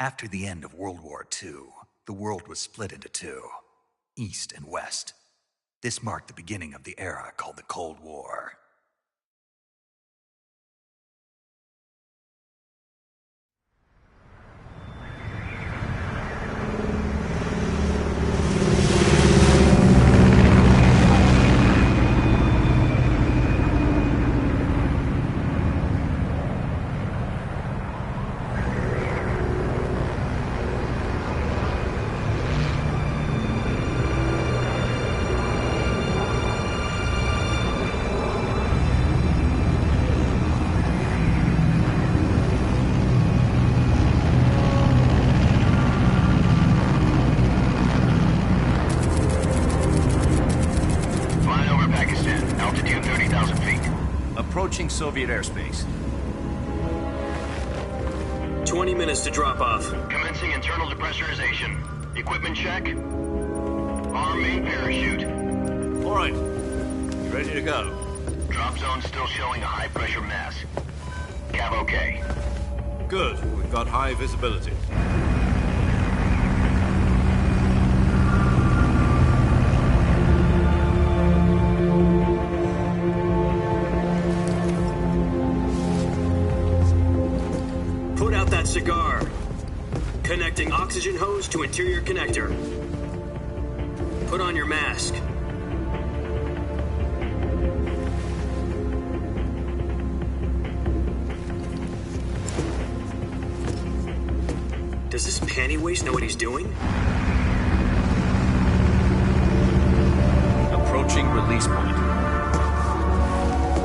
After the end of World War II, the world was split into two, East and West. This marked the beginning of the era called the Cold War. Soviet airspace. 20 minutes to drop off. Commencing internal depressurization. Equipment check. Arm main parachute. All right. Ready to go. Drop zone still showing a high pressure mass. Cav okay. Good. We've got high visibility. Cigar. Connecting oxygen hose to interior connector. Put on your mask. Does this panty waste know what he's doing? Approaching release point.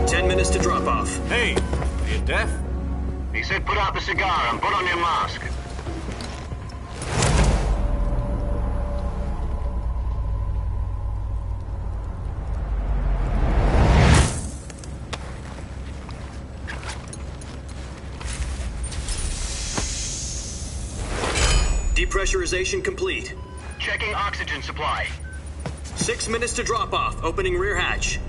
10 minutes to drop off. Hey, are you deaf? He said put out the cigar and put on your mask. Depressurization complete. Checking oxygen supply. 6 minutes to drop off. Opening rear hatch.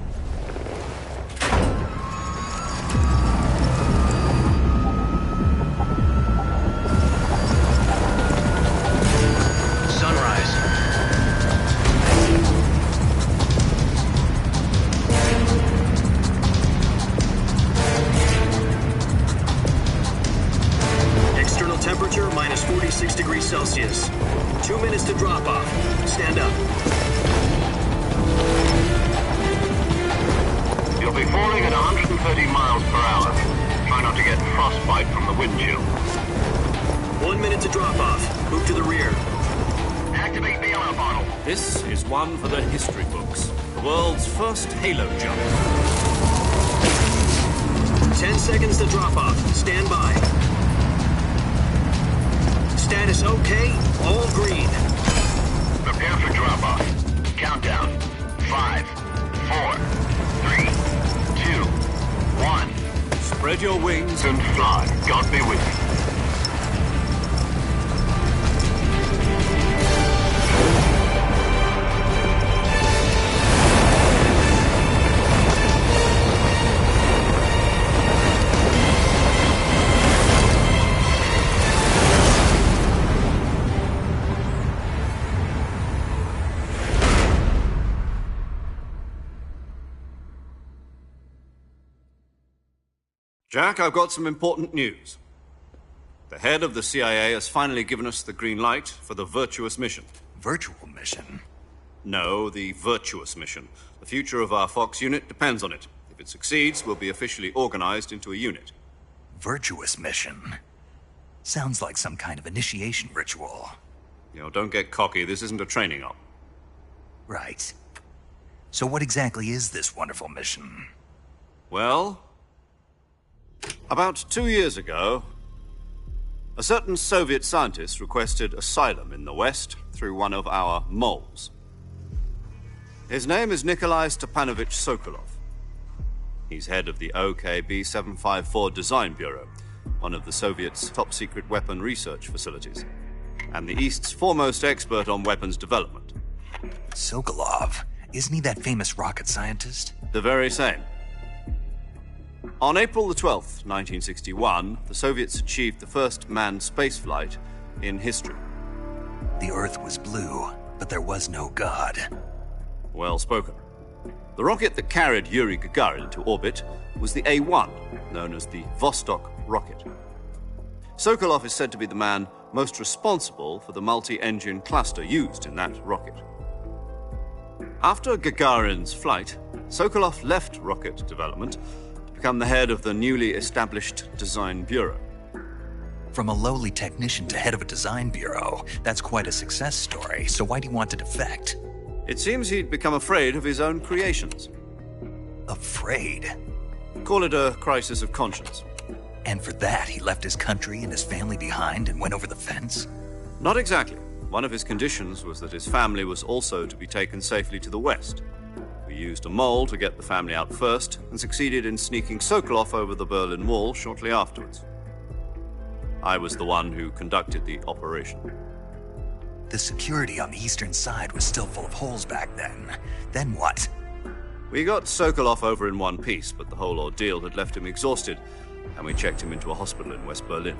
Temperature minus 46 degrees Celsius. 2 minutes to drop off. Stand up. You'll be falling at 130 miles per hour. Try not to get frostbite from the wind chill. 1 minute to drop off. Move to the rear. Activate bailout bottle. This is one for the history books. The world's first halo jump. 10 seconds to drop off. Stand by. Status okay, all green. Prepare for drop-off. Countdown. 5, 4, 3, 2, 1. Spread your wings and fly. God be with you. Jack, I've got some important news. The head of the CIA has finally given us the green light for the Virtuous mission. Virtual mission? No, the Virtuous mission. The future of our Fox unit depends on it. If it succeeds, we'll be officially organized into a unit. Virtuous mission? Sounds like some kind of initiation ritual. You know, don't get cocky. This isn't a training op. Right. So what exactly is this wonderful mission? Well, about 2 years ago, a certain Soviet scientist requested asylum in the West through one of our moles. His name is Nikolai Stepanovich Sokolov. He's head of the OKB-754 Design Bureau, one of the Soviets' top-secret weapon research facilities, and the East's foremost expert on weapons development. Sokolov? Isn't he that famous rocket scientist? The very same. On April the 12th, 1961, the Soviets achieved the first manned spaceflight in history. The Earth was blue, but there was no God. Well spoken. The rocket that carried Yuri Gagarin to orbit was the A-1, known as the Vostok rocket. Sokolov is said to be the man most responsible for the multi-engine cluster used in that rocket. After Gagarin's flight, Sokolov left rocket development to become the head of the newly established Design Bureau. From a lowly technician to head of a design bureau, that's quite a success story, so why'd he want to defect? It seems he'd become afraid of his own creations. Afraid? Call it a crisis of conscience. And for that, he left his country and his family behind and went over the fence? Not exactly. One of his conditions was that his family was also to be taken safely to the west. We used a mole to get the family out first and succeeded in sneaking Sokolov over the Berlin Wall shortly afterwards. I was the one who conducted the operation. The security on the eastern side was still full of holes back then. Then what? We got Sokolov over in one piece, but the whole ordeal had left him exhausted, and we checked him into a hospital in West Berlin.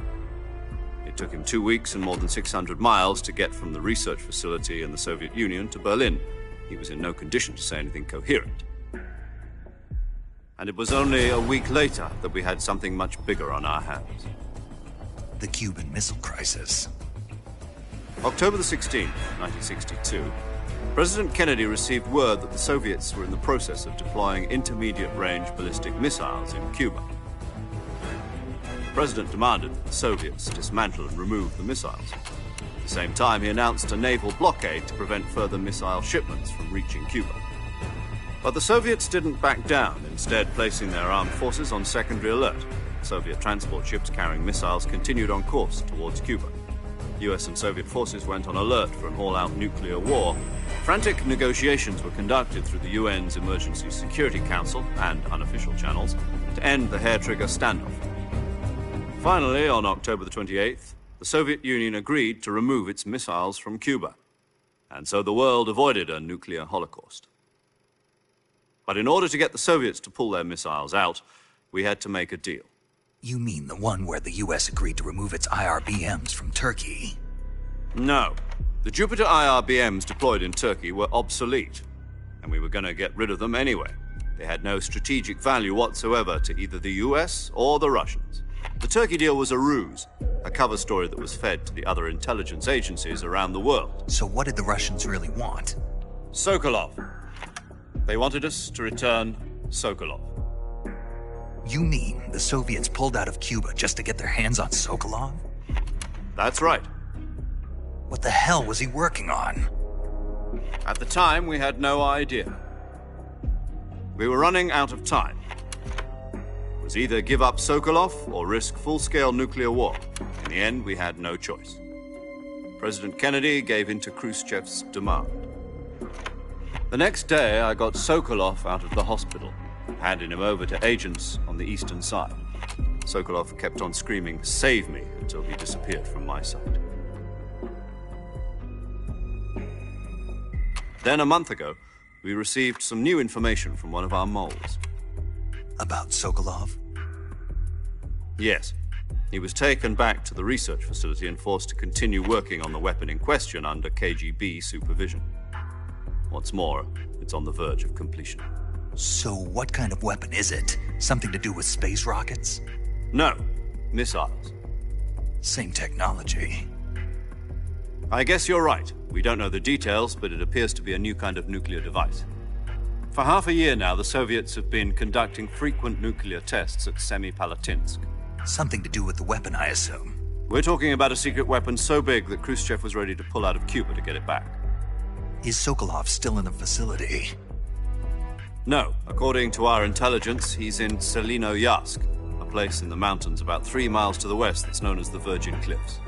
It took him 2 weeks and more than 600 miles to get from the research facility in the Soviet Union to Berlin. He was in no condition to say anything coherent. And it was only a week later that we had something much bigger on our hands. The Cuban Missile Crisis. October the 16th, 1962, President Kennedy received word that the Soviets were in the process of deploying intermediate-range ballistic missiles in Cuba. The President demanded that the Soviets dismantle and remove the missiles. At the same time, he announced a naval blockade to prevent further missile shipments from reaching Cuba. But the Soviets didn't back down, instead placing their armed forces on secondary alert. Soviet transport ships carrying missiles continued on course towards Cuba. US and Soviet forces went on alert for an all-out nuclear war. Frantic negotiations were conducted through the UN's Emergency Security Council and unofficial channels to end the hair-trigger standoff. Finally, on October the 28th, the Soviet Union agreed to remove its missiles from Cuba. And so the world avoided a nuclear holocaust. But in order to get the Soviets to pull their missiles out, we had to make a deal. You mean the one where the US agreed to remove its IRBMs from Turkey? No. The Jupiter IRBMs deployed in Turkey were obsolete, and we were going to get rid of them anyway. They had no strategic value whatsoever to either the US or the Russians. The Turkey deal was a ruse, a cover story that was fed to the other intelligence agencies around the world. So what did the Russians really want? Sokolov. They wanted us to return Sokolov. You mean the Soviets pulled out of Cuba just to get their hands on Sokolov? That's right. What the hell was he working on? At the time, we had no idea. We were running out of time. It was either give up Sokolov or risk full-scale nuclear war. In the end, we had no choice. President Kennedy gave in to Khrushchev's demand. The next day, I got Sokolov out of the hospital, handing him over to agents on the eastern side. Sokolov kept on screaming, "Save me," until he disappeared from my sight. Then, a month ago, we received some new information from one of our moles. About Sokolov? Yes. He was taken back to the research facility and forced to continue working on the weapon in question under KGB supervision. What's more, it's on the verge of completion. So what kind of weapon is it? Something to do with space rockets? No, missiles. Same technology. I guess you're right. We don't know the details, but it appears to be a new kind of nuclear device. For half a year now, the Soviets have been conducting frequent nuclear tests at Semipalatinsk. Something to do with the weapon, I assume. We're talking about a secret weapon so big that Khrushchev was ready to pull out of Cuba to get it back. Is Sokolov still in the facility? No. According to our intelligence, he's in Selinoyarsk, a place in the mountains about 3 miles to the west that's known as the Virgin Cliffs.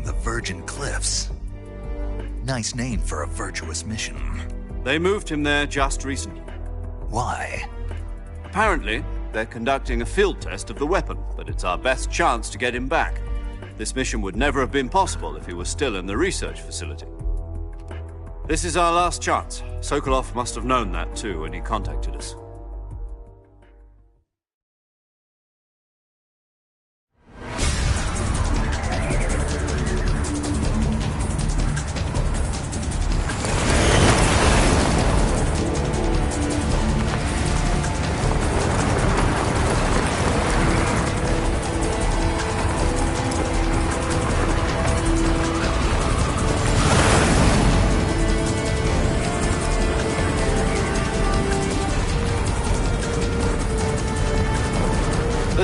The Virgin Cliffs. Nice name for a virtuous mission. They moved him there just recently. Why? Apparently, they're conducting a field test of the weapon, but it's our best chance to get him back. This mission would never have been possible if he was still in the research facility. This is our last chance. Sokolov must have known that too when he contacted us.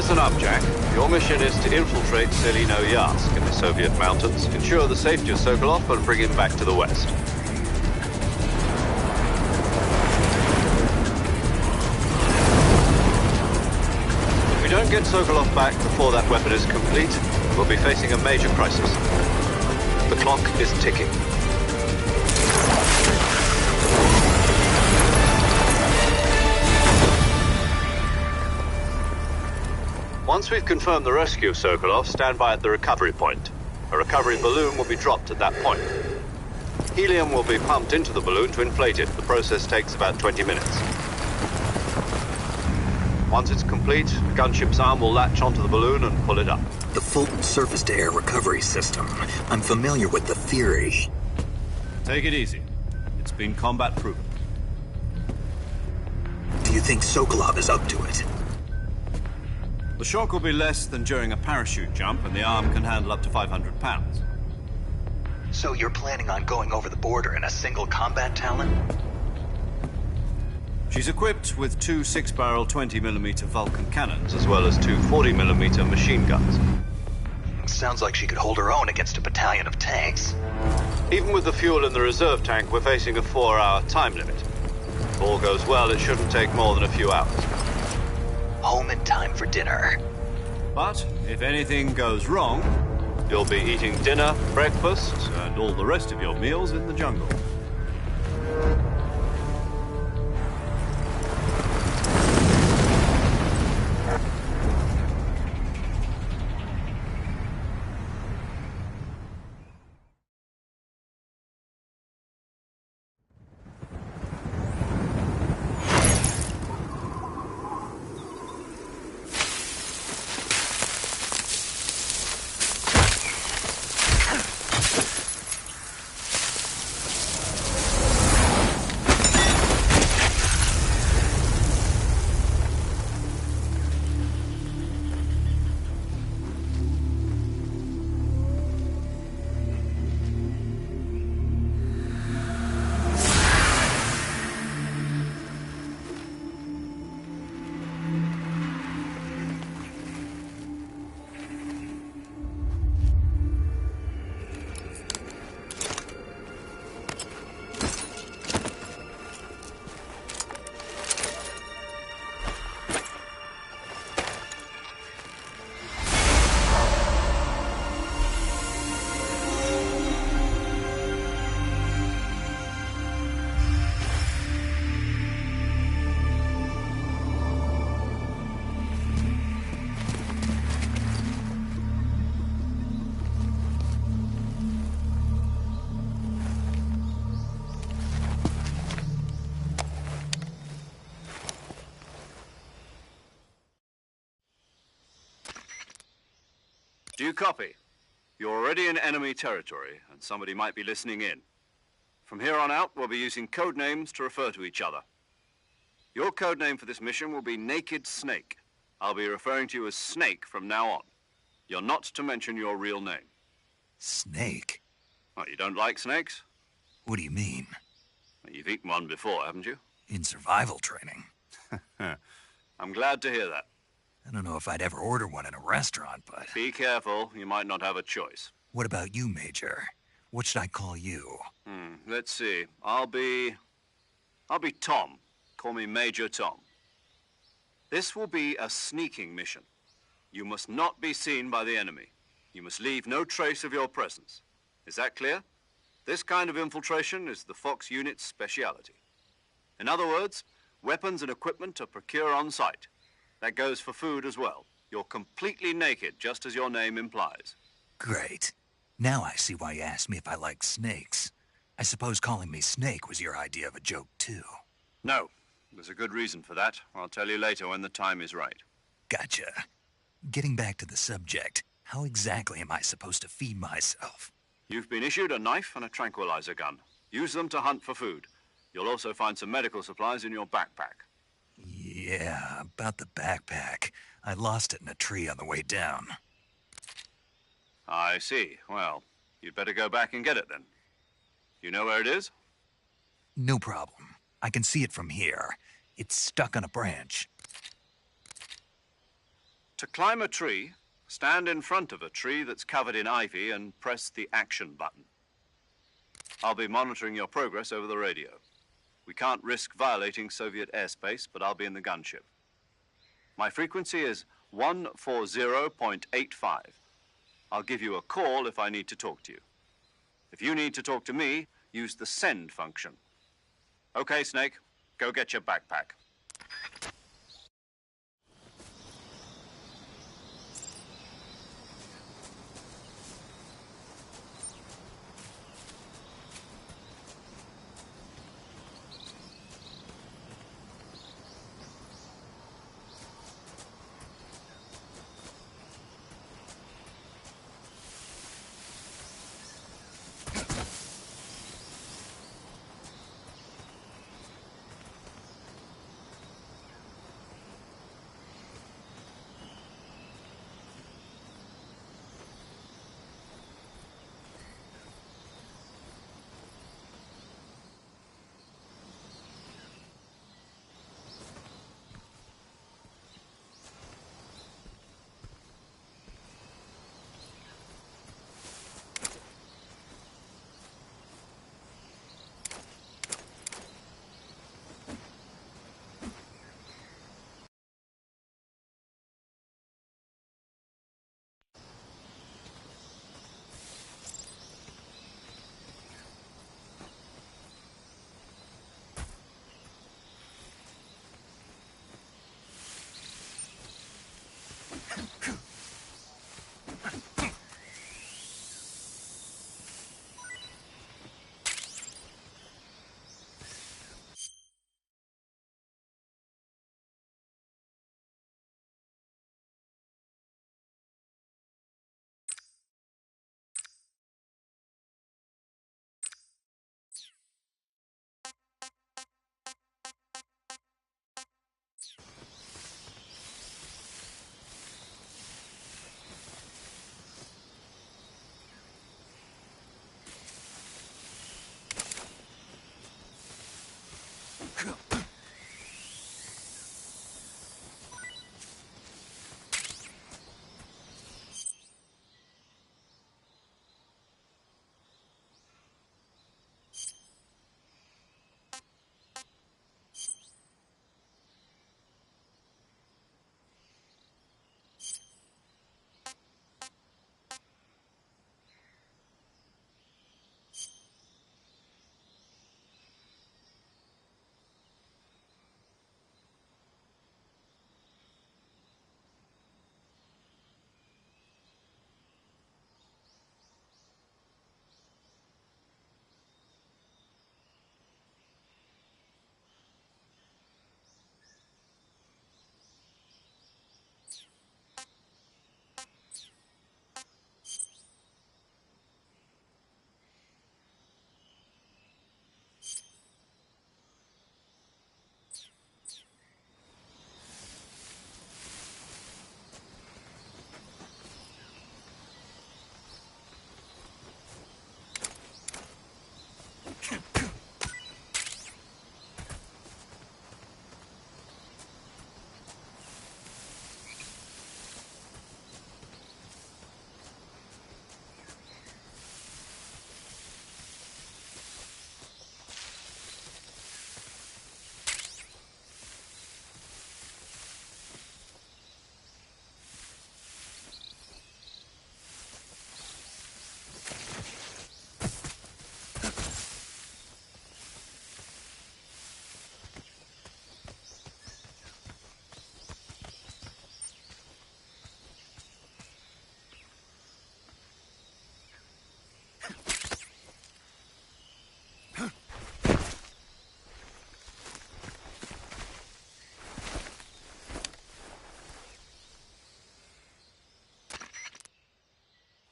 Listen up, Jack. Your mission is to infiltrate Selino Yask in the Soviet mountains, ensure the safety of Sokolov, and bring him back to the West. If we don't get Sokolov back before that weapon is complete, we'll be facing a major crisis. The clock is ticking. Once we've confirmed the rescue of Sokolov, stand by at the recovery point. A recovery balloon will be dropped at that point. Helium will be pumped into the balloon to inflate it. The process takes about 20 minutes. Once it's complete, the gunship's arm will latch onto the balloon and pull it up. The Fulton surface-to-air recovery system. I'm familiar with the theory. Take it easy. It's been combat-proven. Do you think Sokolov is up to it? The shock will be less than during a parachute jump, and the arm can handle up to 500 pounds. So you're planning on going over the border in a single combat Talon? She's equipped with two 6-barrel 20mm Vulcan cannons, as well as two 40mm machine guns. Sounds like she could hold her own against a battalion of tanks. Even with the fuel in the reserve tank, we're facing a 4-hour time limit. If all goes well, it shouldn't take more than a few hours. Home in time for dinner. But if anything goes wrong, you'll be eating dinner, breakfast, and all the rest of your meals in the jungle. Do you copy? You're already in enemy territory, and somebody might be listening in. From here on out, we'll be using code names to refer to each other. Your code name for this mission will be Naked Snake. I'll be referring to you as Snake from now on. You're not to mention your real name. Snake? Oh, you don't like snakes? What do you mean? Well, you've eaten one before, haven't you? In survival training. I'm glad to hear that. I don't know if I'd ever order one in a restaurant, but... Be careful, you might not have a choice. What about you, Major? What should I call you? Let's see. I'll be Tom. Call me Major Tom. This will be a sneaking mission. You must not be seen by the enemy. You must leave no trace of your presence. Is that clear? This kind of infiltration is the Fox unit's speciality. In other words, weapons and equipment are procured on site. That goes for food as well. You're completely naked, just as your name implies. Great. Now I see why you asked me if I like snakes. I suppose calling me Snake was your idea of a joke, too. No. There's a good reason for that. I'll tell you later when the time is right. Gotcha. Getting back to the subject, how exactly am I supposed to feed myself? You've been issued a knife and a tranquilizer gun. Use them to hunt for food. You'll also find some medical supplies in your backpack. Yeah, about the backpack. I lost it in a tree on the way down. I see. Well, you'd better go back and get it then. You know where it is? No problem. I can see it from here. It's stuck on a branch. To climb a tree, stand in front of a tree that's covered in ivy and press the action button. I'll be monitoring your progress over the radio. We can't risk violating Soviet airspace, but I'll be in the gunship. My frequency is 140.85. I'll give you a call if I need to talk to you. If you need to talk to me, use the send function. Okay, Snake, go get your backpack.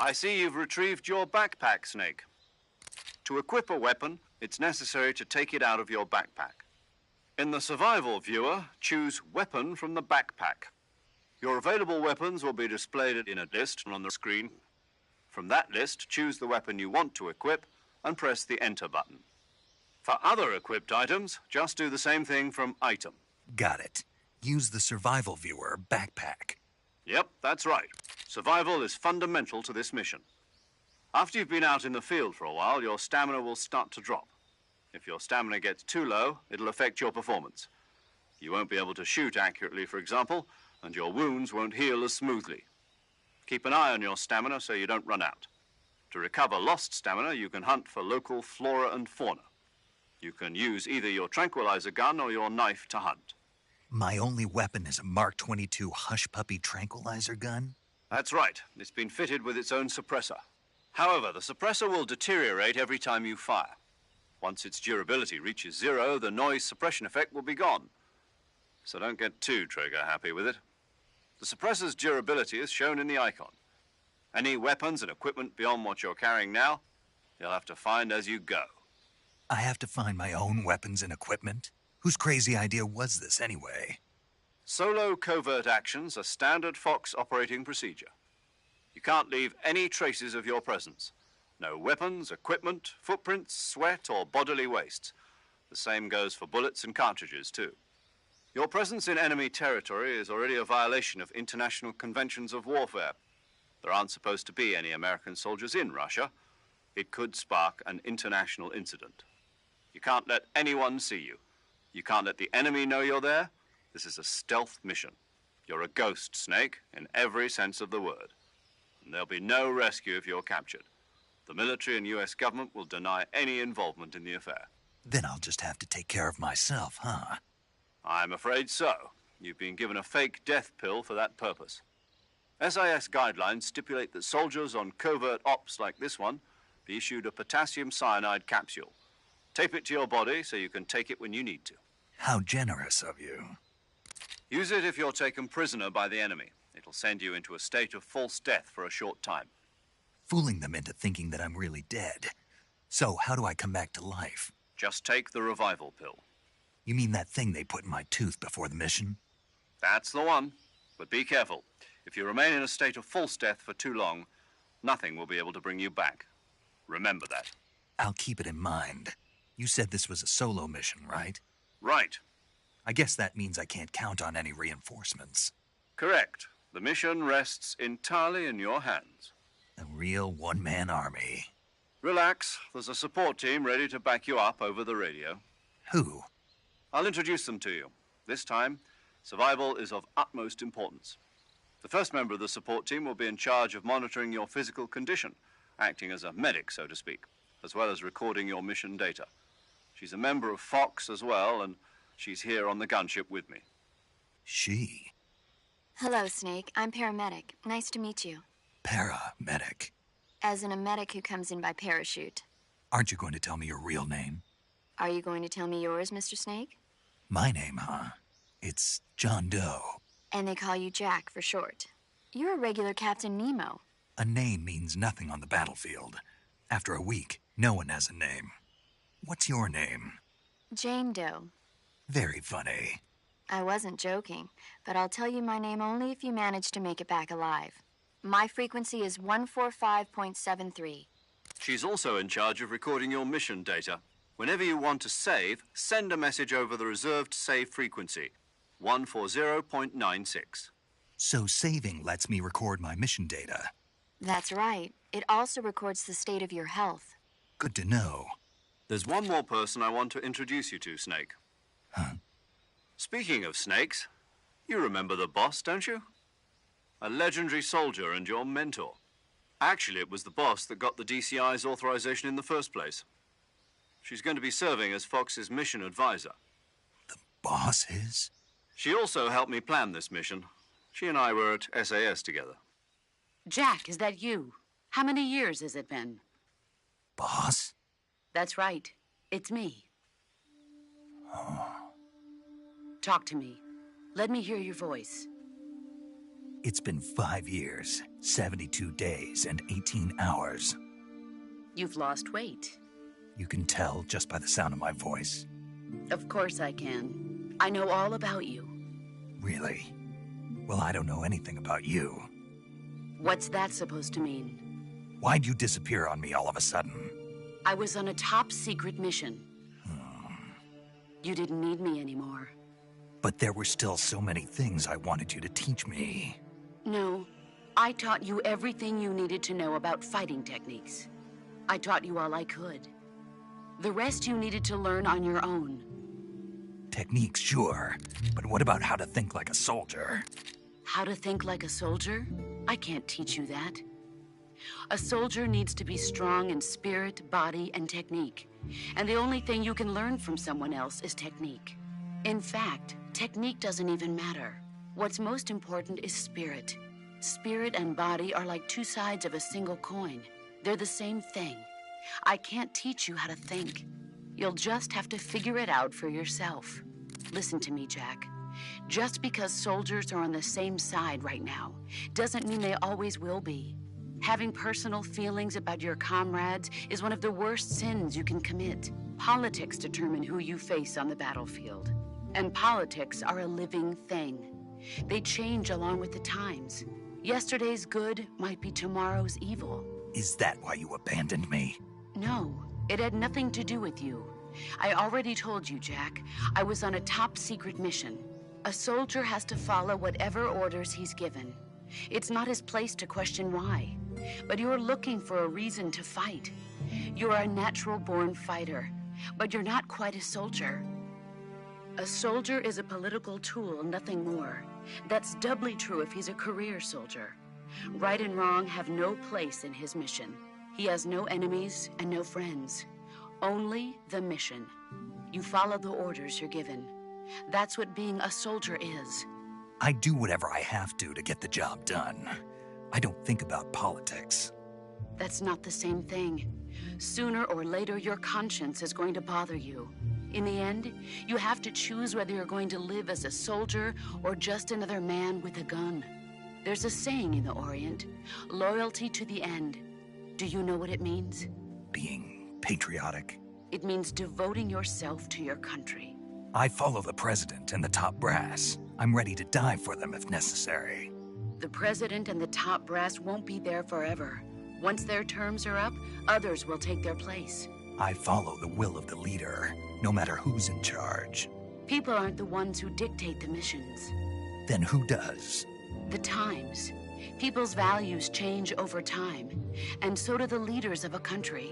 I see you've retrieved your backpack, Snake. To equip a weapon, it's necessary to take it out of your backpack. In the survival viewer, choose Weapon from the backpack. Your available weapons will be displayed in a list on the screen. From that list, choose the weapon you want to equip and press the Enter button. For other equipped items, just do the same thing from Item. Got it. Use the survival viewer backpack. Yep, that's right. Survival is fundamental to this mission. After you've been out in the field for a while, your stamina will start to drop. If your stamina gets too low, it'll affect your performance. You won't be able to shoot accurately, for example, and your wounds won't heal as smoothly. Keep an eye on your stamina so you don't run out. To recover lost stamina, you can hunt for local flora and fauna. You can use either your tranquilizer gun or your knife to hunt. My only weapon is a Mark 22 Hush Puppy tranquilizer gun? That's right. It's been fitted with its own suppressor. However, the suppressor will deteriorate every time you fire. Once its durability reaches 0, the noise suppression effect will be gone. So don't get too trigger-happy with it. The suppressor's durability is shown in the icon. Any weapons and equipment beyond what you're carrying now, you'll have to find as you go. I have to find my own weapons and equipment? Whose crazy idea was this, anyway? Solo covert actions are standard Fox operating procedure. You can't leave any traces of your presence. No weapons, equipment, footprints, sweat, or bodily waste. The same goes for bullets and cartridges, too. Your presence in enemy territory is already a violation of international conventions of warfare. There aren't supposed to be any American soldiers in Russia. It could spark an international incident. You can't let anyone see you. You can't let the enemy know you're there. This is a stealth mission. You're a ghost, Snake, in every sense of the word. And there'll be no rescue if you're captured. The military and U.S. government will deny any involvement in the affair. Then I'll just have to take care of myself, huh? I'm afraid so. You've been given a fake death pill for that purpose. SIS guidelines stipulate that soldiers on covert ops like this one be issued a potassium cyanide capsule. Tape it to your body so you can take it when you need to. How generous of you. Use it if you're taken prisoner by the enemy. It'll send you into a state of false death for a short time. Fooling them into thinking that I'm really dead. So how do I come back to life? Just take the revival pill. You mean that thing they put in my tooth before the mission? That's the one. But be careful. If you remain in a state of false death for too long, nothing will be able to bring you back. Remember that. I'll keep it in mind. You said this was a solo mission, right? Right. I guess that means I can't count on any reinforcements. Correct. The mission rests entirely in your hands. A real one-man army. Relax. There's a support team ready to back you up over the radio. Who? I'll introduce them to you. This time, survival is of utmost importance. The first member of the support team will be in charge of monitoring your physical condition, acting as a medic, so to speak, as well as recording your mission data. She's a member of Fox as well, and she's here on the gunship with me. She? Hello, Snake. I'm paramedic. Nice to meet you. Paramedic. As in a medic who comes in by parachute. Aren't you going to tell me your real name? Are you going to tell me yours, Mr. Snake? My name, huh? It's John Doe. And they call you Jack for short. You're a regular Captain Nemo. A name means nothing on the battlefield. After a week, no one has a name. What's your name? Jane Doe. Very funny. I wasn't joking, but I'll tell you my name only if you manage to make it back alive. My frequency is 145.73. She's also in charge of recording your mission data. Whenever you want to save, send a message over the reserved save frequency, 140.96. So saving lets me record my mission data. That's right. It also records the state of your health. Good to know. There's one more person I want to introduce you to, Snake. Huh? Speaking of snakes, you remember the boss, don't you? A legendary soldier and your mentor. Actually, it was the boss that got the DCI's authorization in the first place. She's going to be serving as Fox's mission advisor. The boss is? She also helped me plan this mission. She and I were at SAS together. Jack, is that you? How many years has it been? Boss? That's right. It's me. Oh. Talk to me. Let me hear your voice. It's been 5 years, 72 days, and 18 hours. You've lost weight. You can tell just by the sound of my voice. Of course I can. I know all about you. Really? Well, I don't know anything about you. What's that supposed to mean? Why'd you disappear on me all of a sudden? I was on a top-secret mission. You didn't need me anymore. But there were still so many things I wanted you to teach me. No. I taught you everything you needed to know about fighting techniques. I taught you all I could. The rest you needed to learn on your own. Techniques, sure. But what about how to think like a soldier? How to think like a soldier? I can't teach you that. A soldier needs to be strong in spirit, body, and technique. And the only thing you can learn from someone else is technique. In fact, technique doesn't even matter. What's most important is spirit. Spirit and body are like two sides of a single coin. They're the same thing. I can't teach you how to think. You'll just have to figure it out for yourself. Listen to me, Jack. Just because soldiers are on the same side right now doesn't mean they always will be. Having personal feelings about your comrades is one of the worst sins you can commit. Politics determine who you face on the battlefield. And politics are a living thing. They change along with the times. Yesterday's good might be tomorrow's evil. Is that why you abandoned me? No, it had nothing to do with you. I already told you, Jack. I was on a top-secret mission. A soldier has to follow whatever orders he's given. It's not his place to question why. But you're looking for a reason to fight. You're a natural-born fighter, but you're not quite a soldier. A soldier is a political tool, nothing more. That's doubly true if he's a career soldier. Right and wrong have no place in his mission. He has no enemies and no friends. Only the mission. You follow the orders you're given. That's what being a soldier is. I do whatever I have to get the job done. I don't think about politics. That's not the same thing. Sooner or later, your conscience is going to bother you. In the end, you have to choose whether you're going to live as a soldier or just another man with a gun. There's a saying in the Orient, loyalty to the end. Do you know what it means? Being patriotic. It means devoting yourself to your country. I follow the president and the top brass. I'm ready to die for them if necessary. The president and the top brass won't be there forever. Once their terms are up, others will take their place. I follow the will of the leader, no matter who's in charge. People aren't the ones who dictate the missions. Then who does? The times. People's values change over time, and so do the leaders of a country.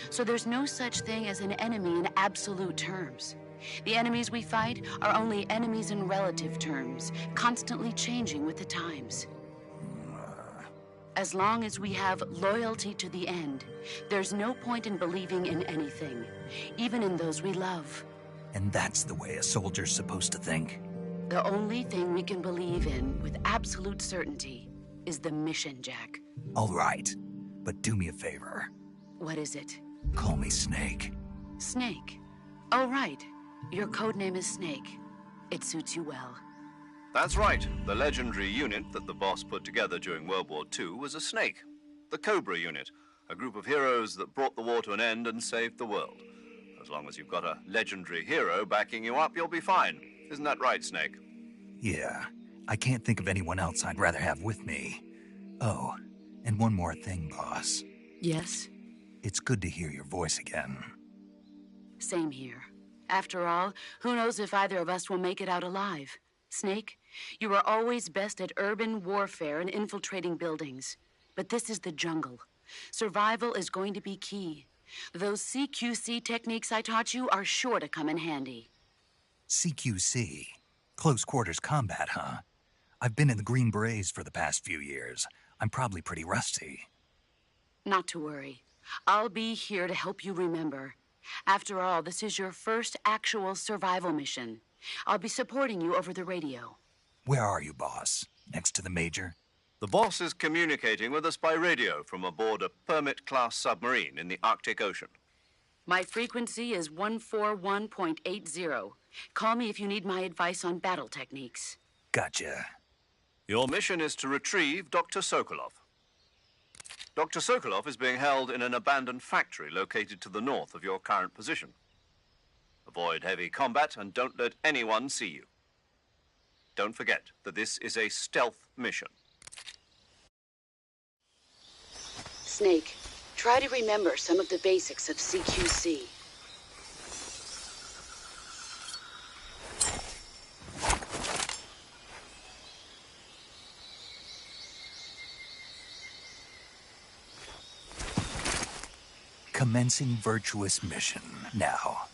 So there's no such thing as an enemy in absolute terms. The enemies we fight are only enemies in relative terms, constantly changing with the times. As long as we have loyalty to the end, there's no point in believing in anything, even in those we love. And that's the way a soldier's supposed to think? The only thing we can believe in with absolute certainty is the mission, Jack. All right, but do me a favor. What is it? Call me Snake. Snake? Oh, right. Your codename is Snake. It suits you well. That's right. The legendary unit that the boss put together during World War II was a snake. The Cobra unit, a group of heroes that brought the war to an end and saved the world. As long as you've got a legendary hero backing you up, you'll be fine. Isn't that right, Snake? Yeah. I can't think of anyone else I'd rather have with me. Oh, and one more thing, boss. Yes? It's good to hear your voice again. Same here. After all, who knows if either of us will make it out alive? Snake, you are always best at urban warfare and infiltrating buildings. But this is the jungle. Survival is going to be key. Those CQC techniques I taught you are sure to come in handy. CQC? Close quarters combat, huh? I've been in the Green Berets for the past few years. I'm probably pretty rusty. Not to worry. I'll be here to help you remember. After all, this is your first actual survival mission. I'll be supporting you over the radio. Where are you, boss? Next to the Major? The boss is communicating with us by radio from aboard a Permit-class submarine in the Arctic Ocean. My frequency is 141.80. Call me if you need my advice on battle techniques. Gotcha. Your mission is to retrieve Dr. Sokolov. Dr. Sokolov is being held in an abandoned factory located to the north of your current position. Avoid heavy combat and don't let anyone see you. Don't forget that this is a stealth mission. Snake, try to remember some of the basics of CQC. Commencing virtuous mission now.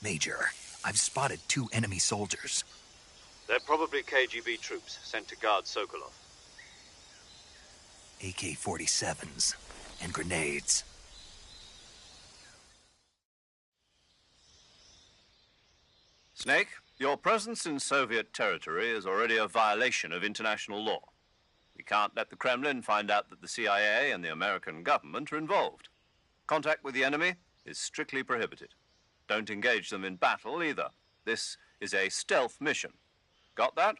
Major, I've spotted 2 enemy soldiers. They're probably KGB troops sent to guard Sokolov. AK-47s and grenades. Snake, your presence in Soviet territory is already a violation of international law. We can't let the Kremlin find out that the CIA and the American government are involved. Contact with the enemy is strictly prohibited. Don't engage them in battle either. This is a stealth mission. Got that?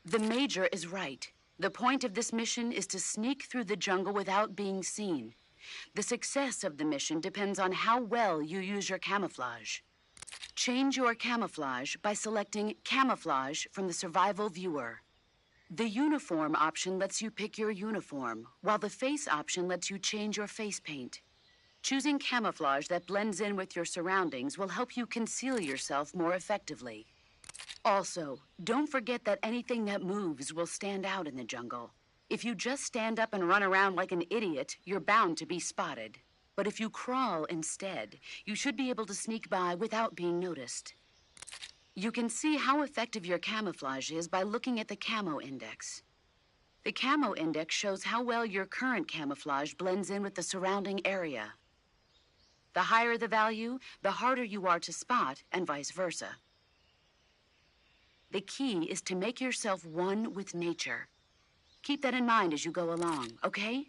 The Major is right. The point of this mission is to sneak through the jungle without being seen. The success of the mission depends on how well you use your camouflage. Change your camouflage by selecting Camouflage from the Survival Viewer. The Uniform option lets you pick your uniform, while the Face option lets you change your face paint. Choosing camouflage that blends in with your surroundings will help you conceal yourself more effectively. Also, don't forget that anything that moves will stand out in the jungle. If you just stand up and run around like an idiot, you're bound to be spotted. But if you crawl instead, you should be able to sneak by without being noticed. You can see how effective your camouflage is by looking at the Camo Index. The Camo Index shows how well your current camouflage blends in with the surrounding area. The higher the value, the harder you are to spot, and vice versa. The key is to make yourself one with nature. Keep that in mind as you go along, okay?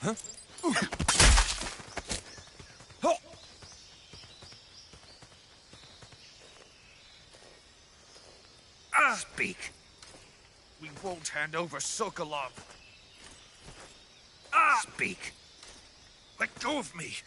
Huh? Speak. We won't hand over Sokolov. Speak. Let go of me.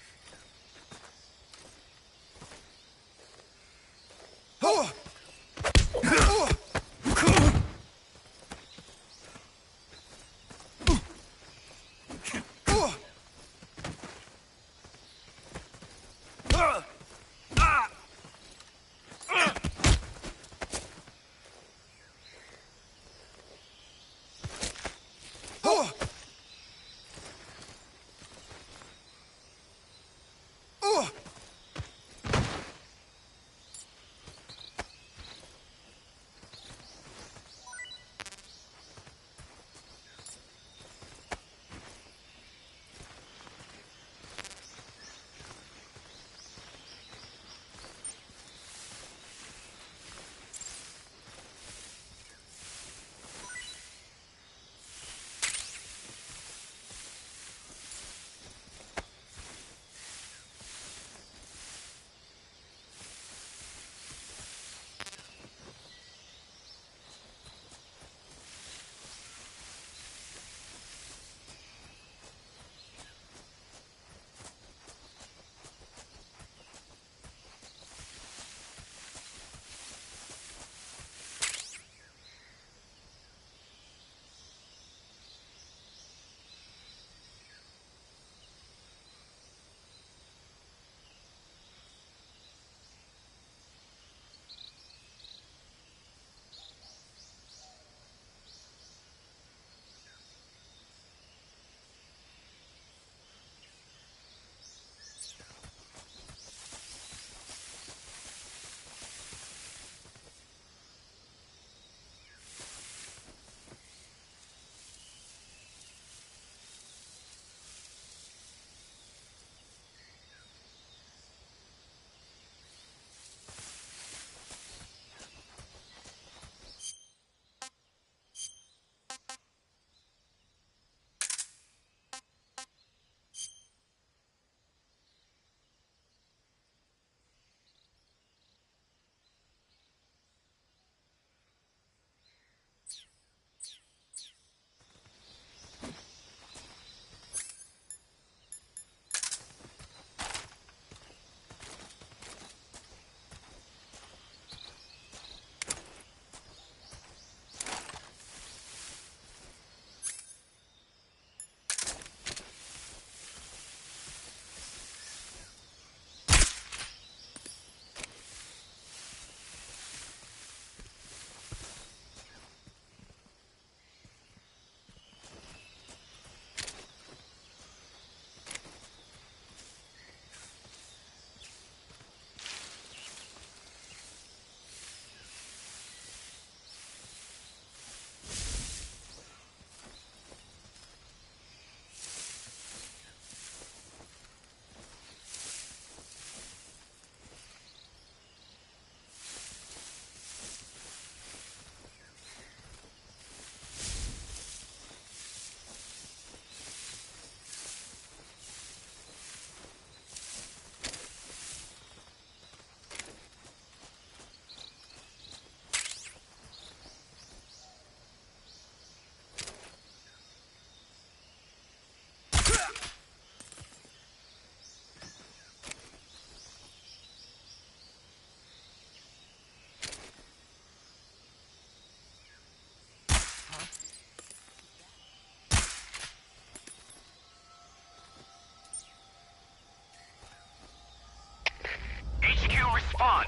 Respond.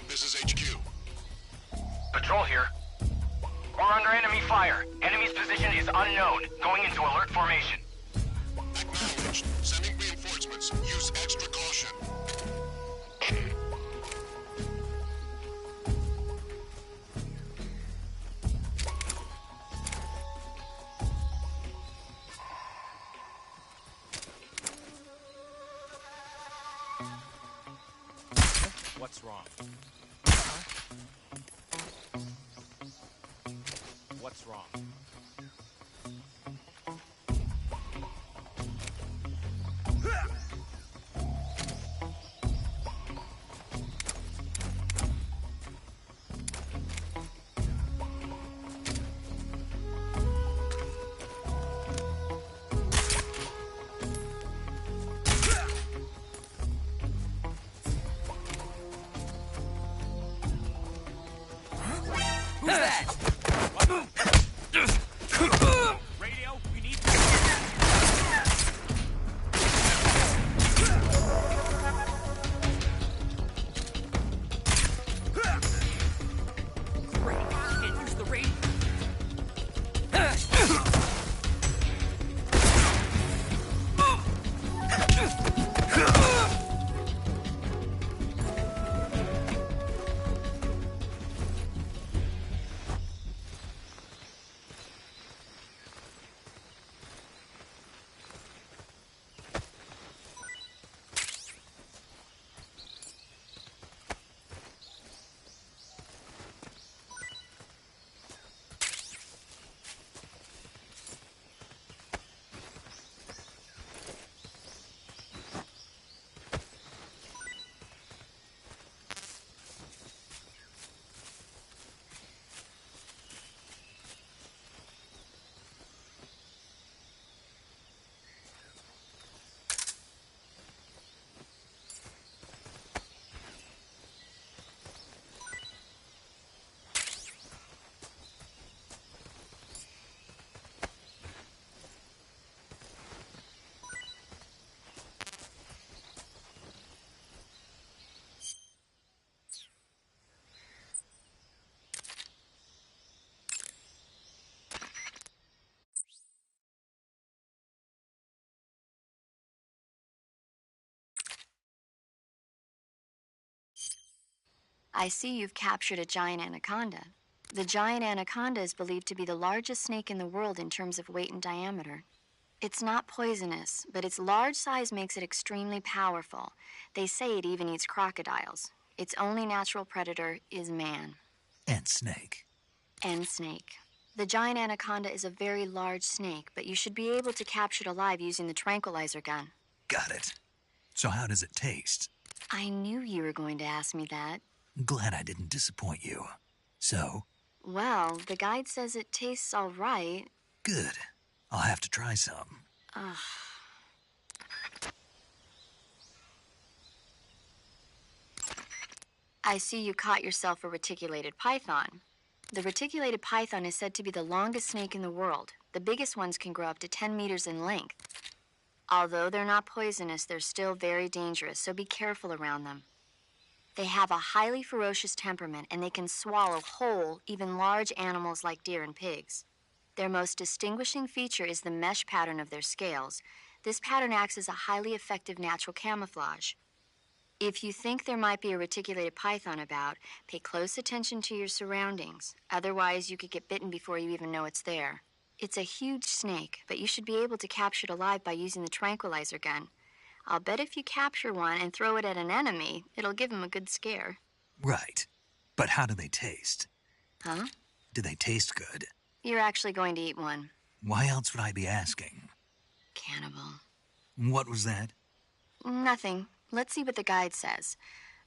This is HQ. Patrol here. We're under enemy fire. Enemy's position is unknown. Going into alert formation. Acknowledged. Sending reinforcements. Use extra caution. What's wrong? What's wrong? Who's that? Radio, we need... Great. Can't use the radio. I see you've captured a giant anaconda. The giant anaconda is believed to be the largest snake in the world in terms of weight and diameter. It's not poisonous, but its large size makes it extremely powerful. They say it even eats crocodiles. Its only natural predator is man. And snake. And snake. The giant anaconda is a very large snake, but you should be able to capture it alive using the tranquilizer gun. Got it. So how does it taste? I knew you were going to ask me that. Glad I didn't disappoint you. So? Well, the guide says it tastes all right. Good. I'll have to try some. Ugh. I see you caught yourself a reticulated python. The reticulated python is said to be the longest snake in the world. The biggest ones can grow up to 10 meters in length. Although they're not poisonous, they're still very dangerous, so be careful around them. They have a highly ferocious temperament, and they can swallow whole, even large animals like deer and pigs. Their most distinguishing feature is the mesh pattern of their scales. This pattern acts as a highly effective natural camouflage. If you think there might be a reticulated python about, pay close attention to your surroundings. Otherwise, you could get bitten before you even know it's there. It's a huge snake, but you should be able to capture it alive by using the tranquilizer gun. I'll bet if you capture one and throw it at an enemy, it'll give him a good scare. Right. But how do they taste? Huh? Do they taste good? You're actually going to eat one. Why else would I be asking? Cannibal. What was that? Nothing. Let's see what the guide says.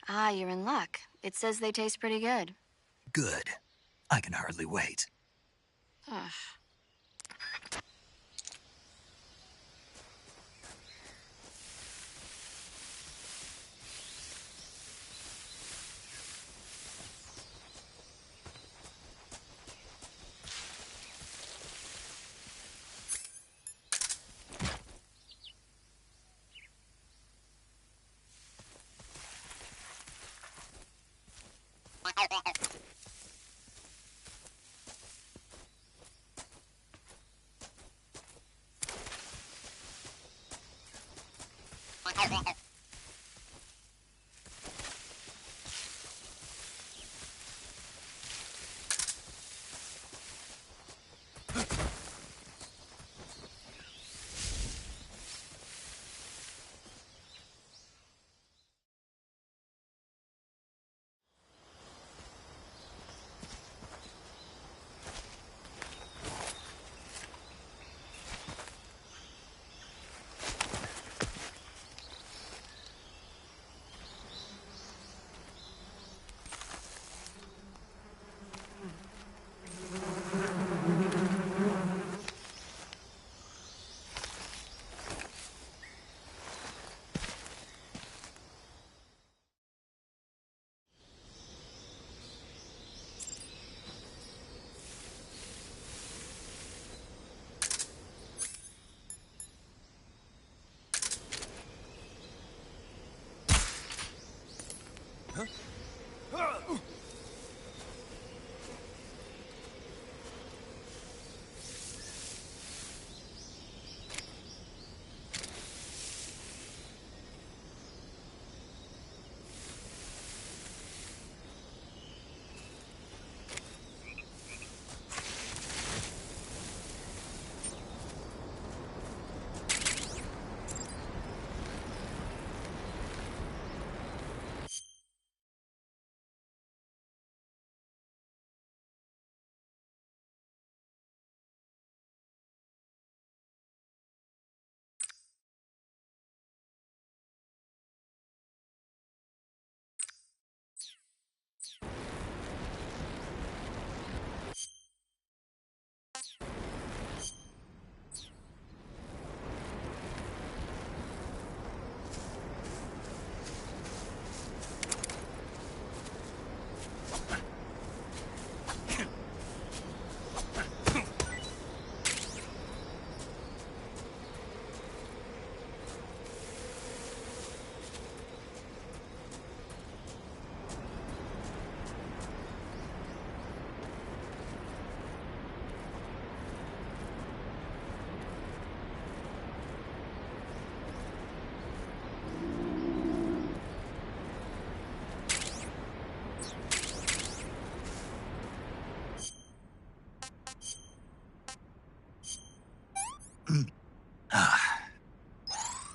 Ah, you're in luck. It says they taste pretty good. Good. I can hardly wait. Ugh.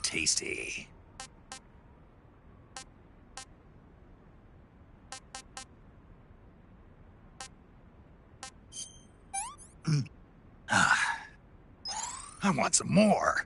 Tasty. I want some more.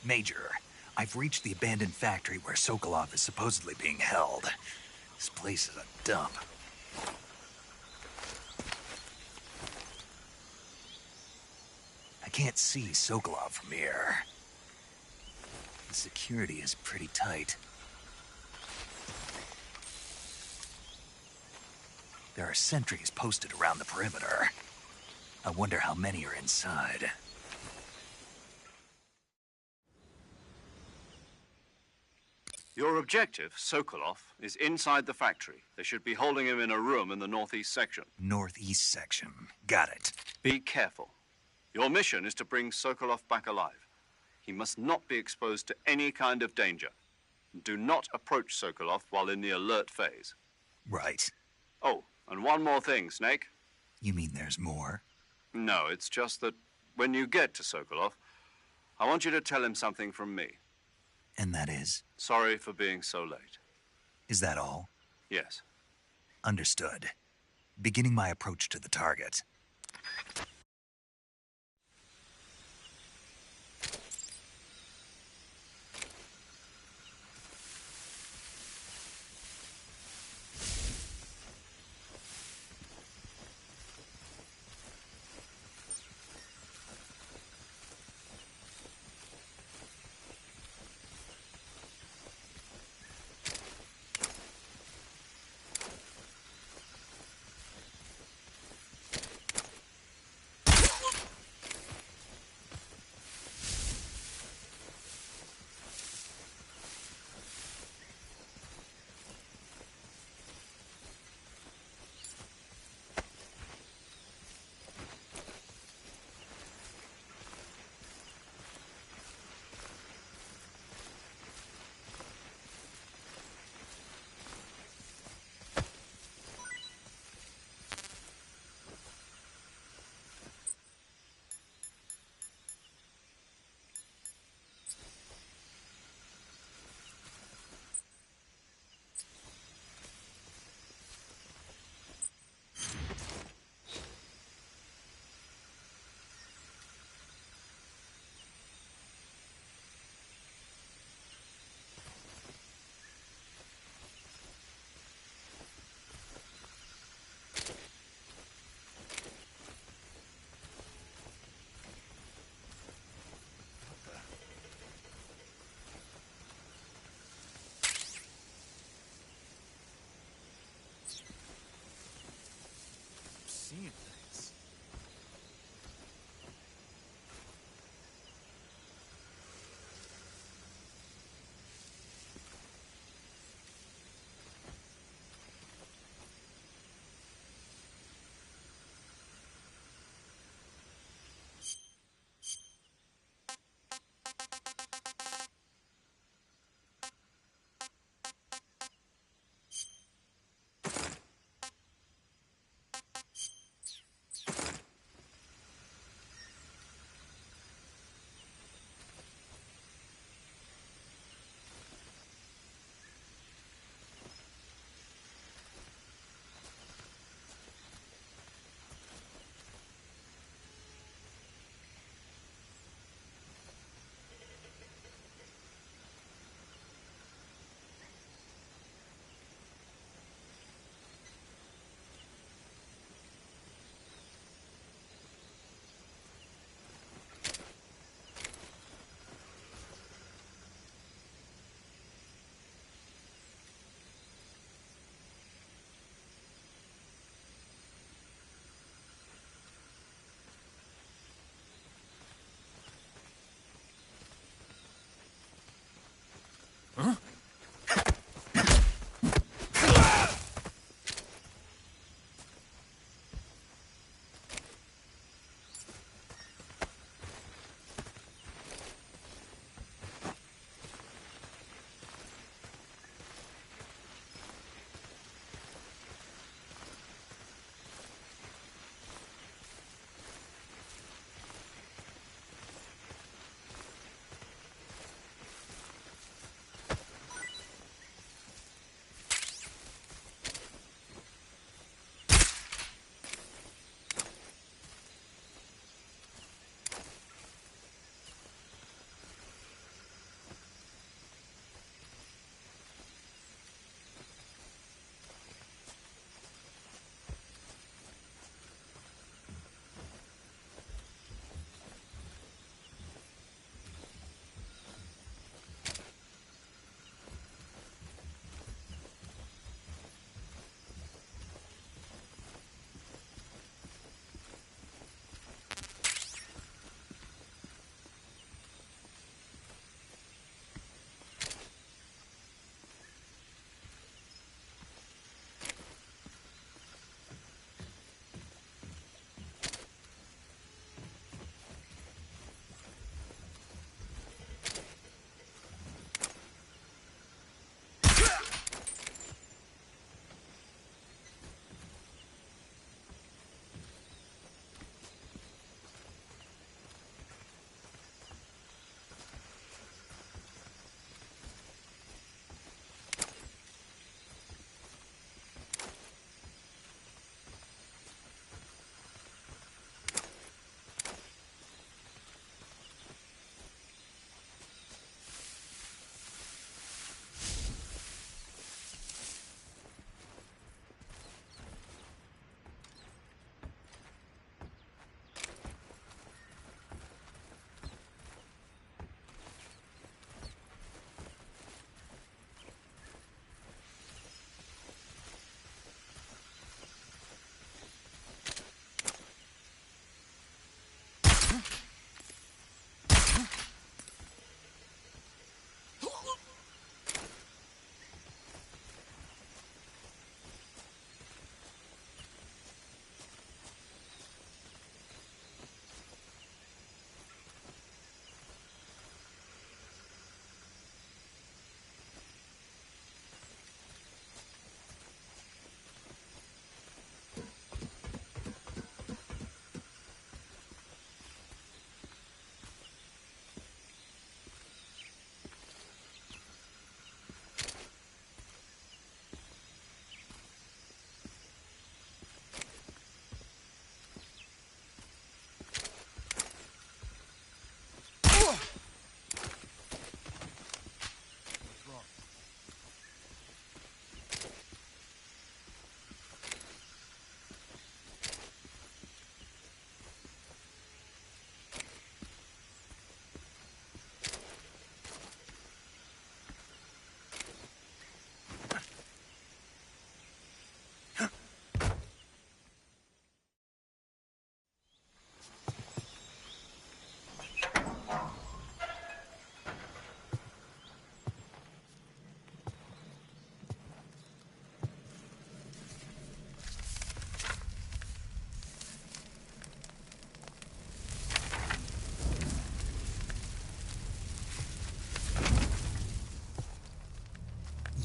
Major, I've reached the abandoned factory where Sokolov is supposedly being held. This place is a dump. I can't see Sokolov from here. The security is pretty tight. There are sentries posted around the perimeter. I wonder how many are inside. Your objective, Sokolov, is inside the factory. They should be holding him in a room in the northeast section. Northeast section. Got it. Be careful. Your mission is to bring Sokolov back alive. He must not be exposed to any kind of danger. Do not approach Sokolov while in the alert phase. Right. Oh, and one more thing, Snake. You mean there's more? No, it's just that when you get to Sokolov, I want you to tell him something from me. And that is? Sorry for being so late. Is that all? Yes. Understood. Beginning my approach to the target. Seeing things.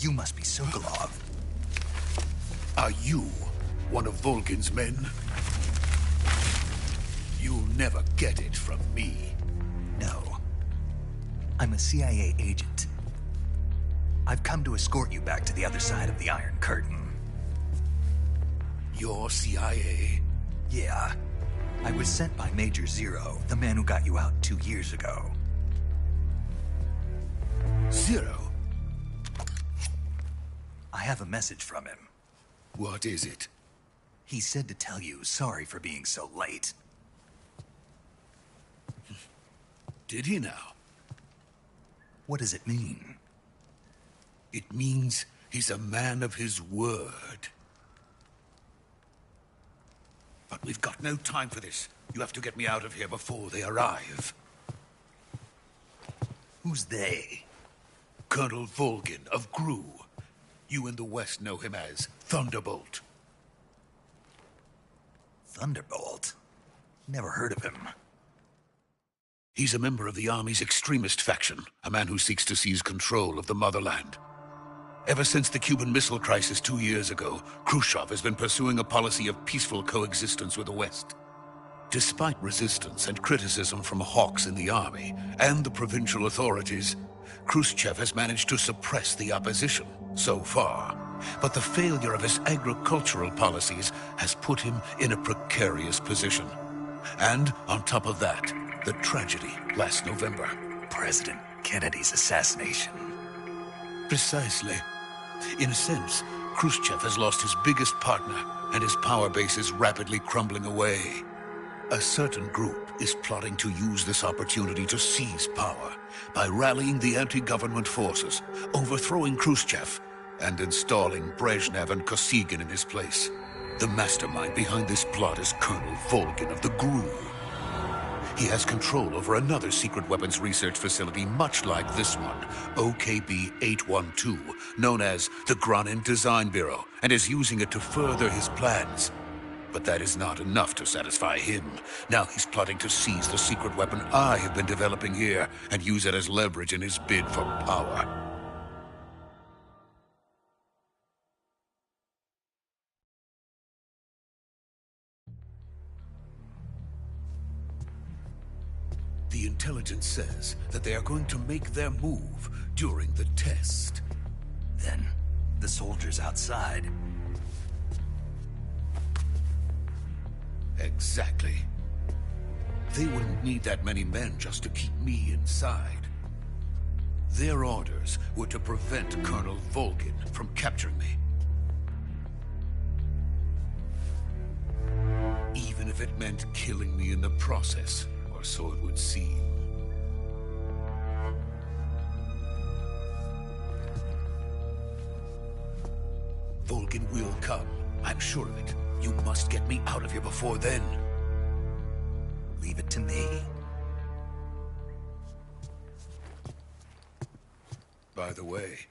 You must be Sokolov. Are you one of Volgin's men? You'll never get it from me. No. I'm a CIA agent. I've come to escort you back to the other side of the Iron Curtain. You're CIA? Yeah. I was sent by Major Zero, the man who got you out 2 years ago. Zero? I have a message from him. What is it? He said to tell you sorry for being so late. Did he now? What does it mean? It means he's a man of his word. But we've got no time for this. You have to get me out of here before they arrive. Who's they? Colonel Volgin of GRU. You in the West know him as Thunderbolt. Thunderbolt? Never heard of him. He's a member of the Army's extremist faction, a man who seeks to seize control of the motherland. Ever since the Cuban Missile Crisis 2 years ago, Khrushchev has been pursuing a policy of peaceful coexistence with the West. Despite resistance and criticism from hawks in the army and the provincial authorities, Khrushchev has managed to suppress the opposition so far. But the failure of his agricultural policies has put him in a precarious position. And on top of that, the tragedy last November. President Kennedy's assassination. Precisely. In a sense, Khrushchev has lost his biggest partner, and his power base is rapidly crumbling away. A certain group is plotting to use this opportunity to seize power by rallying the anti-government forces, overthrowing Khrushchev, and installing Brezhnev and Kosygin in his place. The mastermind behind this plot is Colonel Volgin of the GRU. He has control over another secret weapons research facility much like this one, OKB-812, known as the Granin Design Bureau, and is using it to further his plans. But that is not enough to satisfy him. Now he's plotting to seize the secret weapon I have been developing here and use it as leverage in his bid for power. The intelligence says that they are going to make their move during the test. Then, the soldiers outside. Exactly. They wouldn't need that many men just to keep me inside. Their orders were to prevent Colonel Volgin from capturing me. Even if it meant killing me in the process, or so it would seem. Volgin will come. I'm sure of it. You must get me out of here before then. Leave it to me. By the way,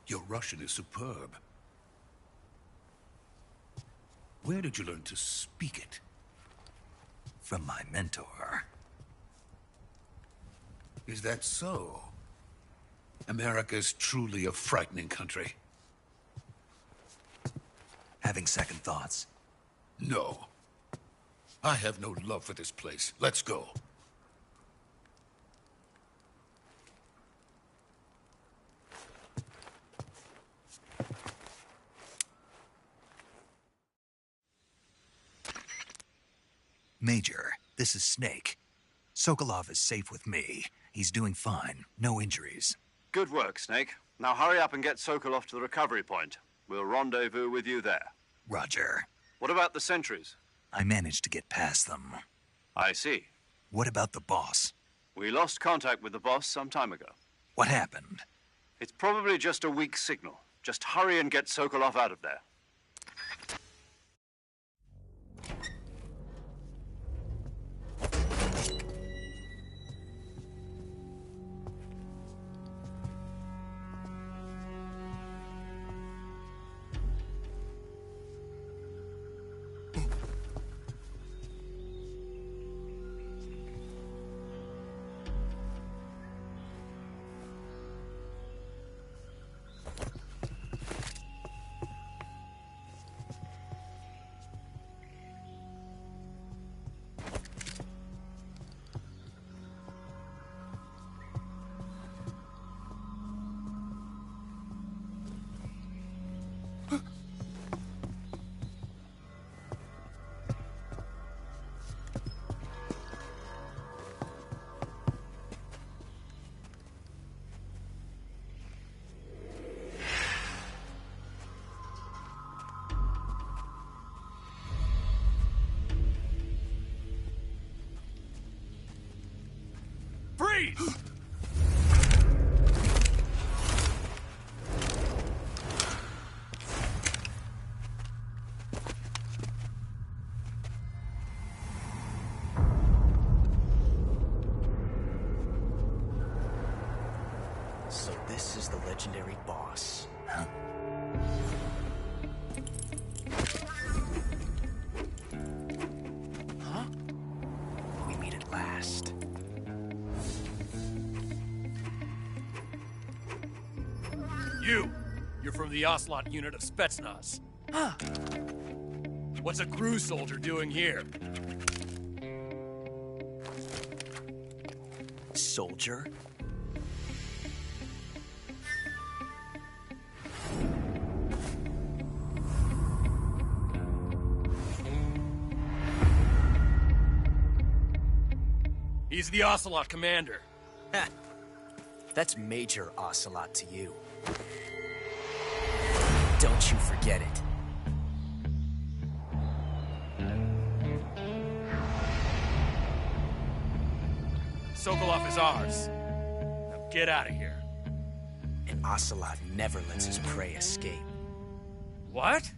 your Russian is superb. Where did you learn to speak it? From my mentor. Is that so? America's truly a frightening country. Having second thoughts? No. I have no love for this place. Let's go. Major, this is Snake. Sokolov is safe with me. He's doing fine. No injuries. Good work, Snake. Now hurry up and get Sokolov to the recovery point. We'll rendezvous with you there. Roger. What about the sentries? I managed to get past them. I see. What about the boss? We lost contact with the boss some time ago. What happened? It's probably just a weak signal. Just hurry and get Sokolov out of there. Freeze! So this is the legendary boss. Huh? Huh? We meet at last. You're from the Ocelot unit of Spetsnaz. Huh. What's a crew soldier doing here? Soldier? He's the Ocelot commander. Ha! That's Major Ocelot to you. Don't you forget it. Sokolov is ours. Now get out of here. And Ocelot never lets his prey escape. What?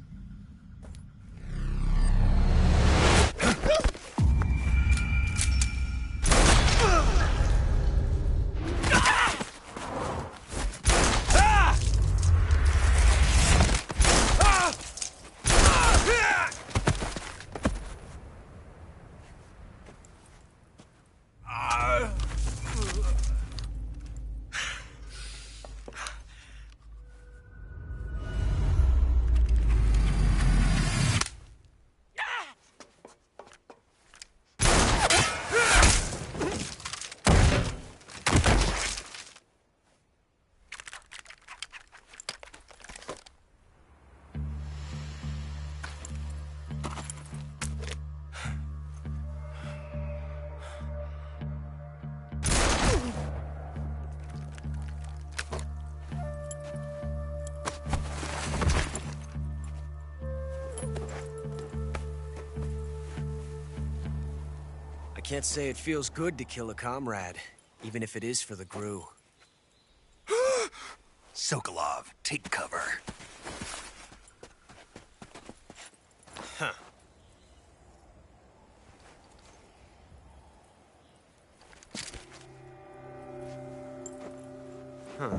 I can't say it feels good to kill a comrade, even if it is for the GRU. Sokolov, take cover. Huh. Huh.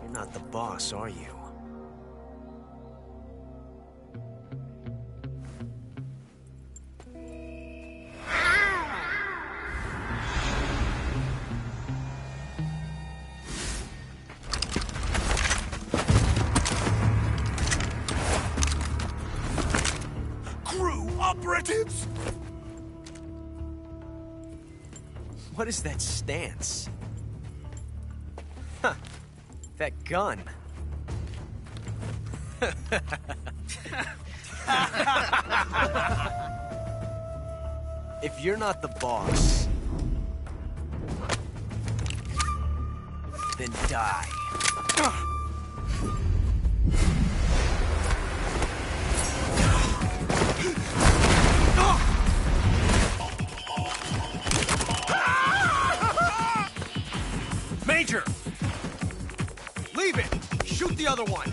You're not the boss, are you? Operatives! What is that stance? Huh. That gun. If you're not the boss, then die. Major! Leave it! Shoot the other one!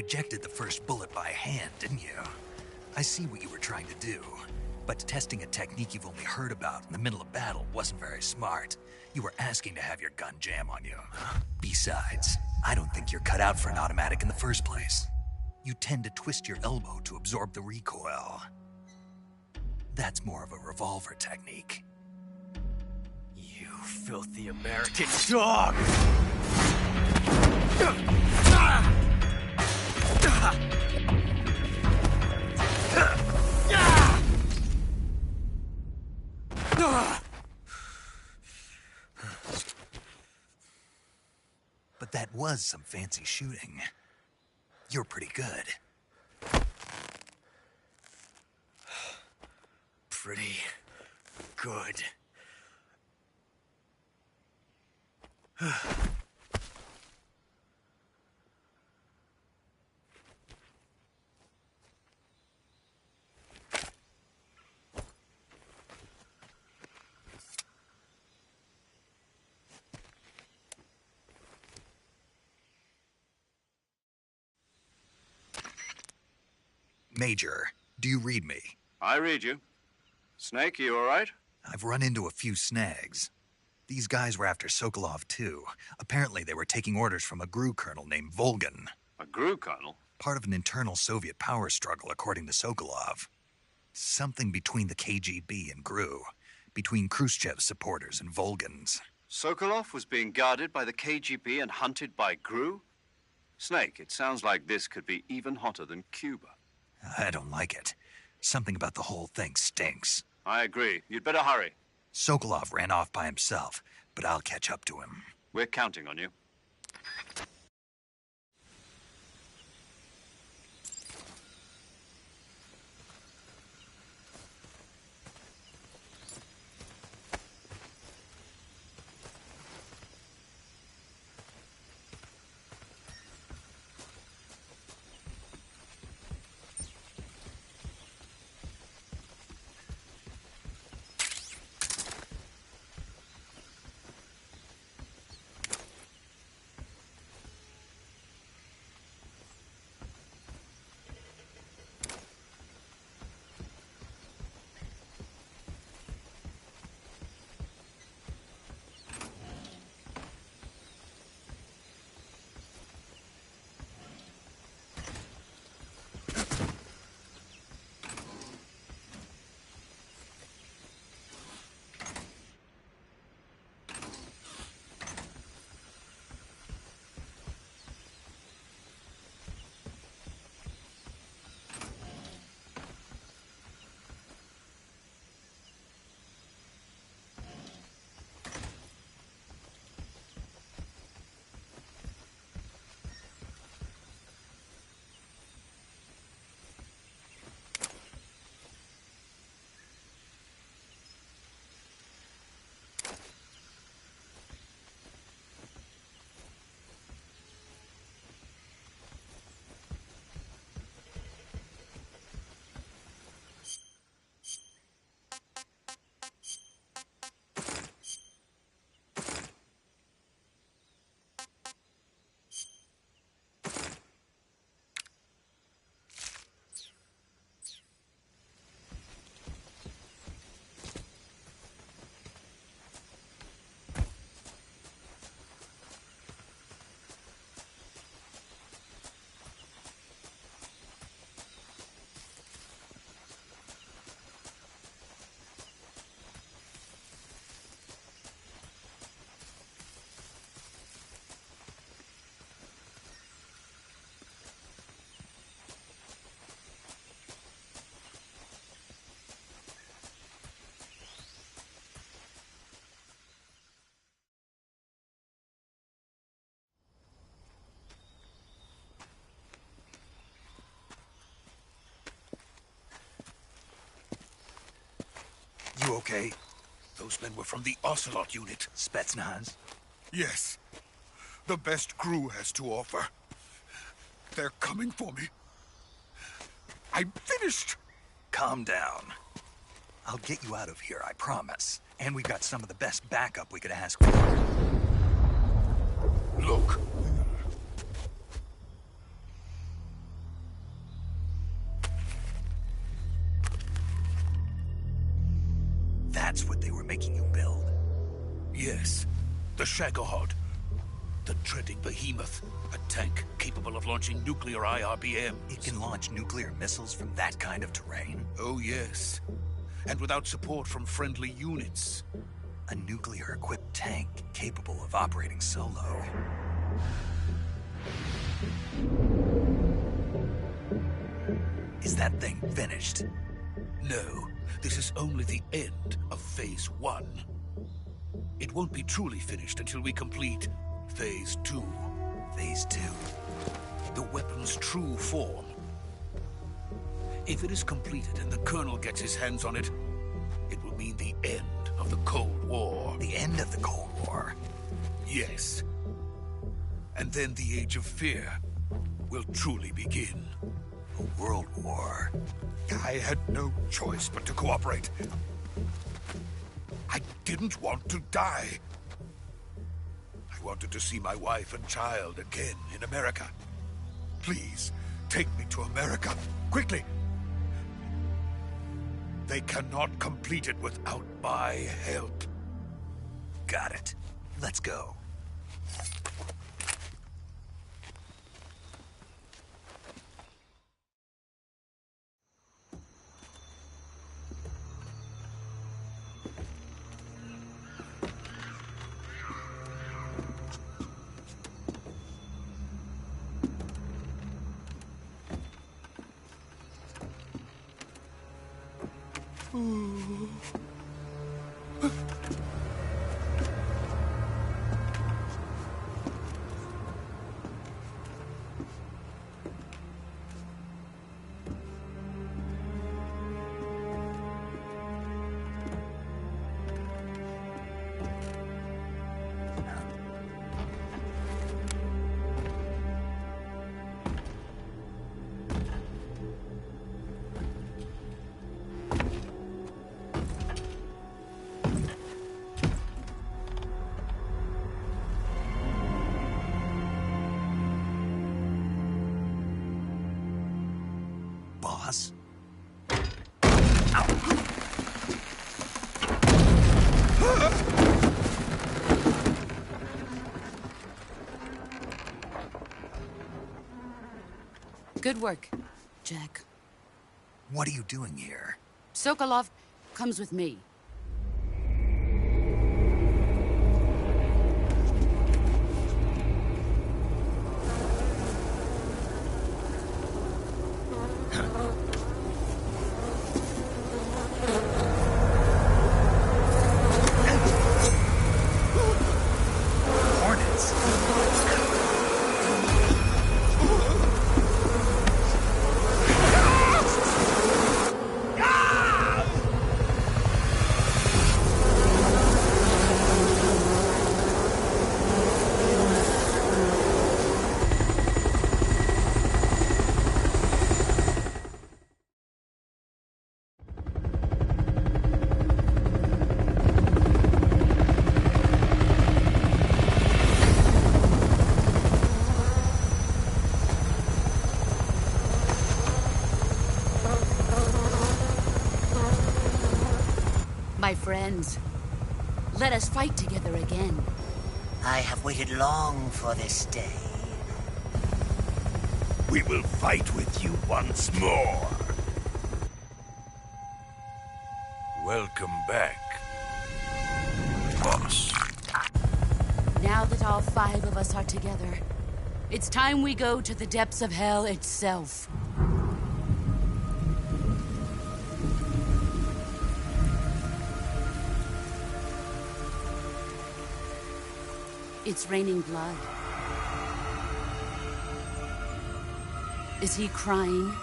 ejected the first bullet by hand, didn't you? I see what you were trying to do. But testing a technique you've only heard about in the middle of battle wasn't very smart. You were asking to have your gun jam on you. Besides, I don't think you're cut out for an automatic in the first place. You tend to twist your elbow to absorb the recoil. That's more of a revolver technique. You filthy American dog! But that was some fancy shooting. You're pretty good. Pretty good. Major, do you read me? I read you. Snake, you all right? I've run into a few snags. These guys were after Sokolov, too. Apparently, they were taking orders from a GRU colonel named Volgin. A GRU colonel? Part of an internal Soviet power struggle, according to Sokolov. Something between the KGB and GRU. Between Khrushchev's supporters and Volgin's. Sokolov was being guarded by the KGB and hunted by GRU? Snake, it sounds like this could be even hotter than Cuba. I don't like it. Something about the whole thing stinks. I agree. You'd better hurry. Sokolov ran off by himself, but I'll catch up to him. We're counting on you. You okay? Those men were from the Ocelot unit. Spetsnaz? Yes. The best GRU has to offer. They're coming for me. I'm finished. Calm down. I'll get you out of here, I promise. And we've got some of the best backup we could ask for. Look. That's what they were making you build? Yes. The Shagohod. The dreaded behemoth. A tank capable of launching nuclear IRBMs. It can launch nuclear missiles from that kind of terrain? Oh, yes. And without support from friendly units. A nuclear-equipped tank capable of operating solo. Is that thing finished? No. This is only the end of Phase 1. It won't be truly finished until we complete Phase 2. Phase 2? The weapon's true form. If it is completed and the Colonel gets his hands on it, it will mean the end of the Cold War. The end of the Cold War? Yes. And then the Age of Fear will truly begin. A world war? I had no choice but to cooperate. I didn't want to die. I wanted to see my wife and child again in America. Please, take me to America, quickly. They cannot complete it without my help. Got it. Let's go. Boss? Good work, Jack. What are you doing here? Sokolov comes with me. My friends, let us fight together again. I have waited long for this day. We will fight with you once more. Welcome back, boss. Now that all 5 of us are together, it's time we go to the depths of hell itself. It's raining blood. Is he crying?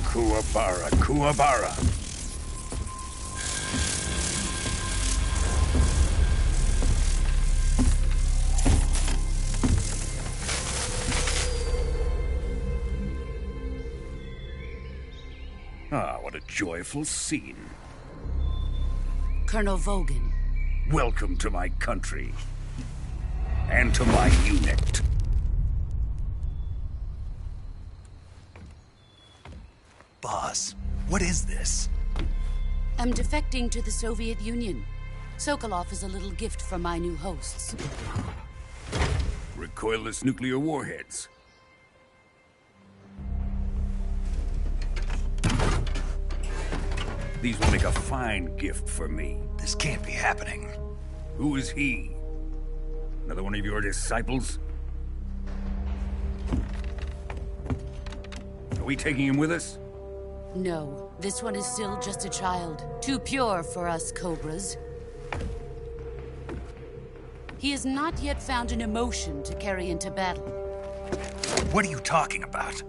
Kuwabara, Kuwabara. joyful scene. Colonel Vogan. Welcome to my country. And to my unit. Boss, what is this? I'm defecting to the Soviet Union. Sokolov is a little gift from my new hosts. Recoilless nuclear warheads. These will make a fine gift for me. This can't be happening. Who is he? Another one of your disciples? Are we taking him with us? No, this one is still just a child. Too pure for us Cobras. He has not yet found an emotion to carry into battle. What are you talking about?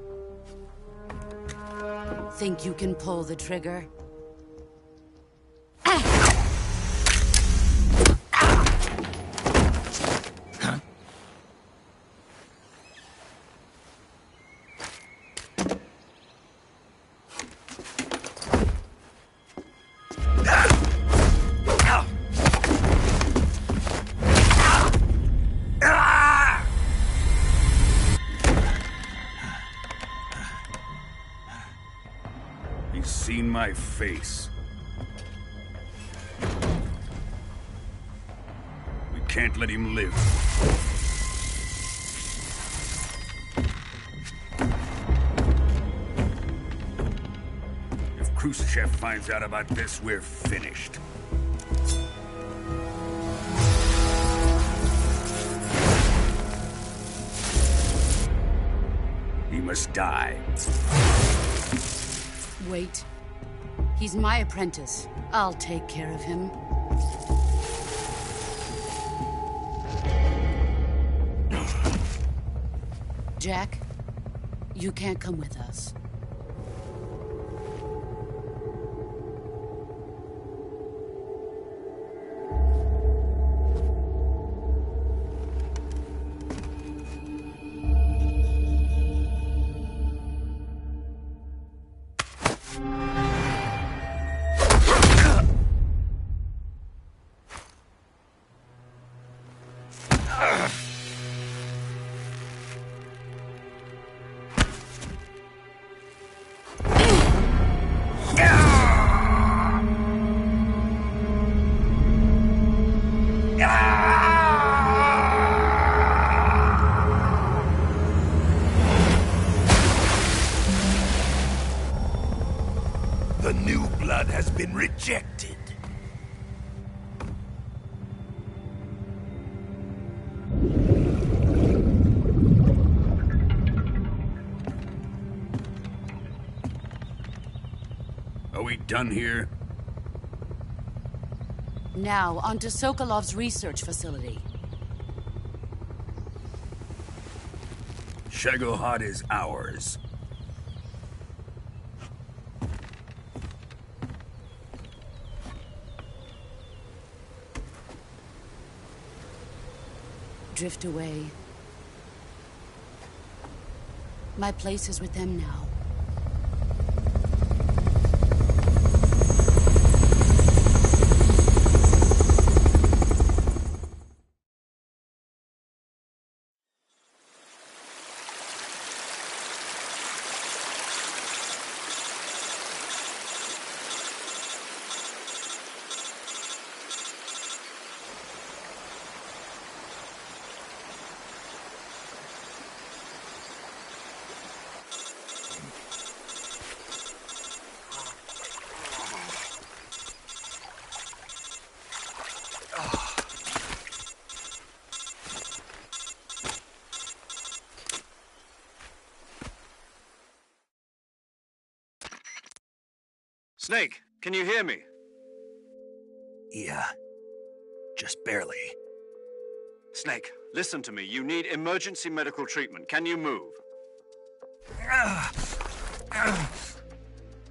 Think you can pull the trigger? He's seen my face. We can't let him live. If Khrushchev finds out about this, we're finished. He must die. Wait. He's my apprentice. I'll take care of him. Jack, you can't come with us. The new blood has been rejected. Are we done here? Now, onto Sokolov's research facility. Shagohod is ours. Drift away. My place is with them now. Snake, can you hear me? Yeah. Just barely. Snake, listen to me. You need emergency medical treatment. Can you move?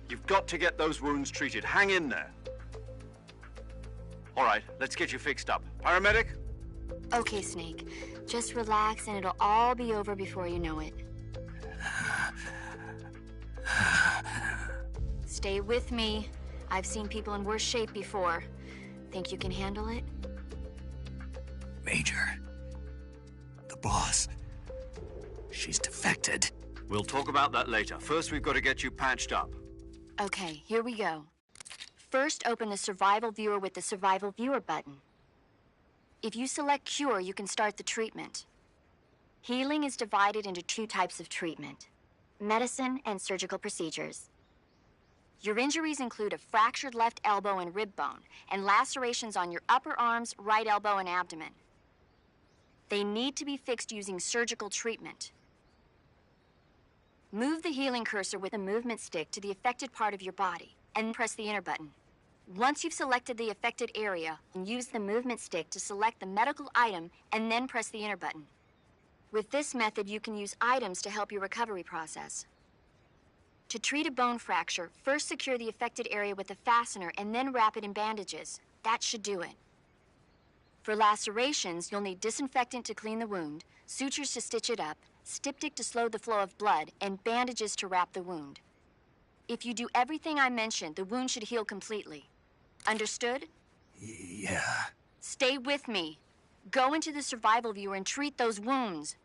You've got to get those wounds treated. Hang in there. All right, let's get you fixed up. Paramedic? Okay, Snake. Just relax and it'll all be over before you know it. Stay with me. I've seen people in worse shape before. Think you can handle it? Major. The boss. She's defected. We'll talk about that later. First, we've got to get you patched up. Okay, here we go. First, open the Survival Viewer with the Survival Viewer button. If you select Cure, you can start the treatment. Healing is divided into 2 types of treatment: medicine and surgical procedures. Your injuries include a fractured left elbow and rib bone, and lacerations on your upper arms, right elbow, and abdomen. They need to be fixed using surgical treatment. Move the healing cursor with a movement stick to the affected part of your body, and press the enter button. Once you've selected the affected area, use the movement stick to select the medical item, and then press the enter button. With this method, you can use items to help your recovery process. To treat a bone fracture, first secure the affected area with a fastener and then wrap it in bandages. That should do it. For lacerations, you'll need disinfectant to clean the wound, sutures to stitch it up, styptic to slow the flow of blood, and bandages to wrap the wound. If you do everything I mentioned, the wound should heal completely. Understood? Yeah. Stay with me. Go into the Survival Viewer and treat those wounds.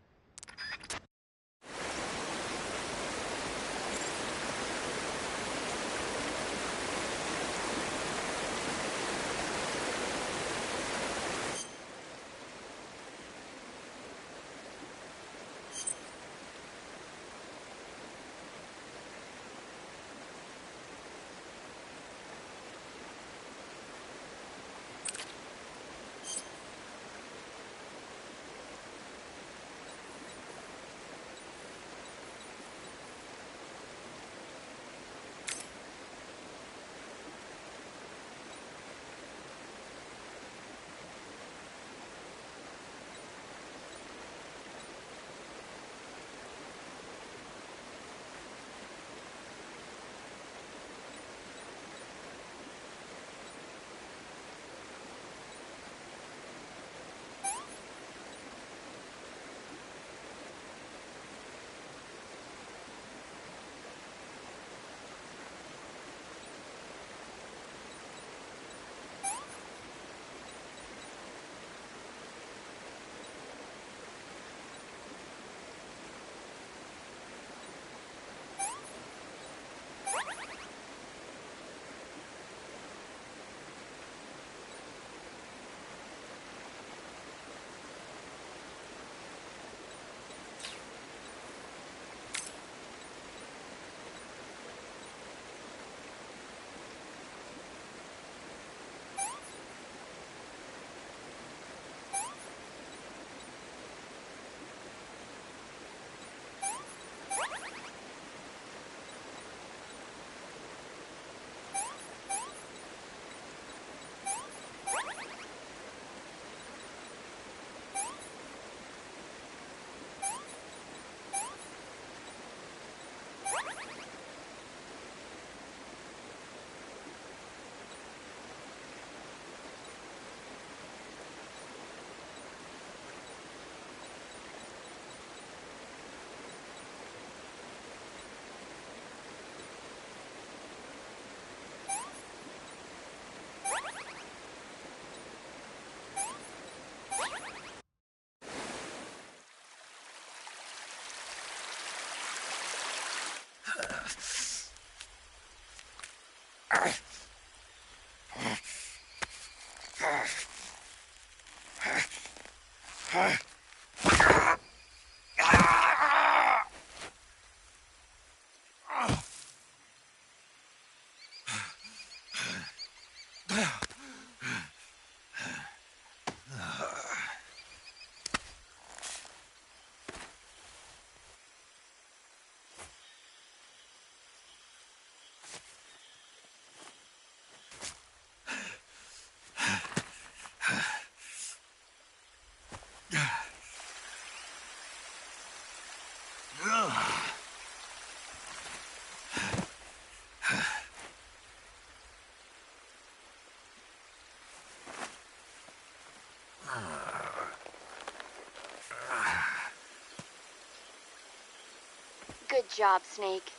Good job, Snake.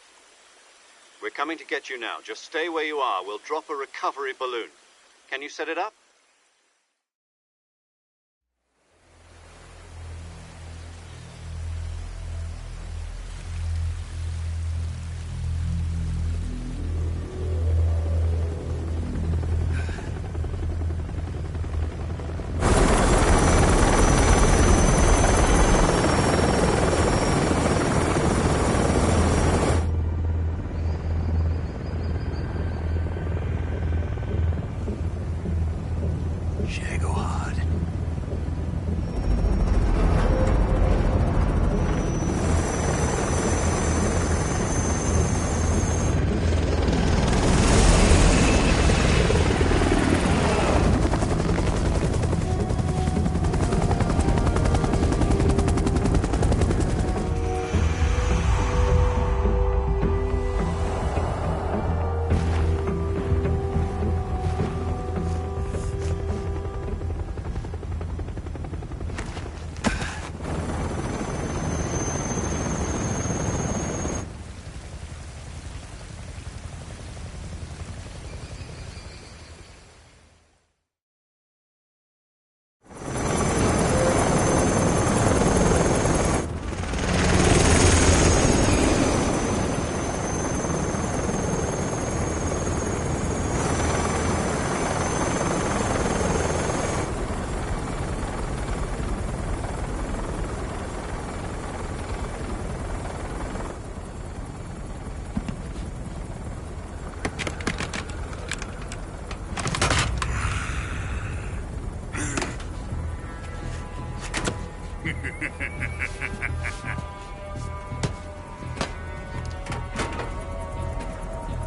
We're coming to get you now. Just stay where you are. We'll drop a recovery balloon. Can you set it up?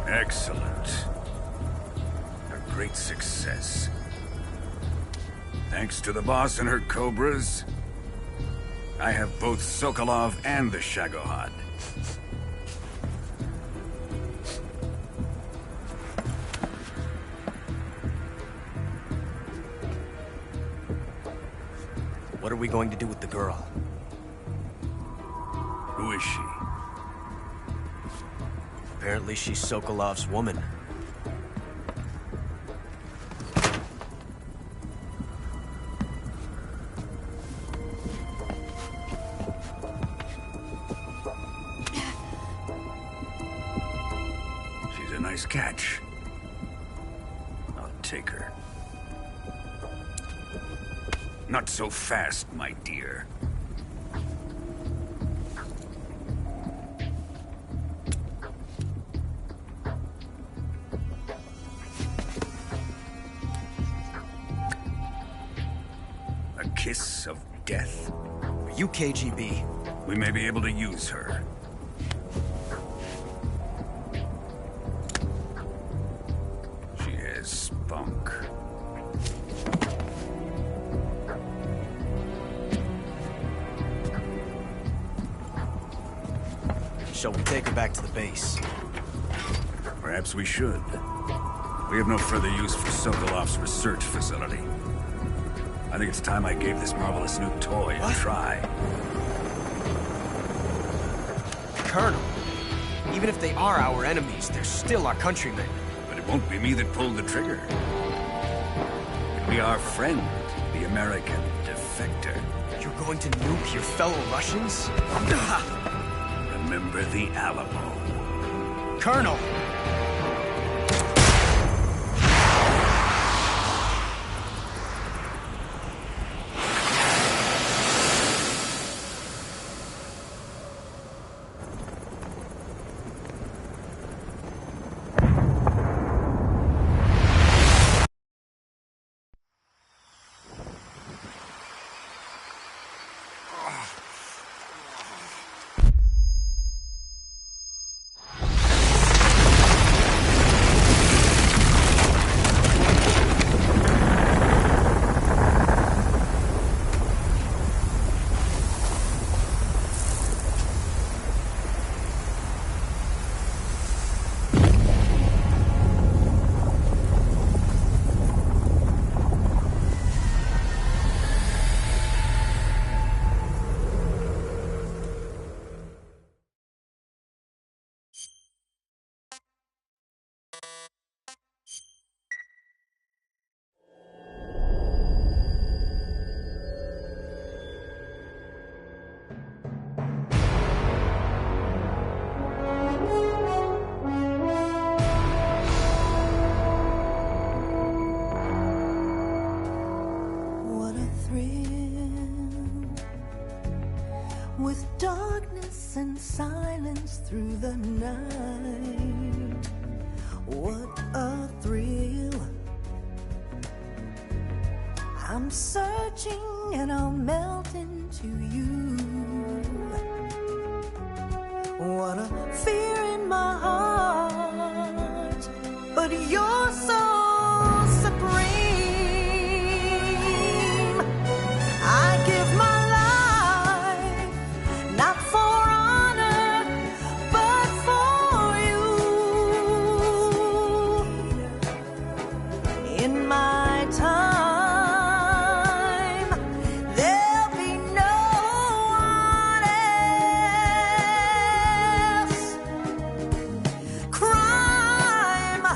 Excellent. A great success. Thanks to the boss and her Cobras, I have both Sokolov and the Shagohod. What are we going to do with the girl? Who is she? Apparently she's Sokolov's woman. She's a nice catch. I'll take her. Not so fast, my dear. A kiss of death? Are you KGB? We may be able to use her. She has spunk. Shall we take her back to the base? Perhaps we should. We have no further use for Sokolov's research facility. I think it's time I gave this marvelous new toy a try. Colonel, even if they are our enemies, they're still our countrymen. But it won't be me that pulled the trigger. It'll be our friend, the American defector. You're going to nuke your fellow Russians? Remember the Alamo. Colonel! thrill with darkness and silence through the night. What a thrill. I'm searching and I'll melt into you. What a fear in my heart, but you're so supreme. I give my life, not for honor, but for you. In my time, there'll be no one else. Crime,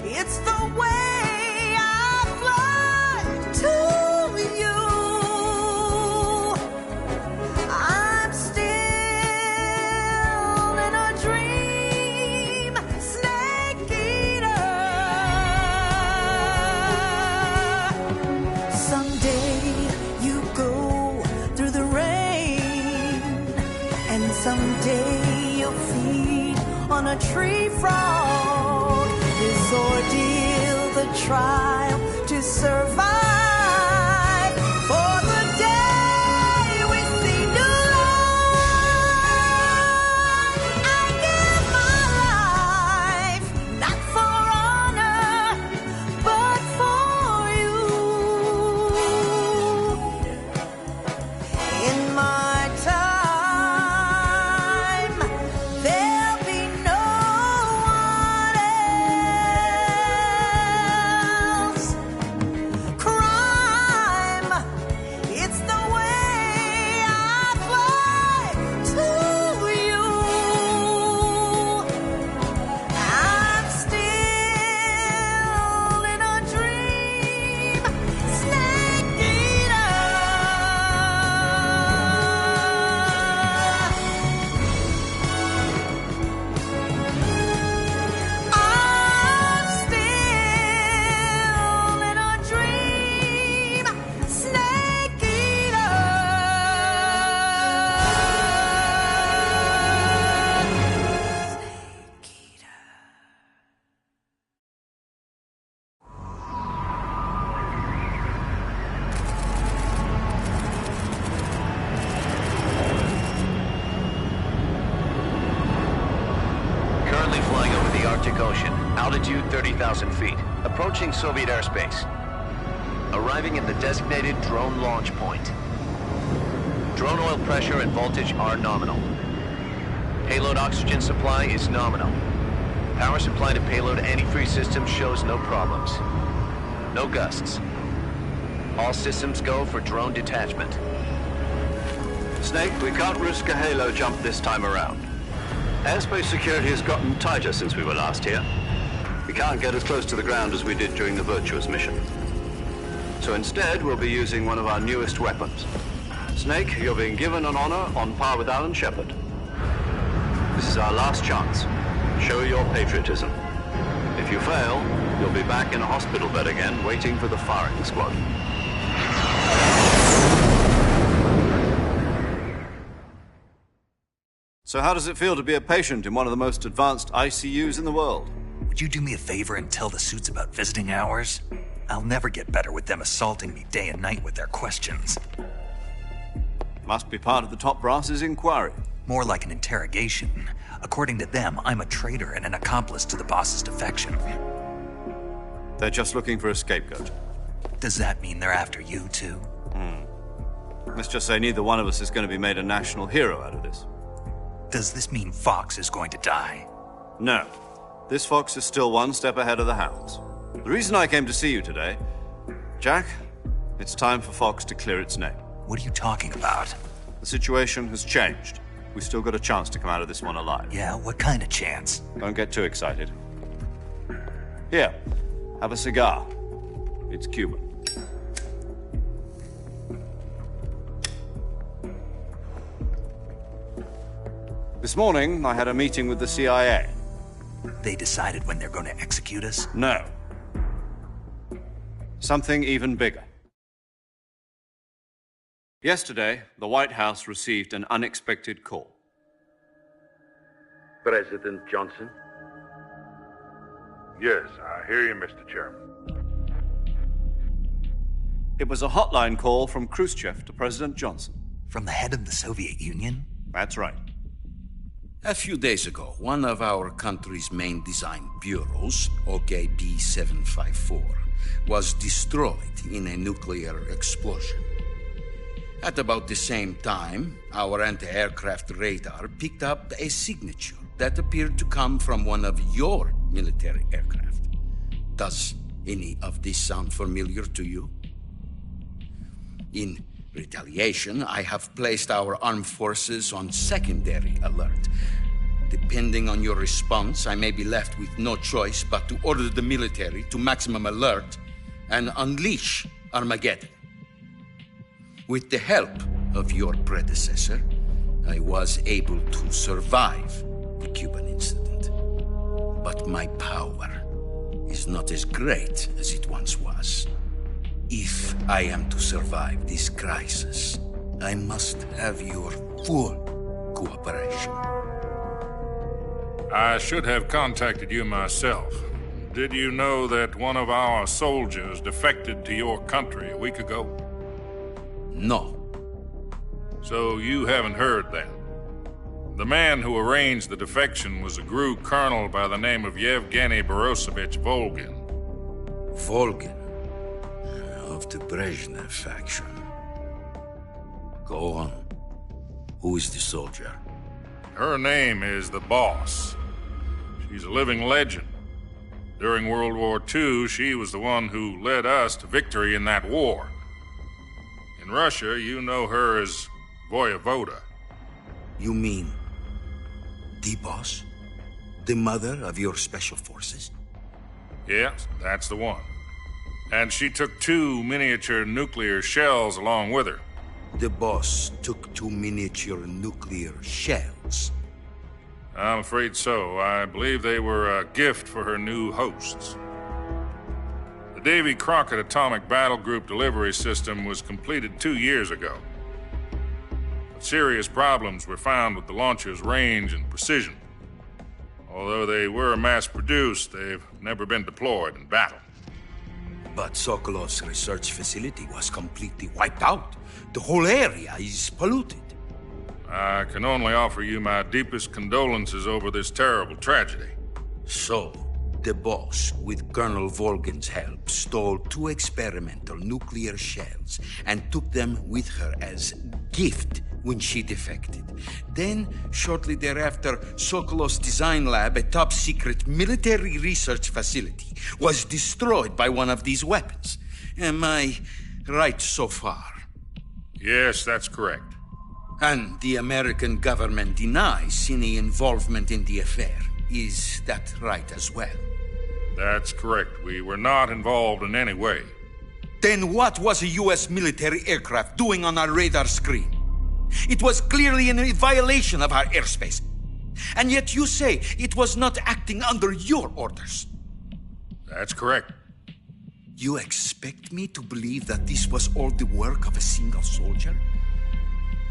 it's the way I fly to you. I'm still in a dream, snake eater. Someday you go through the rain, and someday you'll feed on a tree frog. This ordeal, the trial to survive. For the day we see new light, I give my life, not for honor, but for you. In my time, there'll be no one else. Crime, it's the way I fly to you. I'm still in a dream, snake eater. I'm still in a dream, snake eater. Currently flying over the Arctic Ocean, altitude 30,000 feet, approaching Soviet airspace. Arriving at the designated drone launch point. Drone oil pressure and voltage are nominal. Payload oxygen supply is nominal. Power supply to payload antifreeze system shows no problems. No gusts. All systems go for drone detachment. Snake, we can't risk a halo jump this time around. Airspace security has gotten tighter since we were last here. We can't get as close to the ground as we did during the Virtuous mission. So instead, we'll be using one of our newest weapons. Snake, you're being given an honor on par with Alan Shepard. This is our last chance. Show your patriotism. If you fail, you'll be back in a hospital bed again, waiting for the firing squad. So how does it feel to be a patient in one of the most advanced ICUs in the world? Would you do me a favor and tell the suits about visiting hours? I'll never get better with them assaulting me day and night with their questions. Must be part of the top brass's inquiry. More like an interrogation. According to them, I'm a traitor and an accomplice to the boss's defection. They're just looking for a scapegoat. Does that mean they're after you, too? Let's just say neither one of us is going to be made a national hero out of this. Does this mean Fox is going to die? No. This Fox is still one step ahead of the Hounds. The reason I came to see you today, Jack, it's time for Fox to clear its name. What are you talking about? The situation has changed. We still got a chance to come out of this one alive. Yeah, what kind of chance? Don't get too excited. Here, have a cigar. It's Cuban. This morning, I had a meeting with the CIA. They decided when they're going to execute us? No. Something even bigger. Yesterday, the White House received an unexpected call. President Johnson? Yes, I hear you, Mr. Chairman. It was a hotline call from Khrushchev to President Johnson. From the head of the Soviet Union? That's right. A few days ago, one of our country's main design bureaus, OKB 754, was destroyed in a nuclear explosion. At about the same time, our anti-aircraft radar picked up a signature that appeared to come from one of your military aircraft. Does any of this sound familiar to you? In retaliation, I have placed our armed forces on secondary alert. Depending on your response, I may be left with no choice but to order the military to maximum alert and unleash Armageddon. With the help of your predecessor, I was able to survive the Cuban incident. But my power is not as great as it once was. If I am to survive this crisis, I must have your full cooperation. I should have contacted you myself. Did you know that one of our soldiers defected to your country a week ago? No. So you haven't heard that. The man who arranged the defection was a GRU colonel by the name of Yevgeny Borisovich Volgin. Volgin? Of the Brezhnev faction. Go on. Who is the soldier? Her name is the Boss. She's a living legend. During World War II, she was the one who led us to victory in that war. In Russia, you know her as Voyevoda. You mean the Boss? The mother of your special forces? Yes, that's the one. And she took 2 miniature nuclear shells along with her. The Boss took 2 miniature nuclear shells? I'm afraid so. I believe they were a gift for her new hosts. The Davy Crockett Atomic Battle Group delivery system was completed 2 years ago. But serious problems were found with the launcher's range and precision. Although they were mass-produced, they've never been deployed in battle. But Sokolov's research facility was completely wiped out. The whole area is polluted. I can only offer you my deepest condolences over this terrible tragedy. So, the Boss, with Colonel Volgin's help, stole 2 experimental nuclear shells and took them with her as gift when she defected. Then, shortly thereafter, Sokolov's design lab, a top-secret military research facility, was destroyed by one of these weapons. Am I right so far? Yes, that's correct. And the American government denies any involvement in the affair. Is that right as well? That's correct. We were not involved in any way. Then what was a U.S. military aircraft doing on our radar screen? It was clearly in violation of our airspace. And yet you say it was not acting under your orders. That's correct. You expect me to believe that this was all the work of a single soldier?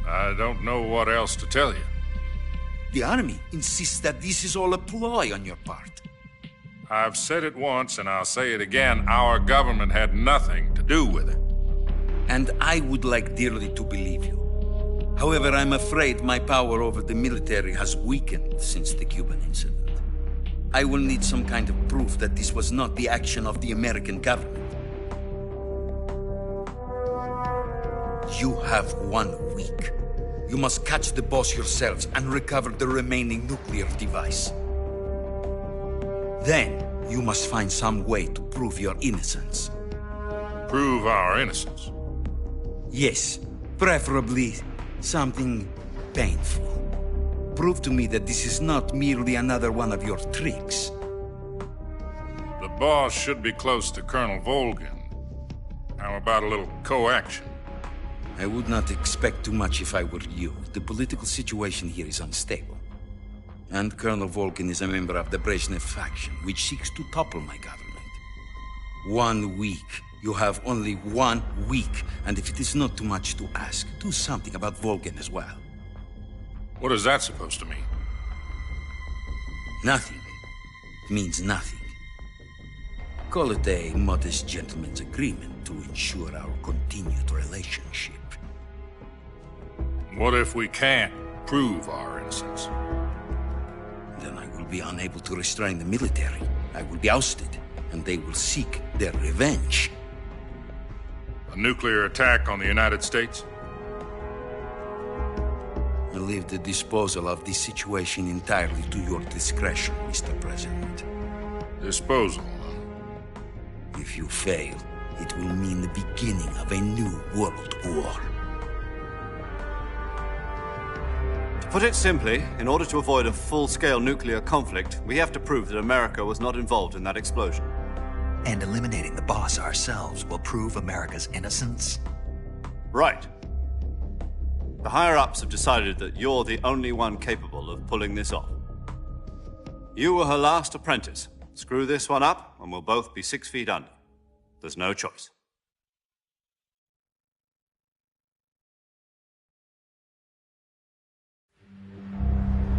I don't know what else to tell you. The Army insists that this is all a ploy on your part. I've said it once and I'll say it again. Our government had nothing to do with it. And I would like dearly to believe you. However, I'm afraid my power over the military has weakened since the Cuban incident. I will need some kind of proof that this was not the action of the American government. You have 1 week. You must catch the Boss yourselves and recover the remaining nuclear device. Then, you must find some way to prove your innocence. Prove our innocence? Yes, preferably something painful. Prove to me that this is not merely another one of your tricks. The Boss should be close to Colonel Volgin. How about a little co-action? I would not expect too much if I were you. The political situation here is unstable. And Colonel Volgin is a member of the Brezhnev faction, which seeks to topple my government. 1 week You have only 1 week, and if it is not too much to ask, do something about Volgin as well. What is that supposed to mean? Nothing. It means nothing. Call it a modest gentleman's agreement to ensure our continued relationship. What if we can't prove our innocence? Then I will be unable to restrain the military. I will be ousted, and they will seek their revenge. A nuclear attack on the United States? I leave the disposal of this situation entirely to your discretion, Mr. President. Disposal? If you fail, it will mean the beginning of a new world war. To put it simply, in order to avoid a full-scale nuclear conflict, we have to prove that America was not involved in that explosion. And eliminating the boss ourselves will prove America's innocence? Right. The higher-ups have decided that you're the only one capable of pulling this off. You were her last apprentice. Screw this one up, and we'll both be 6 feet under. There's no choice.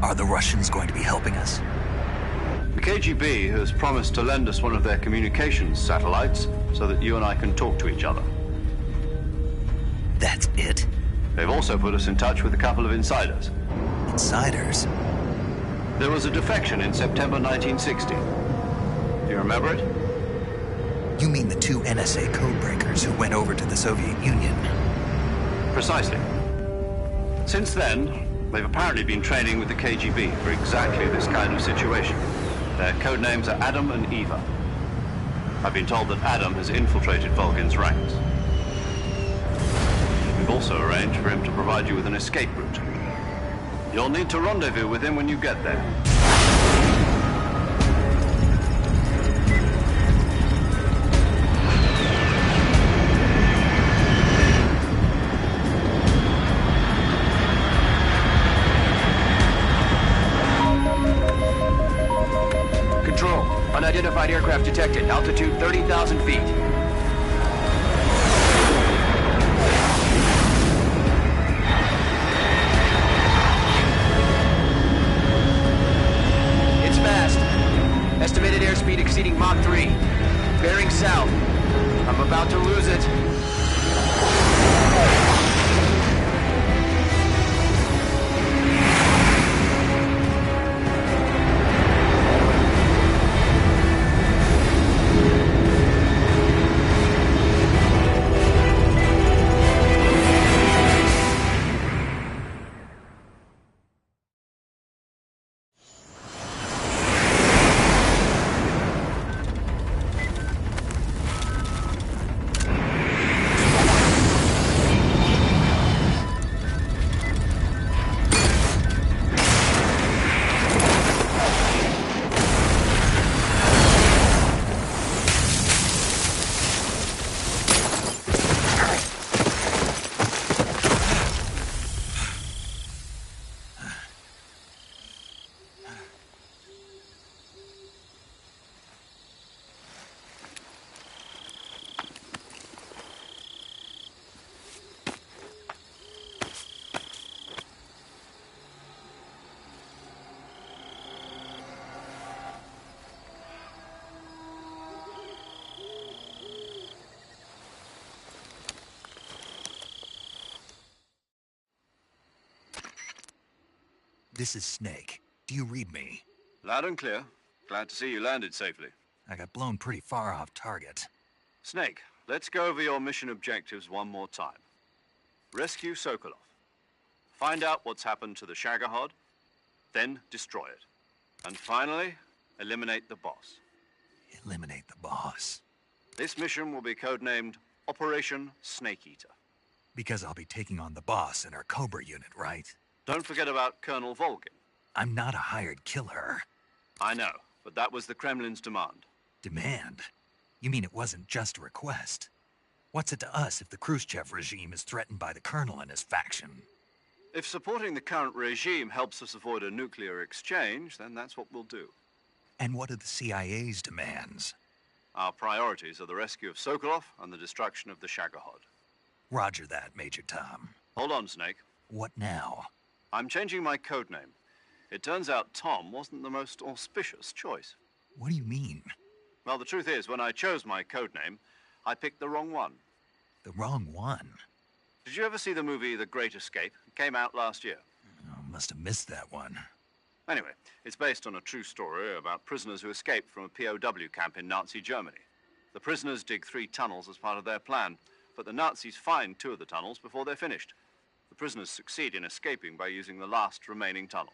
Are the Russians going to be helping us? The KGB has promised to lend us one of their communications satellites so that you and I can talk to each other. That's it? They've also put us in touch with a couple of insiders. Insiders? There was a defection in September 1960. Do you remember it? You mean the 2 NSA codebreakers who went over to the Soviet Union? Precisely. Since then, they've apparently been training with the KGB for exactly this kind of situation. Their codenames are Adam and Eva. I've been told that Adam has infiltrated Volgin's ranks. We've also arranged for him to provide you with an escape route. You'll need to rendezvous with him when you get there. Unidentified aircraft detected. Altitude 30,000 feet. It's fast. Estimated airspeed exceeding Mach 3. Bearing south. I'm about to lose it. This is Snake. Do you read me? Loud and clear. Glad to see you landed safely. I got blown pretty far off target. Snake, let's go over your mission objectives one more time. Rescue Sokolov. Find out what's happened to the Shagohod, then destroy it. And finally, eliminate the boss. Eliminate the boss? This mission will be codenamed Operation Snake Eater. Because I'll be taking on the boss in our Cobra unit, right? Don't forget about Colonel Volgin. I'm not a hired killer. I know, but that was the Kremlin's demand. Demand? You mean it wasn't just a request? What's it to us if the Khrushchev regime is threatened by the Colonel and his faction? If supporting the current regime helps us avoid a nuclear exchange, then that's what we'll do. And what are the CIA's demands? Our priorities are the rescue of Sokolov and the destruction of the Shagohod. Roger that, Major Tom. Hold on, Snake. What now? I'm changing my codename. It turns out Tom wasn't the most auspicious choice. What do you mean? Well, the truth is, when I chose my codename, I picked the wrong one. The wrong one? Did you ever see the movie The Great Escape? It came out last year. Oh, must have missed that one. Anyway, it's based on a true story about prisoners who escaped from a POW camp in Nazi Germany. The prisoners dig 3 tunnels as part of their plan, but the Nazis find 2 of the tunnels before they're finished. The prisoners succeed in escaping by using the last remaining tunnel.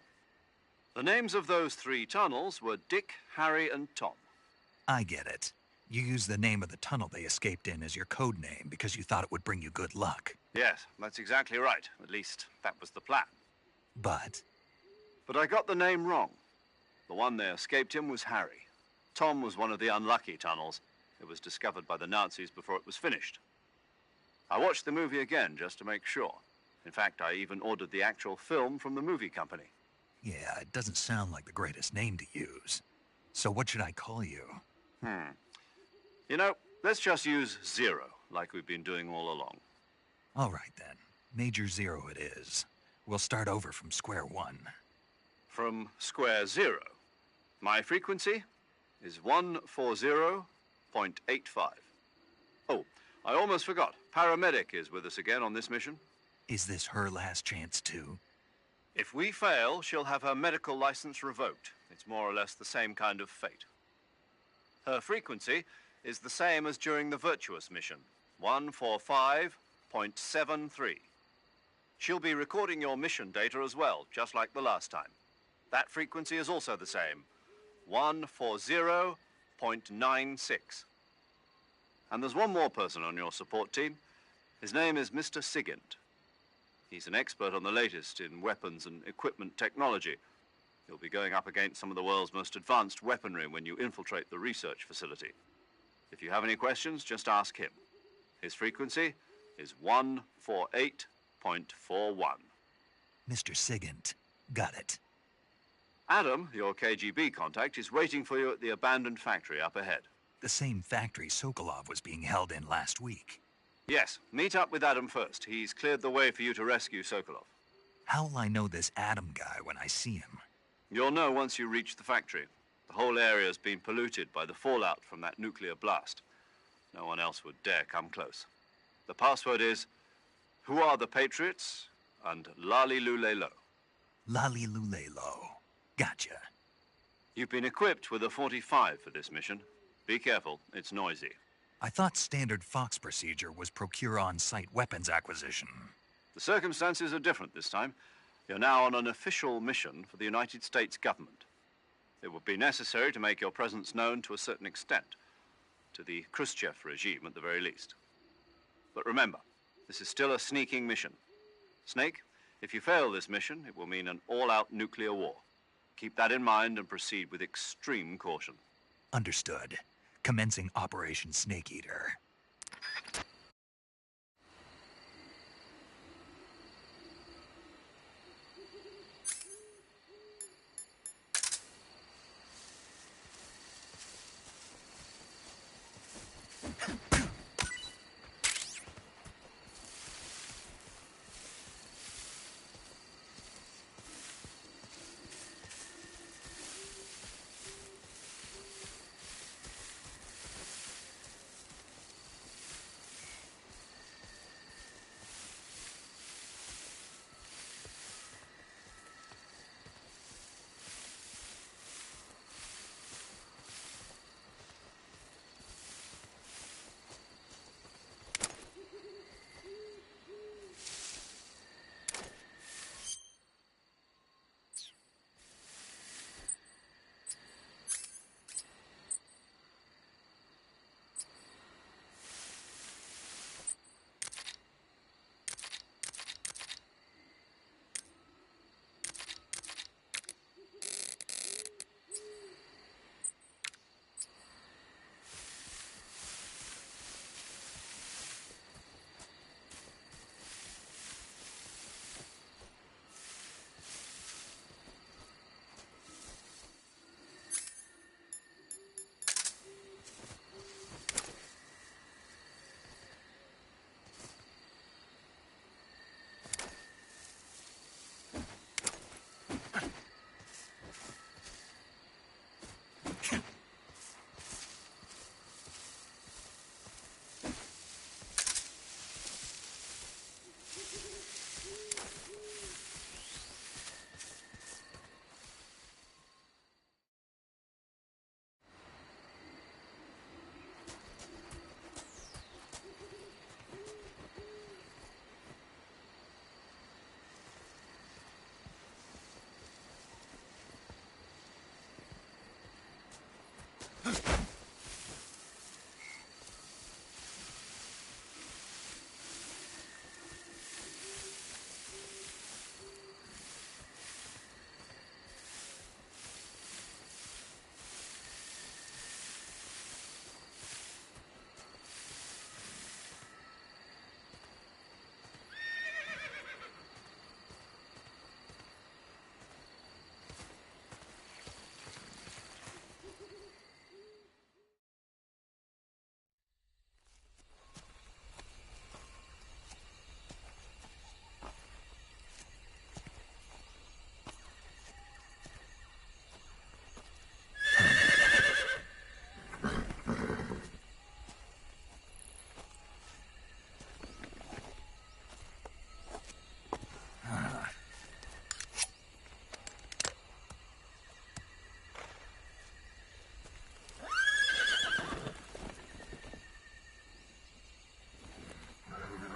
The names of those 3 tunnels were Dick, Harry, and Tom. I get it. You used the name of the tunnel they escaped in as your code name because you thought it would bring you good luck. Yes, that's exactly right. At least, that was the plan. But I got the name wrong. The one they escaped in was Harry. Tom was one of the unlucky tunnels. It was discovered by the Nazis before it was finished. I watched the movie again just to make sure. In fact, I even ordered the actual film from the movie company. yeah, it doesn't sound like the greatest name to use. So what should I call you? You know, let's just use Zero, like we've been doing all along. All right, then. Major Zero it is. We'll start over from square one. From square 0. My frequency is 140.85. Oh, I almost forgot. Paramedic is with us again on this mission. Is this her last chance, too? If we fail, she'll have her medical license revoked. It's more or less the same kind of fate. Her frequency is the same as during the Virtuous mission, 145.73. She'll be recording your mission data as well, just like the last time. That frequency is also the same, 140.96. And there's one more person on your support team. His name is Mr. Sigint. He's an expert on the latest in weapons and equipment technology. He'll be going up against some of the world's most advanced weaponry when you infiltrate the research facility. If you have any questions, just ask him. His frequency is 148.41. Mr. Sigint. Got it. Adam, your KGB contact, is waiting for you at the abandoned factory up ahead. The same factory Sokolov was being held in last week. Yes, meet up with Adam first. He's cleared the way for you to rescue Sokolov. How will I know this Adam guy when I see him? You'll know once you reach the factory. The whole area's been polluted by the fallout from that nuclear blast. No one else would dare come close. The password is, "Who are the Patriots?" and Lali Lulelo. Lali Lulelo. Gotcha. You've been equipped with a 45 for this mission. Be careful, it's noisy. I thought standard Fox procedure was procure on-site weapons acquisition. The circumstances are different this time. You're now on an official mission for the United States government. It would be necessary to make your presence known to a certain extent, to the Khrushchev regime at the very least. But remember, this is still a sneaking mission. Snake, if you fail this mission, it will mean an all-out nuclear war. Keep that in mind and proceed with extreme caution. Understood. Commencing Operation Snake Eater.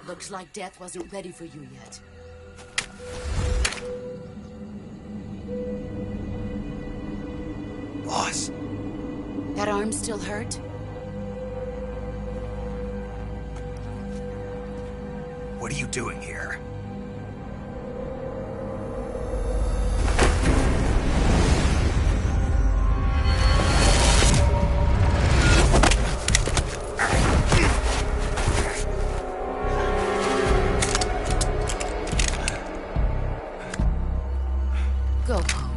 Looks like death wasn't ready for you yet. Boss. That arm still hurt? What are you doing here? Go home.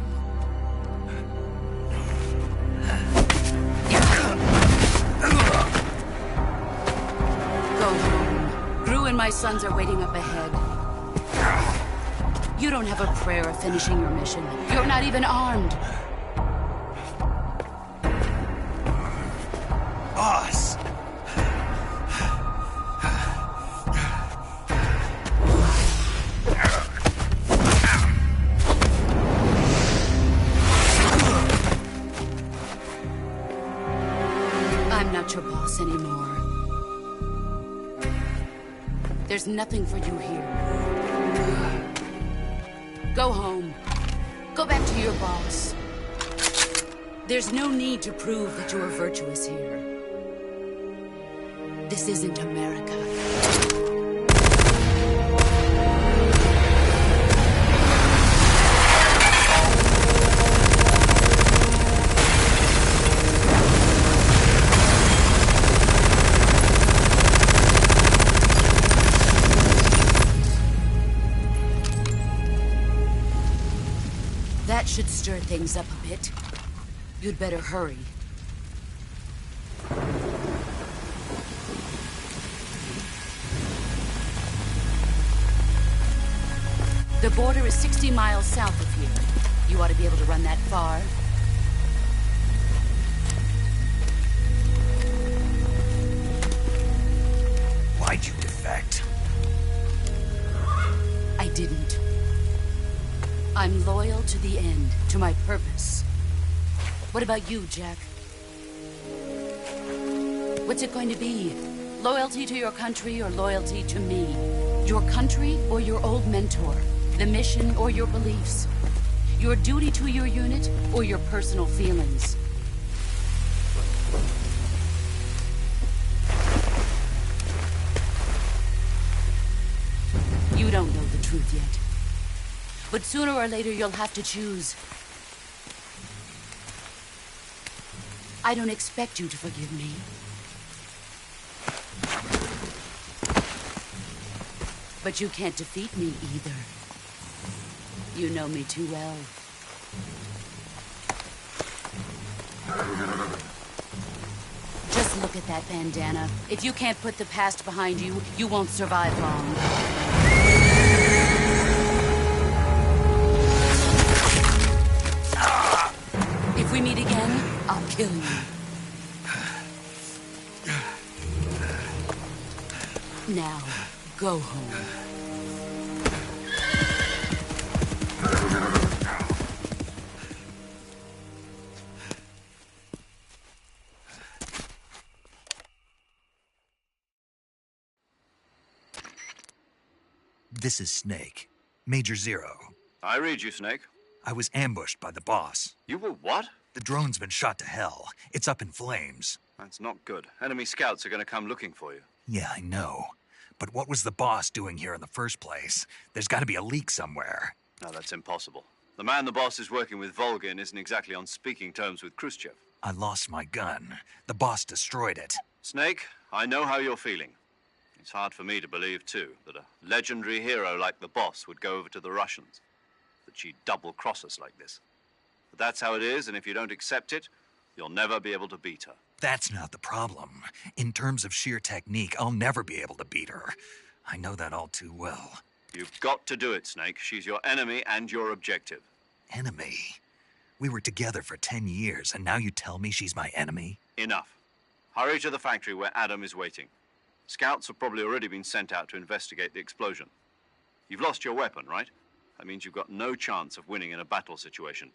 Go home. Gru and my sons are waiting up ahead. You don't have a prayer of finishing your mission. You're not even armed. Boss! I'm not your boss anymore. There's nothing for you here. Go home. Go back to your boss. There's no need to prove that you are virtuous here. This isn't America. That should stir things up a bit. You'd better hurry. The border is 60 miles south of here. You ought to be able to run that far. Why'd you defect? I didn't. I'm loyal to the end, to my purpose. What about you, Jack? What's it going to be? Loyalty to your country or loyalty to me? Your country or your old mentor? The mission or your beliefs? Your duty to your unit or your personal feelings? You don't know the truth yet. But sooner or later, you'll have to choose. I don't expect you to forgive me. But you can't defeat me either. You know me too well. Just look at that bandana. If you can't put the past behind you, you won't survive long. If we meet again, I'll kill you. Now, go home. This is Snake. Major Zero. I read you, Snake. I was ambushed by the boss. You were what? The drone's been shot to hell. It's up in flames. That's not good. Enemy scouts are going to come looking for you. Yeah, I know. But what was the boss doing here in the first place? There's got to be a leak somewhere. No, that's impossible. The man the boss is working with, Volgin, isn't exactly on speaking terms with Khrushchev. I lost my gun. The boss destroyed it. Snake, I know how you're feeling. It's hard for me to believe, too, that a legendary hero like the boss would go over to the Russians. That she'd double-cross us like this. But that's how it is, and if you don't accept it, you'll never be able to beat her. That's not the problem. In terms of sheer technique, I'll never be able to beat her. I know that all too well. You've got to do it, Snake. She's your enemy and your objective. Enemy? We were together for 10 years, and now you tell me she's my enemy? Enough. Hurry to the factory where Adam is waiting. Scouts have probably already been sent out to investigate the explosion. You've lost your weapon, right? That means you've got no chance of winning in a battle situation.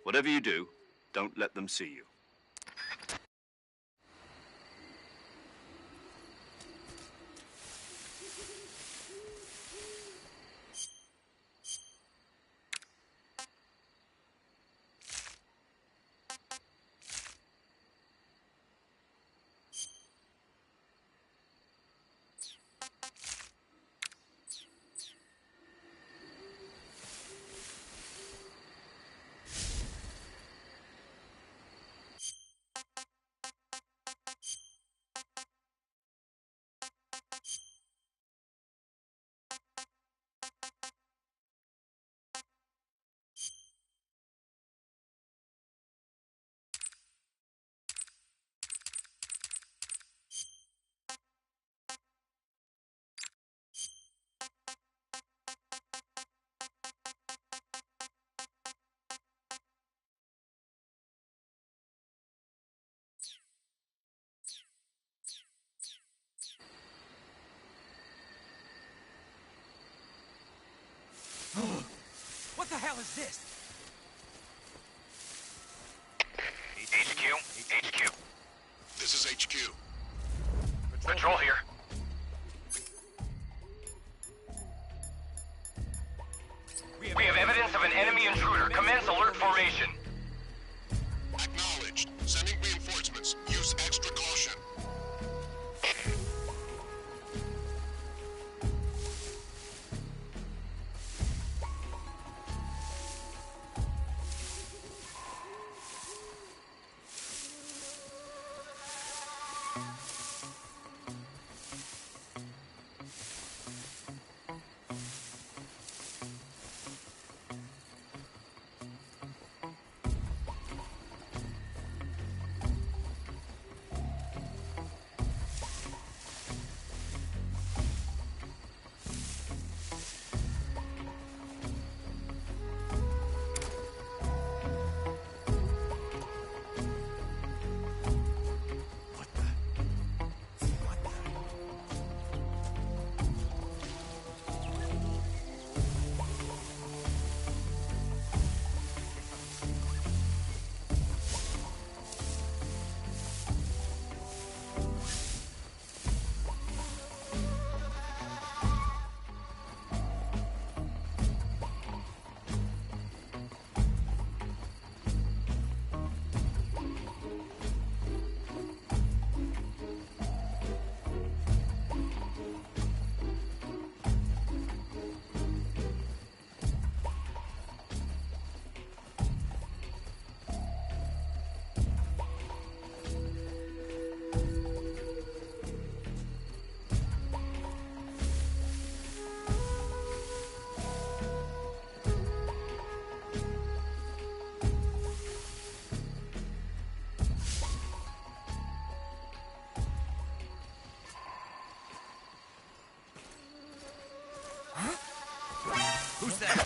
Whatever you do, don't let them see you. the hell is this? HQ. This is HQ. Patrol here. We have evidence of an enemy intruder. Commence alert formation. Acknowledged. Sending reinforcements. Use extra caution. Who's that?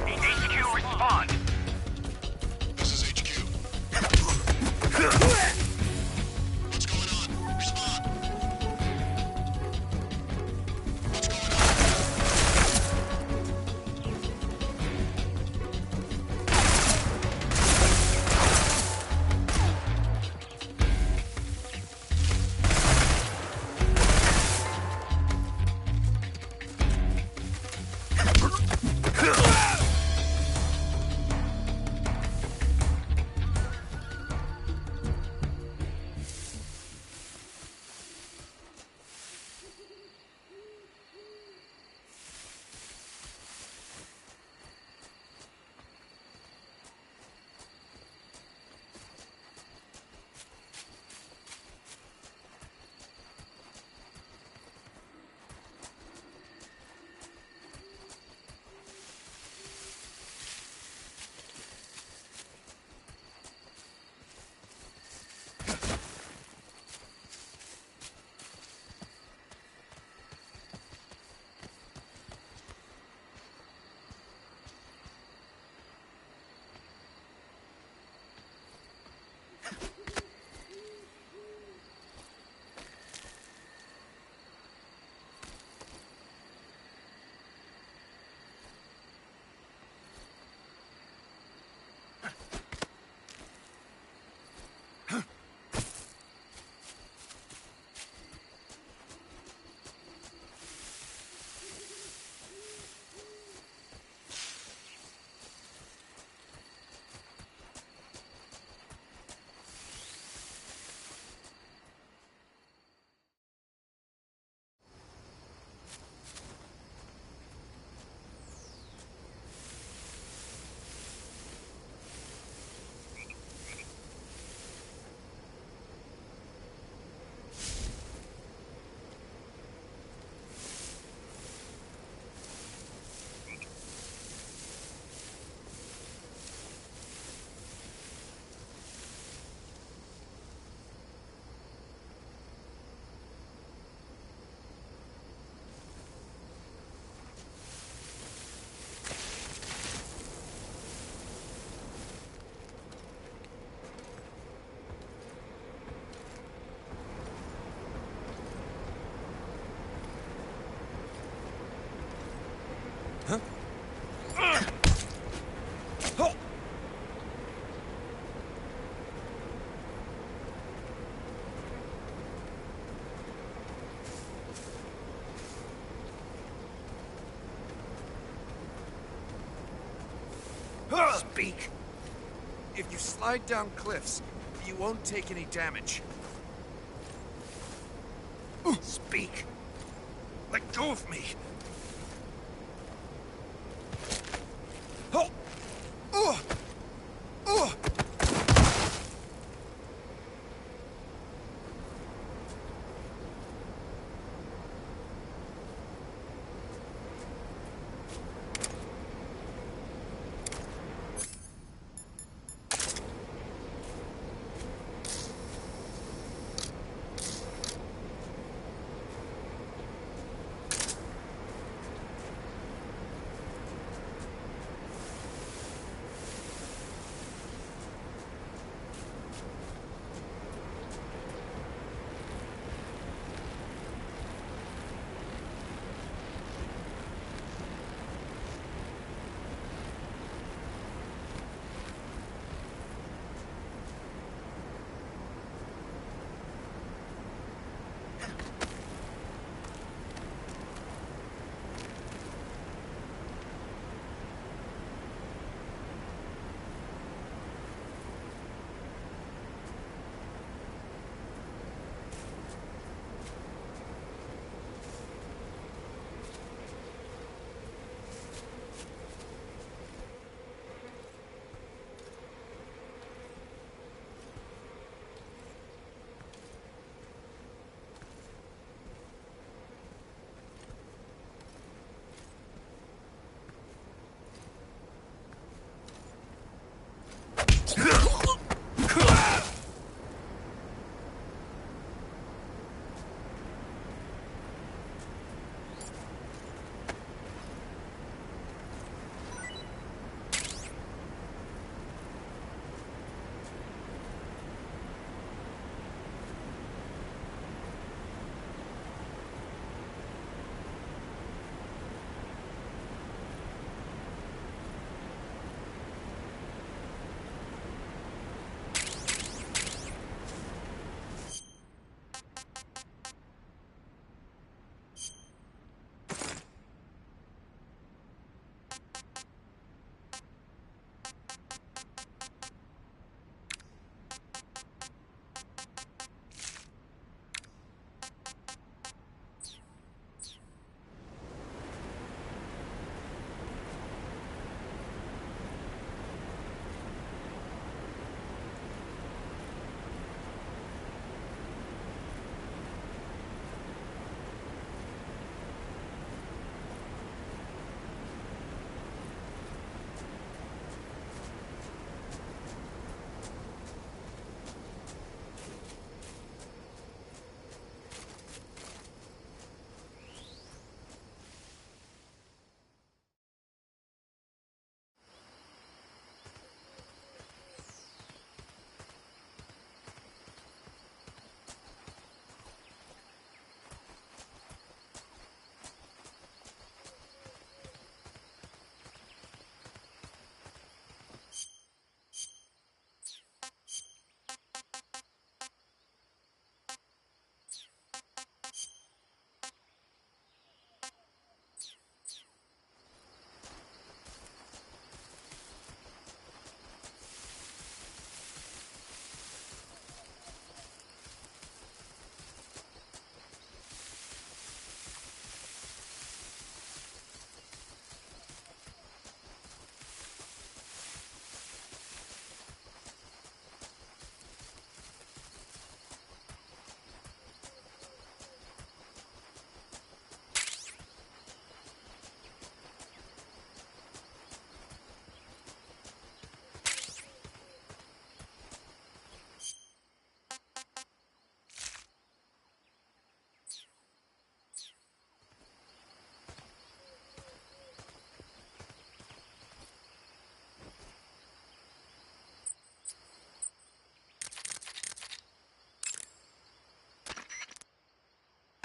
HQ, respond. This is HQ. What's going on? Respond. What's going on? Speak. If you slide down cliffs, you won't take any damage. Speak. Let go of me.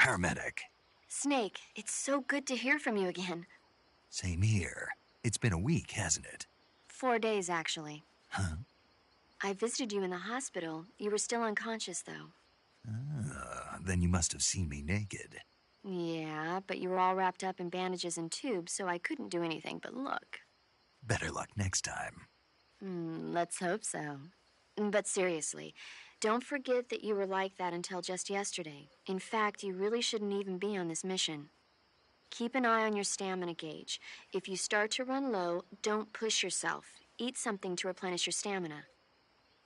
Paramedic. Snake, it's so good to hear from you again. Same here. It's been a week, hasn't it? 4 days, actually. Huh? I visited you in the hospital. You were still unconscious, though. Then you must have seen me naked. Yeah, but you were all wrapped up in bandages and tubes, so I couldn't do anything but look. Better luck next time. Let's hope so. But seriously, don't forget that you were like that until just yesterday. In fact, you really shouldn't even be on this mission. Keep an eye on your stamina gauge. If you start to run low, don't push yourself. Eat something to replenish your stamina.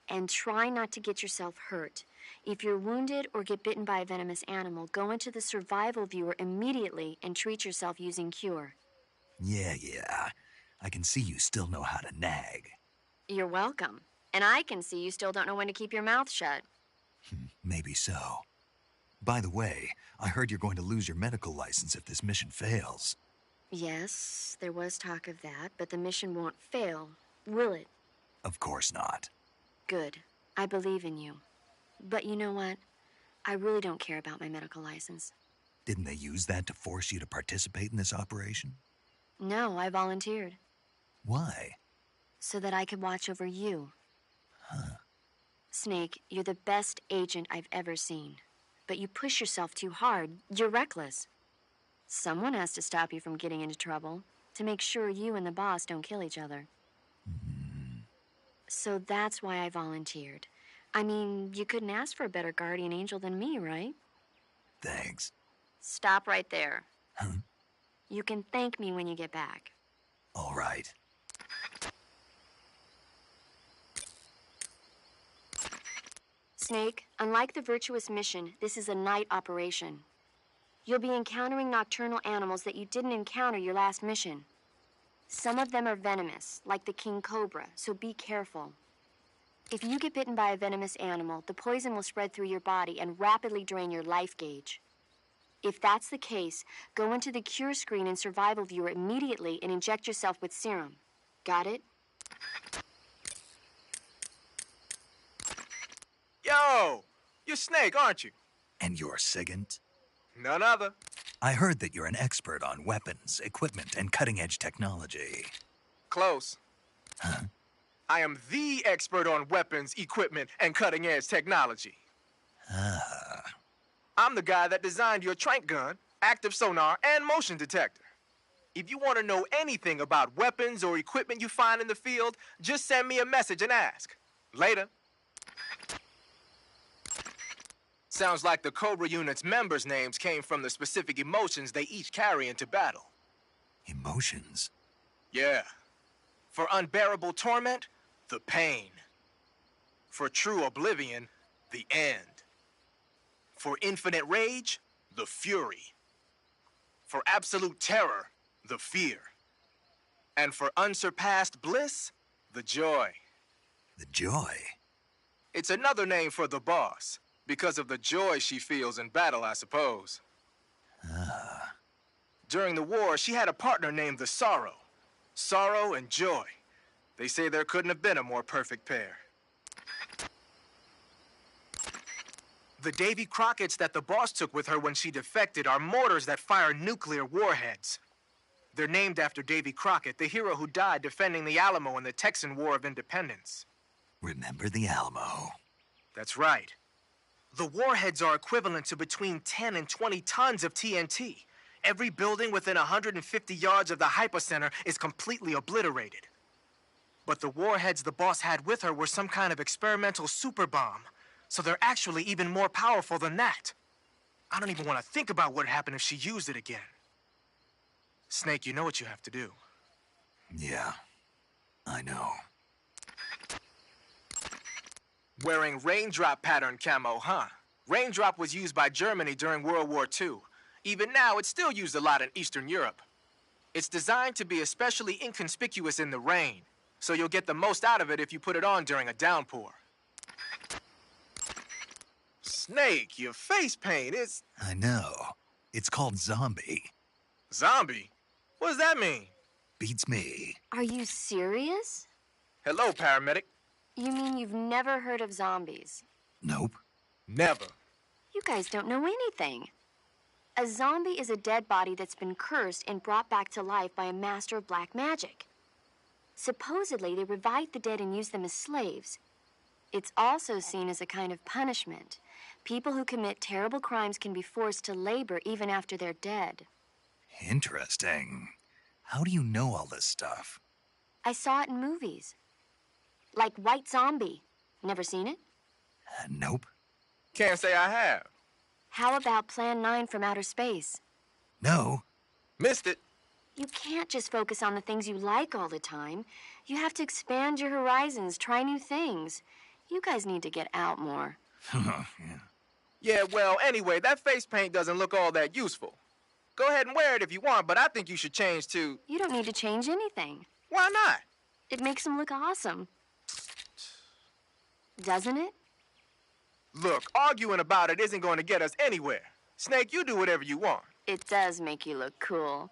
And try not to get yourself hurt. If you're wounded or get bitten by a venomous animal, go into the survival viewer immediately and treat yourself using Cure. Yeah. I can see you still know how to nag. You're welcome. And I can see you still don't know when to keep your mouth shut. Maybe so. By the way, I heard you're going to lose your medical license if this mission fails. Yes, there was talk of that, but the mission won't fail, will it? Of course not. Good. I believe in you. But you know what? I really don't care about my medical license. Didn't they use that to force you to participate in this operation? No, I volunteered. Why? So that I could watch over you. Huh. Snake, you're the best agent I've ever seen. But you push yourself too hard. You're reckless. Someone has to stop you from getting into trouble, to make sure you and the boss don't kill each other. So that's why I volunteered. I mean, you couldn't ask for a better guardian angel than me, right? Thanks. Stop right there. Huh? You can thank me when you get back. All right. Snake, unlike the Virtuous mission, this is a night operation. You'll be encountering nocturnal animals that you didn't encounter your last mission. Some of them are venomous, like the king cobra, so be careful. If you get bitten by a venomous animal, the poison will spread through your body and rapidly drain your life gauge. If that's the case, go into the cure screen and survival viewer immediately and inject yourself with serum. Got it? Yo! You're Snake, aren't you? And you're Sigint? None other. I heard that you're an expert on weapons, equipment, and cutting-edge technology. Close. Huh? I am the expert on weapons, equipment, and cutting-edge technology. Ah. I'm the guy that designed your trank gun, active sonar, and motion detector. If you want to know anything about weapons or equipment you find in the field, just send me a message and ask. Later. Sounds like the Cobra unit's members' names came from the specific emotions they each carry into battle. Emotions? Yeah. For unbearable torment, the pain. For true oblivion, the end. For infinite rage, the fury. For absolute terror, the fear. And for unsurpassed bliss, the joy. The joy? It's another name for the boss. Because of the joy she feels in battle, I suppose. Ah. During the war, she had a partner named the Sorrow. Sorrow and joy. They say there couldn't have been a more perfect pair. The Davy Crockett's that the boss took with her when she defected are mortars that fire nuclear warheads. They're named after Davy Crockett, the hero who died defending the Alamo in the Texan War of Independence. Remember the Alamo. That's right. The warheads are equivalent to between 10 and 20 tons of TNT. Every building within 150 yards of the hypocenter is completely obliterated. But the warheads the boss had with her were some kind of experimental super bomb, so they're actually even more powerful than that. I don't even want to think about what would happen if she used it again. Snake, you know what you have to do. Yeah, I know. Wearing raindrop pattern camo, huh? Raindrop was used by Germany during World War II. Even now, it's still used a lot in Eastern Europe. It's designed to be especially inconspicuous in the rain, so you'll get the most out of it if you put it on during a downpour. Snake, your face paint is... I know. It's called Zombie. Zombie? What does that mean? Beats me. Are you serious? Hello, paramedic. You mean you've never heard of zombies? Nope. Never. You guys don't know anything. A zombie is a dead body that's been cursed and brought back to life by a master of black magic. Supposedly, they revive the dead and use them as slaves. It's also seen as a kind of punishment. People who commit terrible crimes can be forced to labor even after they're dead. Interesting. How do you know all this stuff? I saw it in movies. Like White Zombie. Never seen it? Nope. Can't say I have. How about Plan 9 from Outer Space? No. Missed it. You can't just focus on the things you like all the time. You have to expand your horizons, try new things. You guys need to get out more. Yeah. Yeah, well, anyway, that face paint doesn't look all that useful. Go ahead and wear it if you want, but I think you should change to... You don't need to change anything. Why not? It makes him look awesome. Doesn't it? Look, arguing about it isn't going to get us anywhere. Snake, you do whatever you want. It does make you look cool.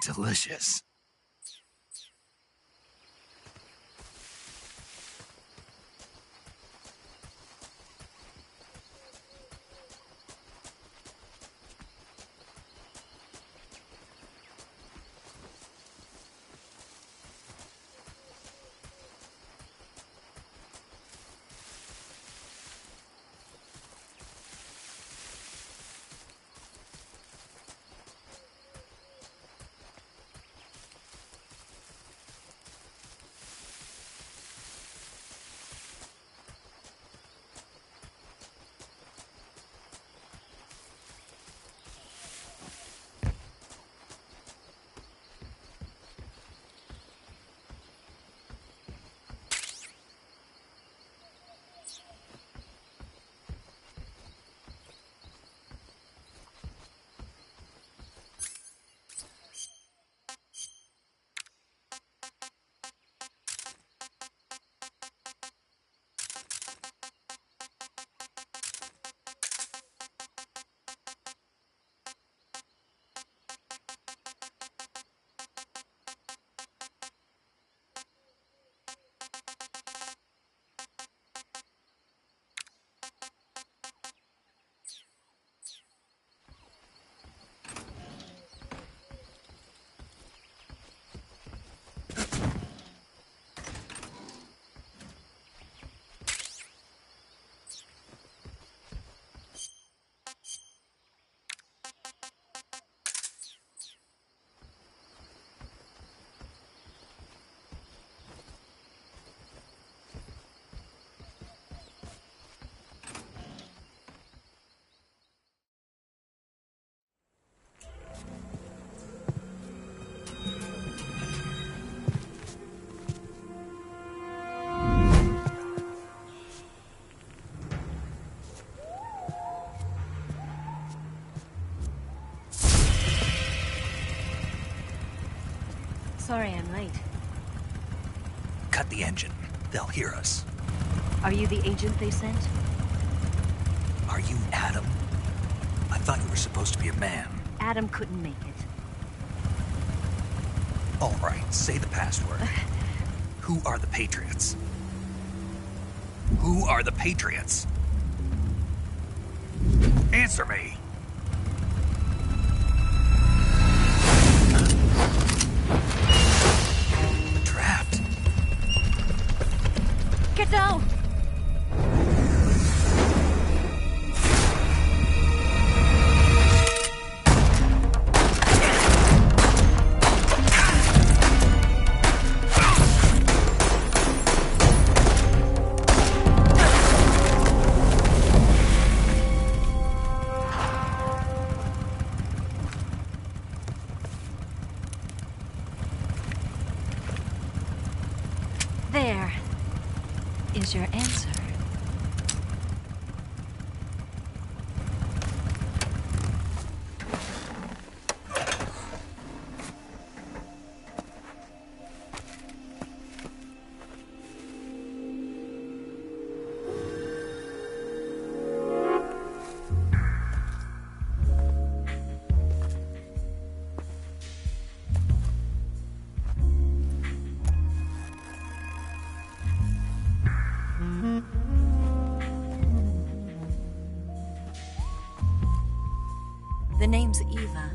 Delicious. Sorry I'm late. Cut the engine. They'll hear us. Are you the agent they sent? Are you Adam? I thought you were supposed to be a man. Adam couldn't make it. All right, say the password. Who are the Patriots? Who are the Patriots? Answer me! Trapped. Get down! There is your answer. The name's Eva.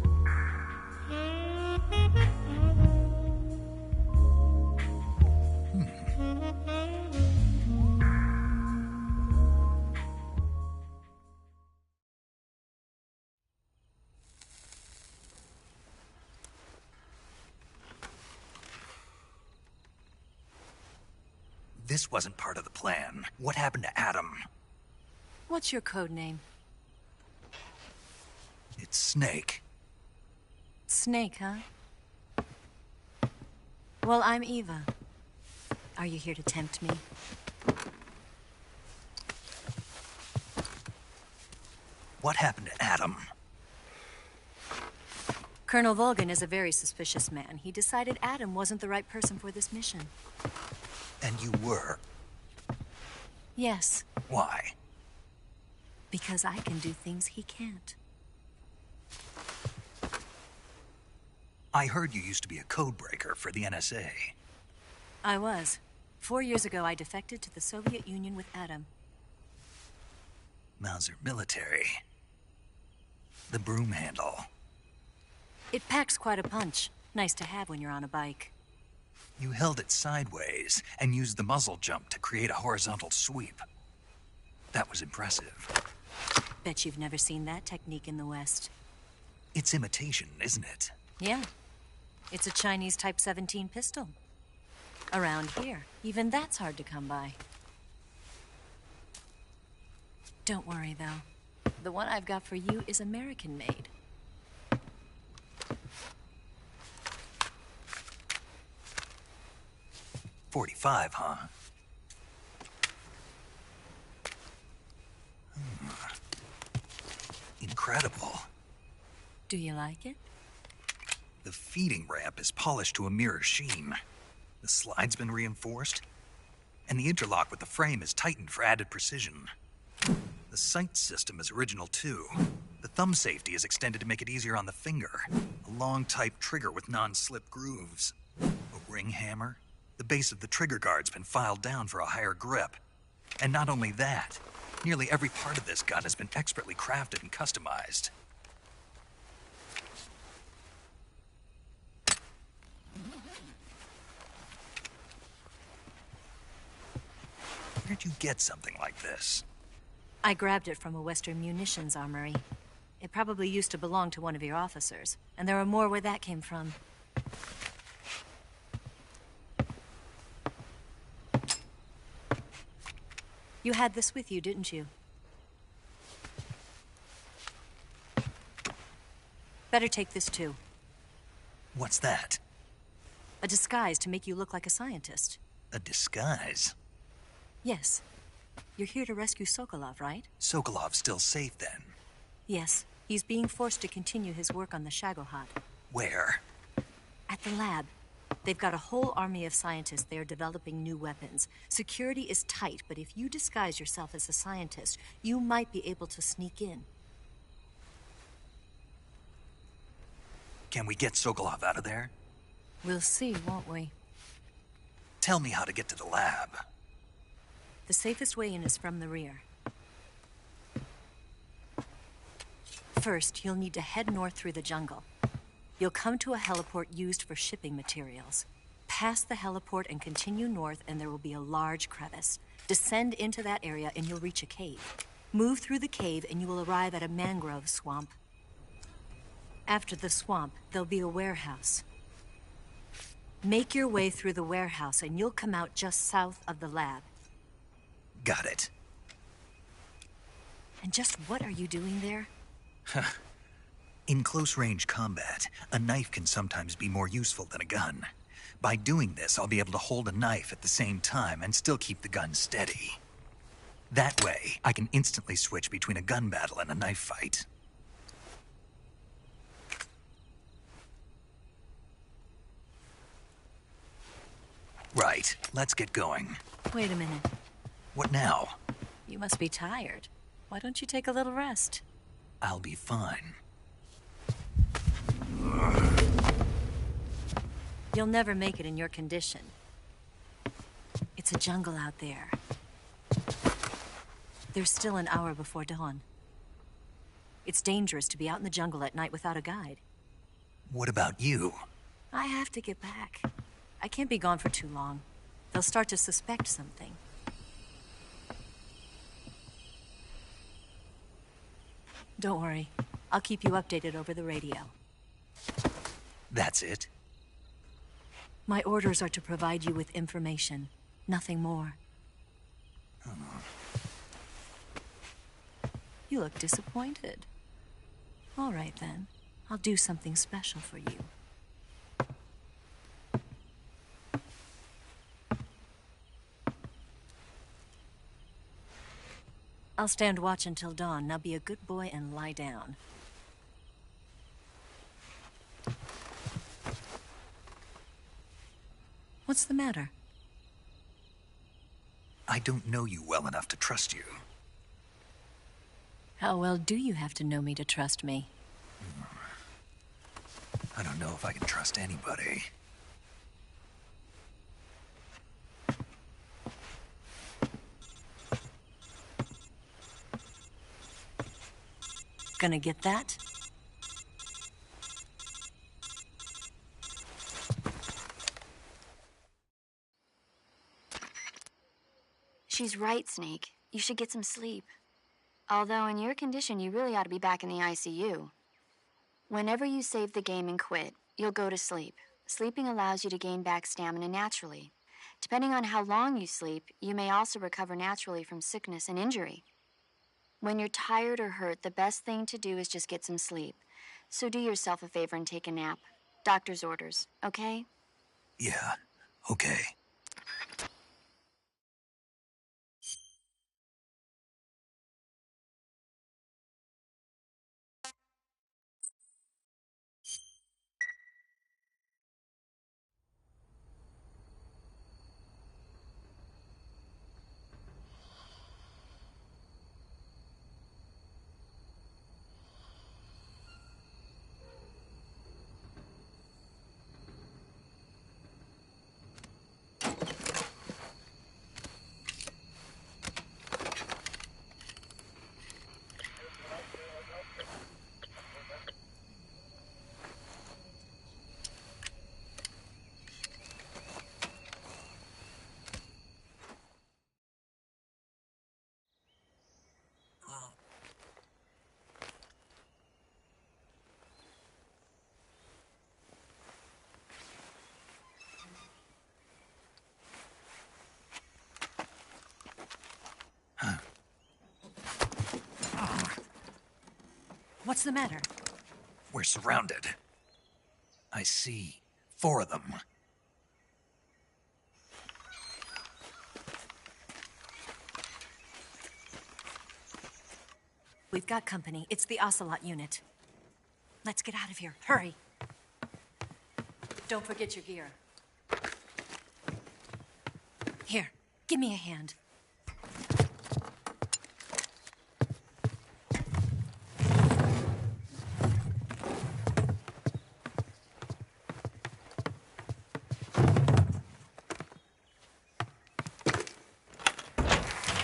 This wasn't part of the plan. What happened to Adam? What's your code name? It's Snake. Snake, huh? Well, I'm Eva. Are you here to tempt me? What happened to Adam? Colonel Volgin is a very suspicious man. He decided Adam wasn't the right person for this mission. And you were? Yes. Why? Because I can do things he can't. I heard you used to be a codebreaker for the NSA. I was. 4 years ago, I defected to the Soviet Union with Adam. Mauser military. The broom handle. It packs quite a punch. Nice to have when you're on a bike. You held it sideways and used the muzzle jump to create a horizontal sweep. That was impressive. Bet you've never seen that technique in the West. It's imitation, isn't it? Yeah. It's a Chinese Type 17 pistol. Around here, even that's hard to come by. Don't worry, though. The one I've got for you is American-made. .45, huh? Incredible. Do you like it? The feeding ramp is polished to a mirror sheen. The slide's been reinforced, and the interlock with the frame is tightened for added precision. The sight system is original too. The thumb safety is extended to make it easier on the finger. A long type trigger with non-slip grooves. A ring hammer. The base of the trigger guard's been filed down for a higher grip. And not only that, nearly every part of this gun has been expertly crafted and customized. Where'd you get something like this? I grabbed it from a Western munitions armory. It probably used to belong to one of your officers, and there are more where that came from. You had this with you, didn't you? Better take this too. What's that? A disguise to make you look like a scientist. A disguise? Yes. You're here to rescue Sokolov, right? Sokolov's still safe then? Yes. He's being forced to continue his work on the Shagohod. Where? At the lab. They've got a whole army of scientists there developing new weapons. Security is tight, but if you disguise yourself as a scientist, you might be able to sneak in. Can we get Sokolov out of there? We'll see, won't we? Tell me how to get to the lab. The safest way in is from the rear. First, you'll need to head north through the jungle. You'll come to a heliport used for shipping materials. Pass the heliport and continue north, and there will be a large crevice. Descend into that area and you'll reach a cave. Move through the cave and you will arrive at a mangrove swamp. After the swamp, there'll be a warehouse. Make your way through the warehouse and you'll come out just south of the lab. Got it. And just what are you doing there? In close-range combat, a knife can sometimes be more useful than a gun. By doing this, I'll be able to hold a knife at the same time and still keep the gun steady. That way, I can instantly switch between a gun battle and a knife fight. Right, let's get going. Wait a minute. What now? You must be tired. Why don't you take a little rest? I'll be fine. You'll never make it in your condition. It's a jungle out there. There's still an hour before dawn. It's dangerous to be out in the jungle at night without a guide. What about you? I have to get back. I can't be gone for too long. They'll start to suspect something. Don't worry. I'll keep you updated over the radio. That's it? My orders are to provide you with information. Nothing more. You look disappointed. All right, then. I'll do something special for you. I'll stand watch until dawn. Now be a good boy and lie down. What's the matter? I don't know you well enough to trust you. How well do you have to know me to trust me? I don't know if I can trust anybody. Gonna get that? She's right, Snake. You should get some sleep. Although in your condition, you really ought to be back in the ICU. Whenever you save the game and quit, you'll go to sleep. Sleeping allows you to gain back stamina naturally. Depending on how long you sleep, you may also recover naturally from sickness and injury. When you're tired or hurt, the best thing to do is just get some sleep. So do yourself a favor and take a nap. Doctor's orders, okay? Yeah, okay. What's the matter? We're surrounded. I see 4 of them. We've got company. It's the Ocelot unit. Let's get out of here. Hurry. Don't forget your gear. Give me a hand.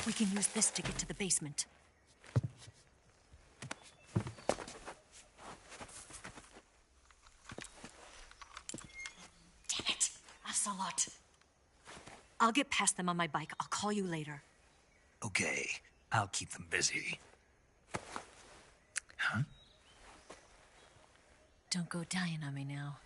We can use this to get to the basement. Damn it! Ocelot. I'll get past them on my bike. I'll call you later. Okay, I'll keep them busy. Huh? Don't go dying on me now.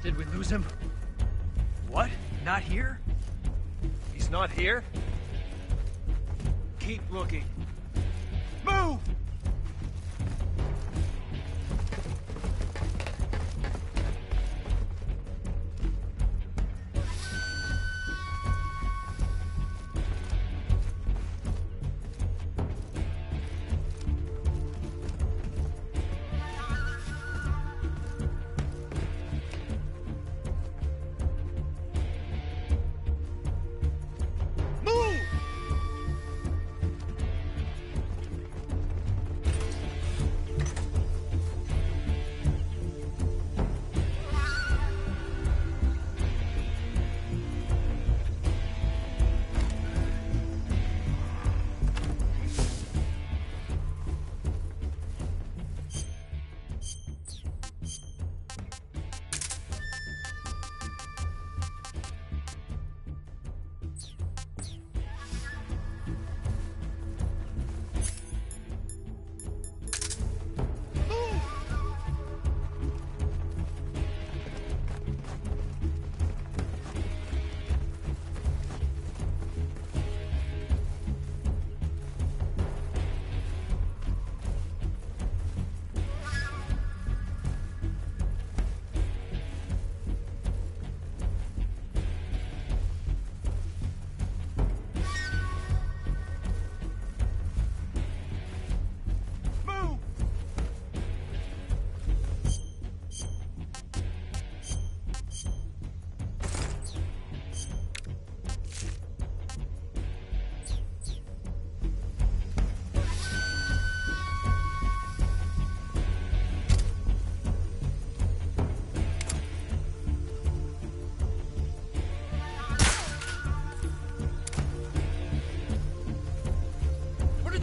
Did we lose him? What? Not here? He's not here? Keep looking. Move!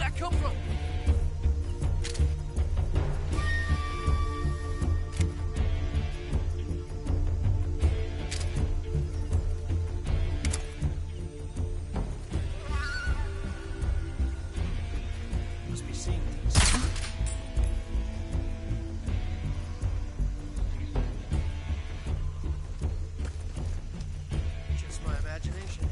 that come from? Must be seeing things. Just my imagination.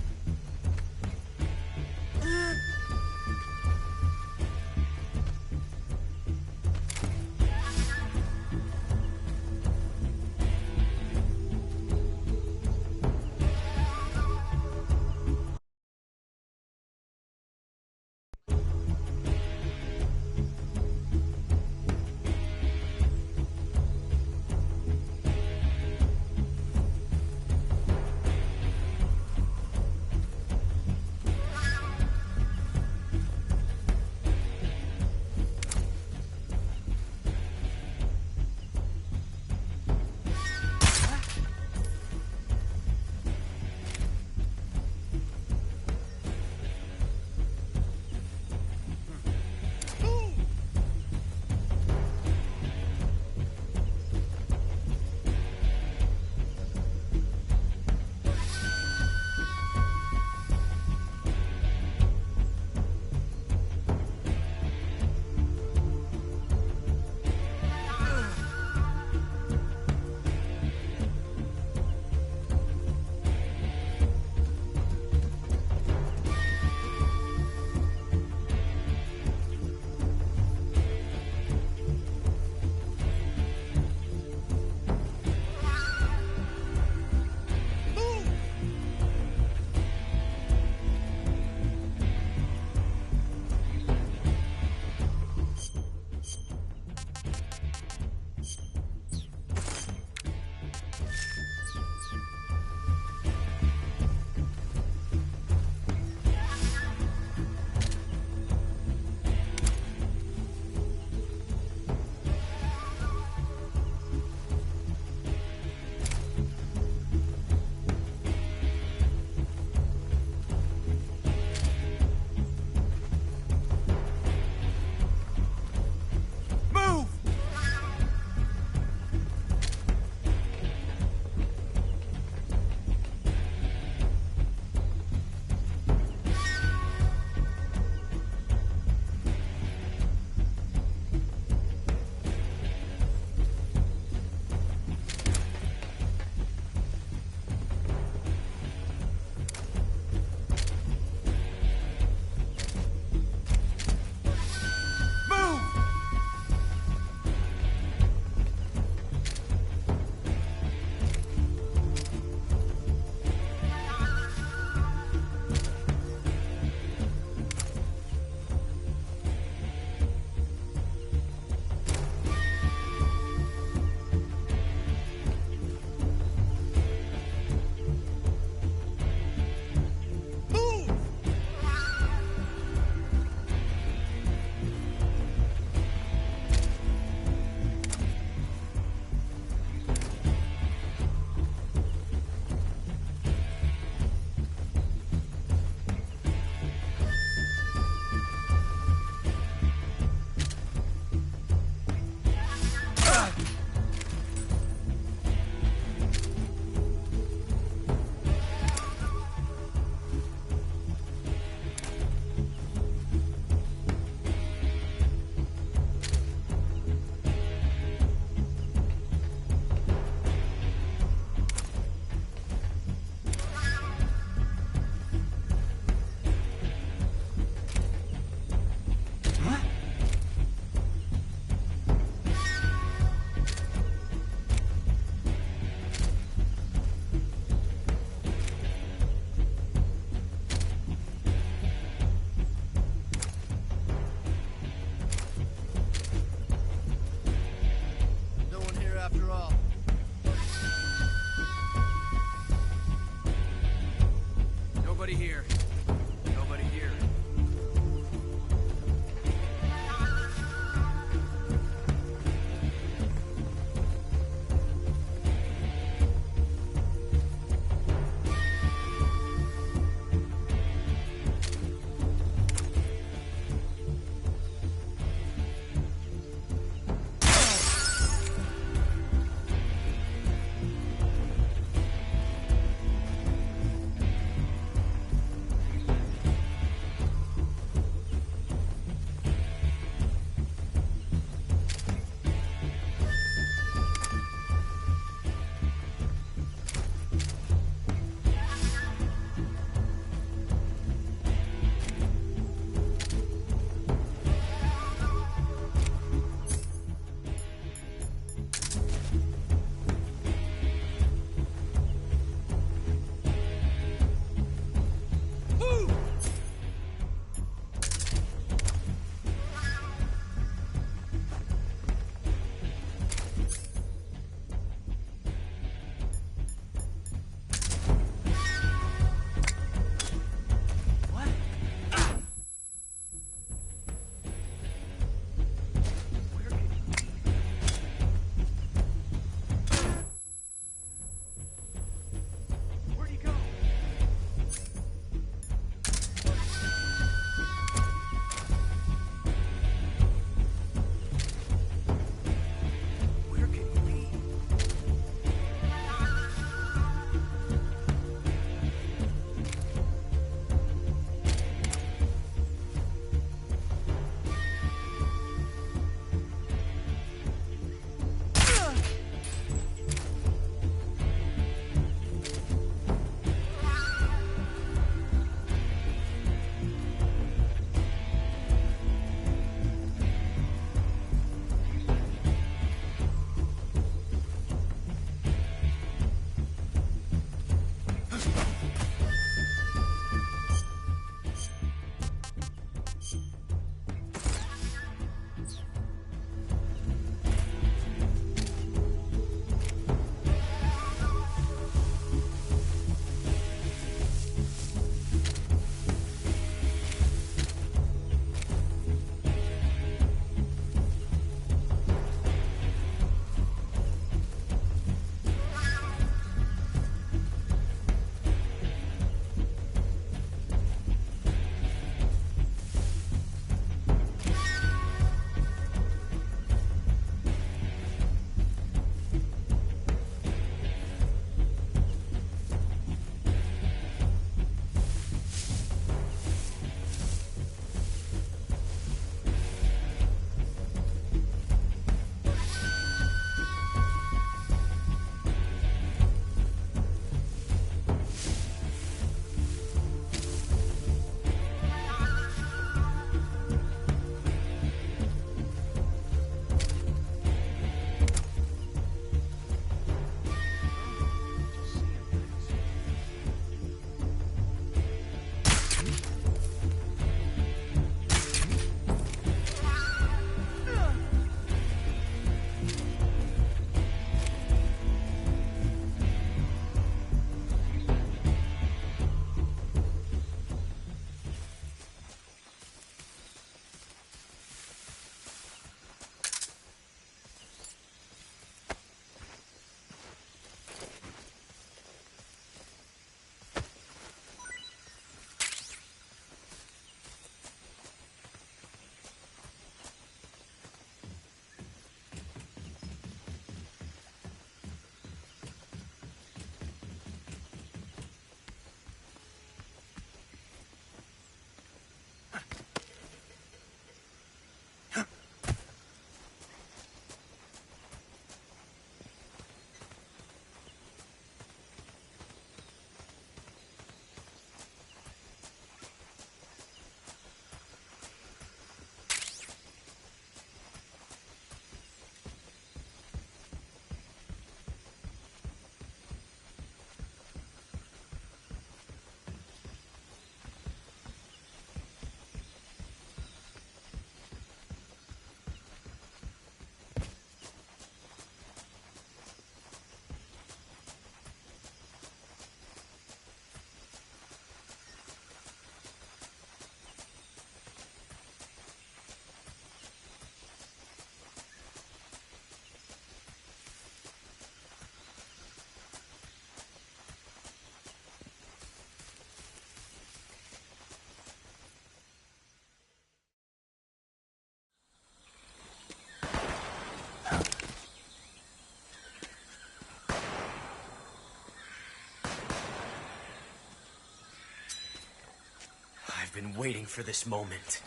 I've been waiting for this moment.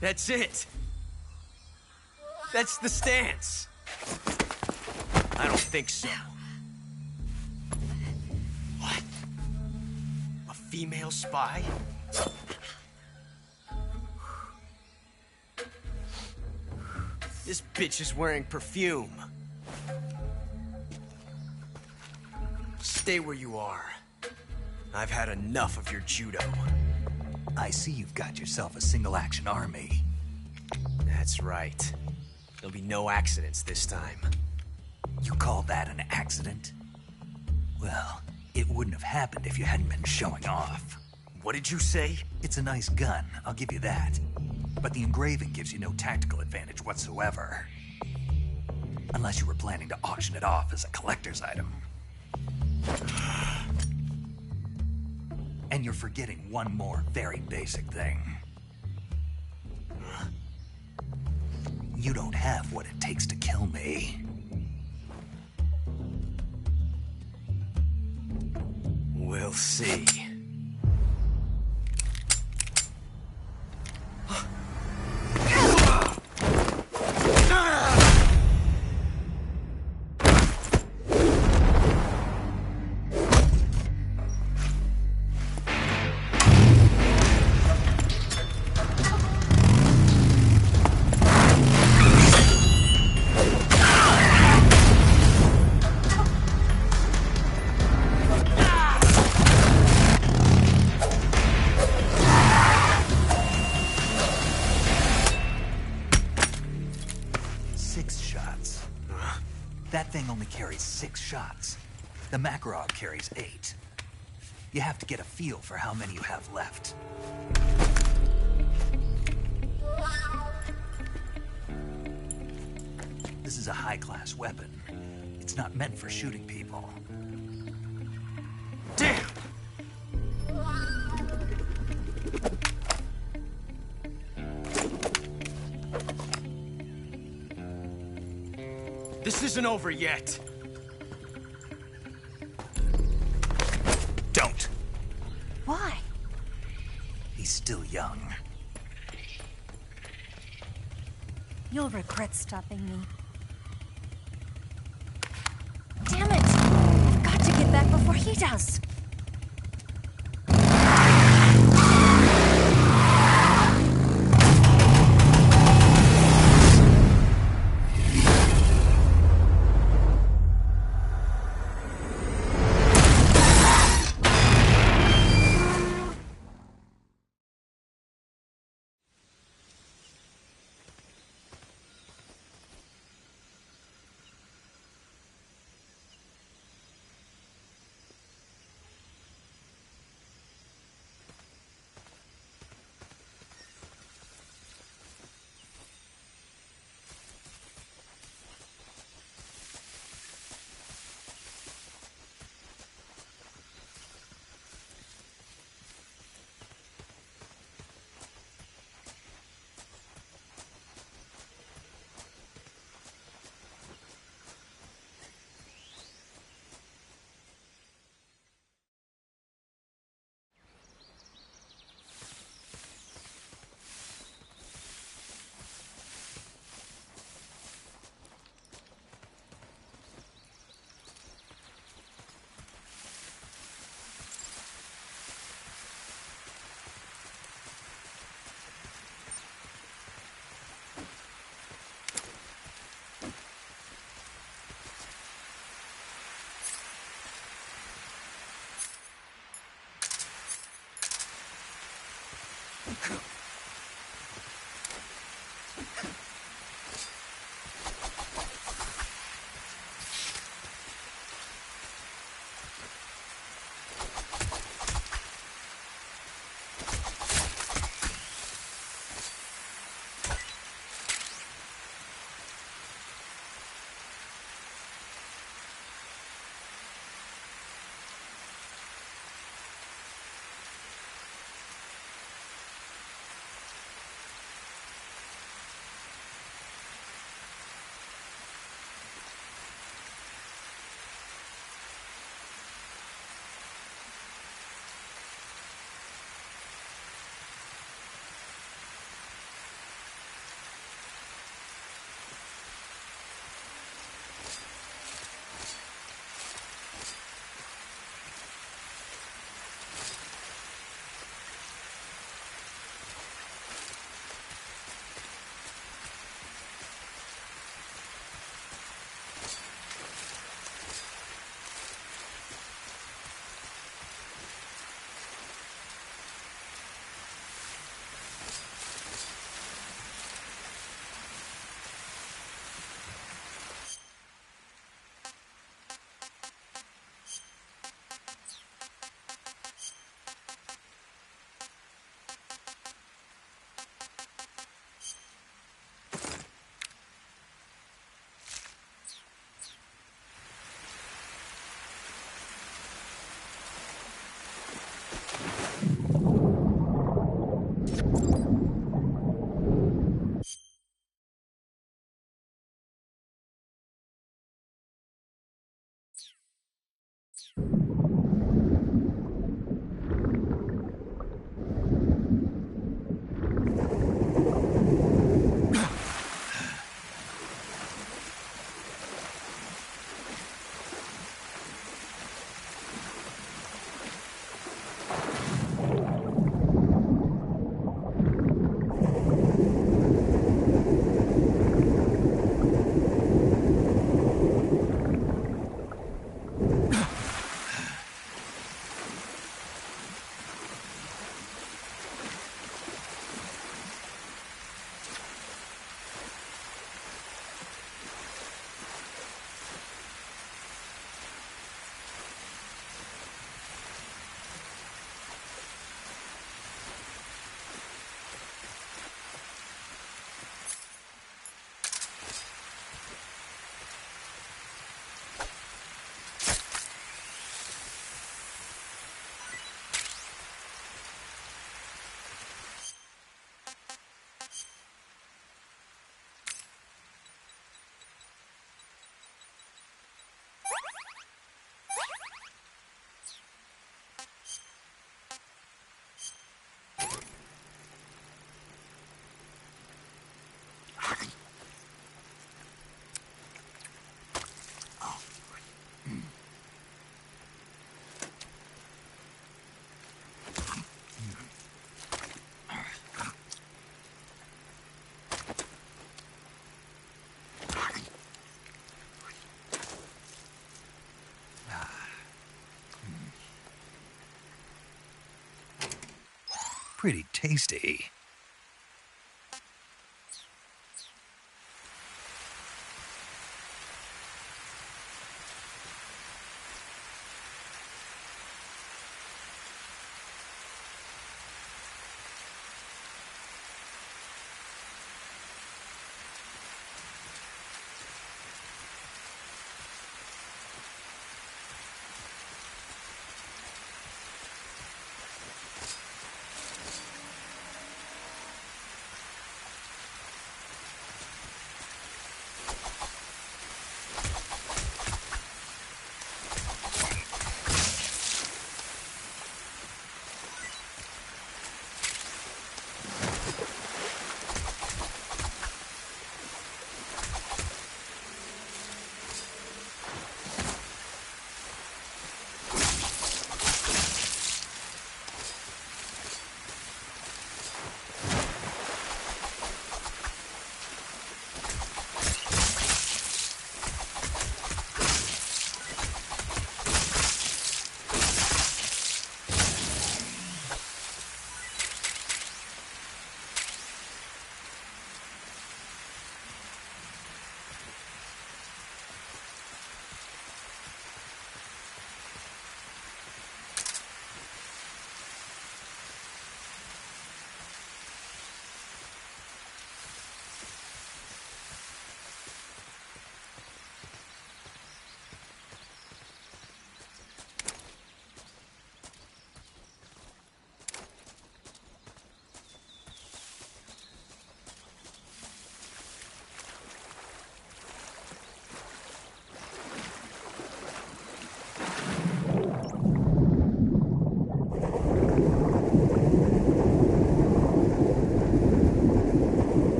That's it. That's the stance. I don't think so. What? A female spy? This bitch is wearing perfume. Stay where you are. I've had enough of your judo. I see you've got yourself a single-action army. That's right. There'll be no accidents this time. You call that an accident? Well, it wouldn't have happened if you hadn't been showing off. What did you say? It's a nice gun, I'll give you that. But the engraving gives you no tactical advantage whatsoever. Unless you were planning to auction it off as a collector's item. And you're forgetting one more very basic thing. You don't have what it takes to kill me. We'll see. That thing only carries 6 shots. The Makarov carries 8. You have to get a feel for how many you have left. This is a high-class weapon. It's not meant for shooting people. Damn! This isn't over yet. Don't. Why? He's still young. You'll regret stopping me. Damn it! I've got to get back before he does. Pretty tasty.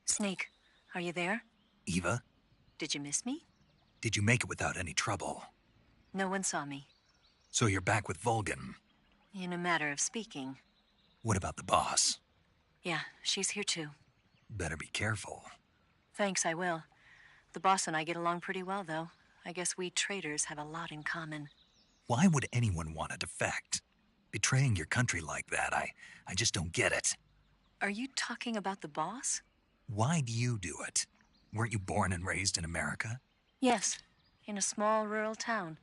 Snake, are you there? Eva, Did you miss me? did you make it without any trouble? No one saw me. So you're back with Vulcan. In a matter of speaking. What about the boss? Yeah, she's here too. Better be careful. Thanks, I will. The boss and I get along pretty well, though. I guess we traitors have a lot in common. Why would anyone want to defect? Betraying your country like that, I just don't get it. Are you talking about the boss? Why do you do it? Weren't you born and raised in America? Yes, in a small rural town.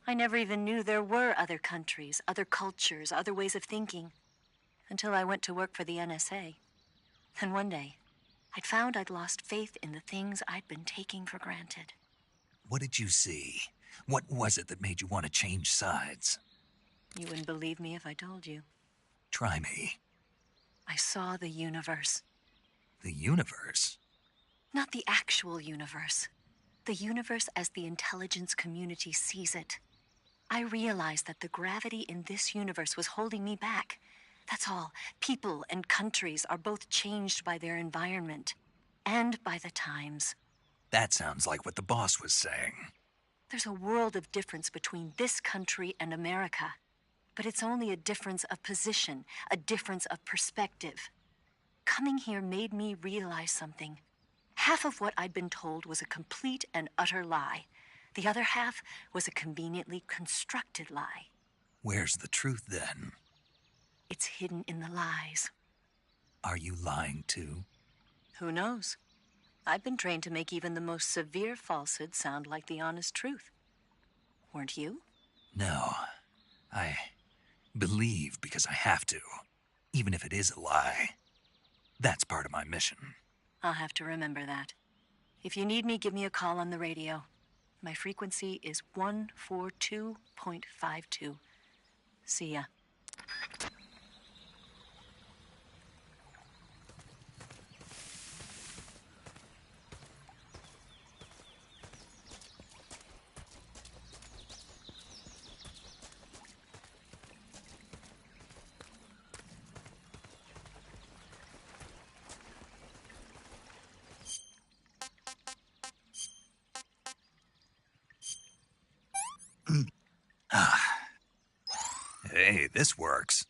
I never even knew there were other countries, other cultures, other ways of thinking, until I went to work for the NSA. Then one day, I'd found I'd lost faith in the things I'd been taking for granted. What did you see? What was it that made you want to change sides? You wouldn't believe me if I told you. Try me. I saw the universe. The universe? Not the actual universe. The universe as the intelligence community sees it. I realized that the gravity in this universe was holding me back. That's all. People and countries are both changed by their environment and by the times. That sounds like what the boss was saying. There's a world of difference between this country and America. But it's only a difference of position, a difference of perspective. Coming here made me realize something. Half of what I'd been told was a complete and utter lie. The other half was a conveniently constructed lie. Where's the truth, then? It's hidden in the lies. Are you lying, too? Who knows? I've been trained to make even the most severe falsehood sound like the honest truth. Weren't you? No. I believe because I have to, even if it is a lie. That's part of my mission. I'll have to remember that. If you need me, give me a call on the radio. My frequency is 142.52. See ya. Hey, this works.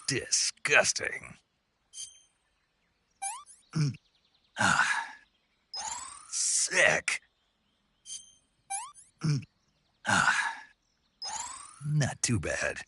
Disgusting. Ah. Sick. Ah. Not too bad.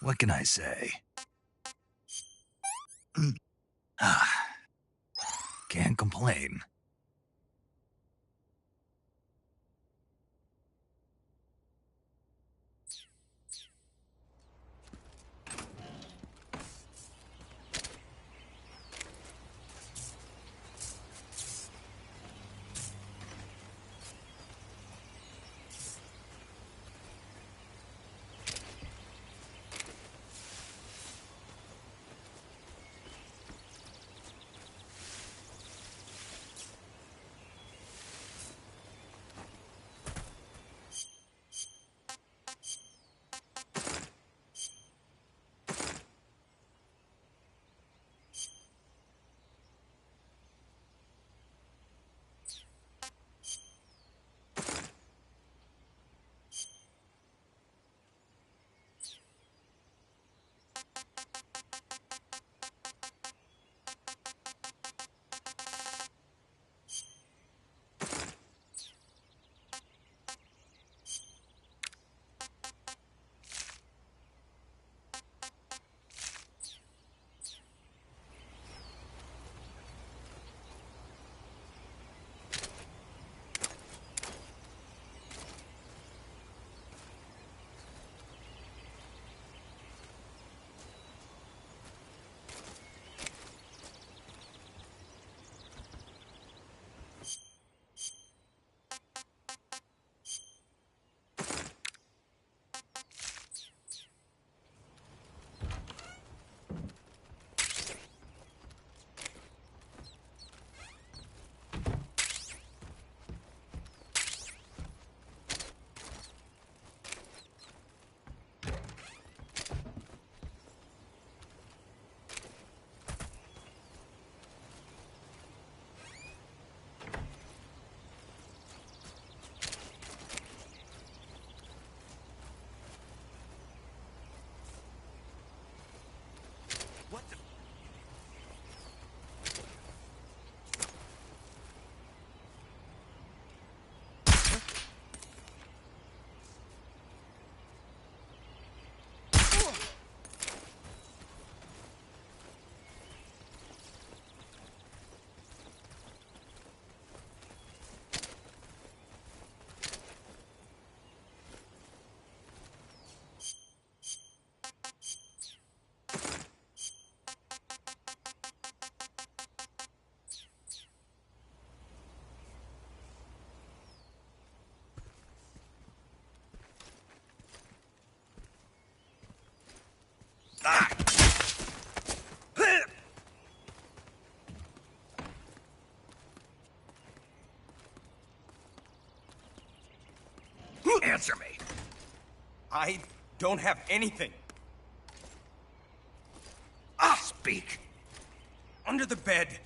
What can I say? Can't complain. Answer me. I don't have anything. Speak. Under the bed.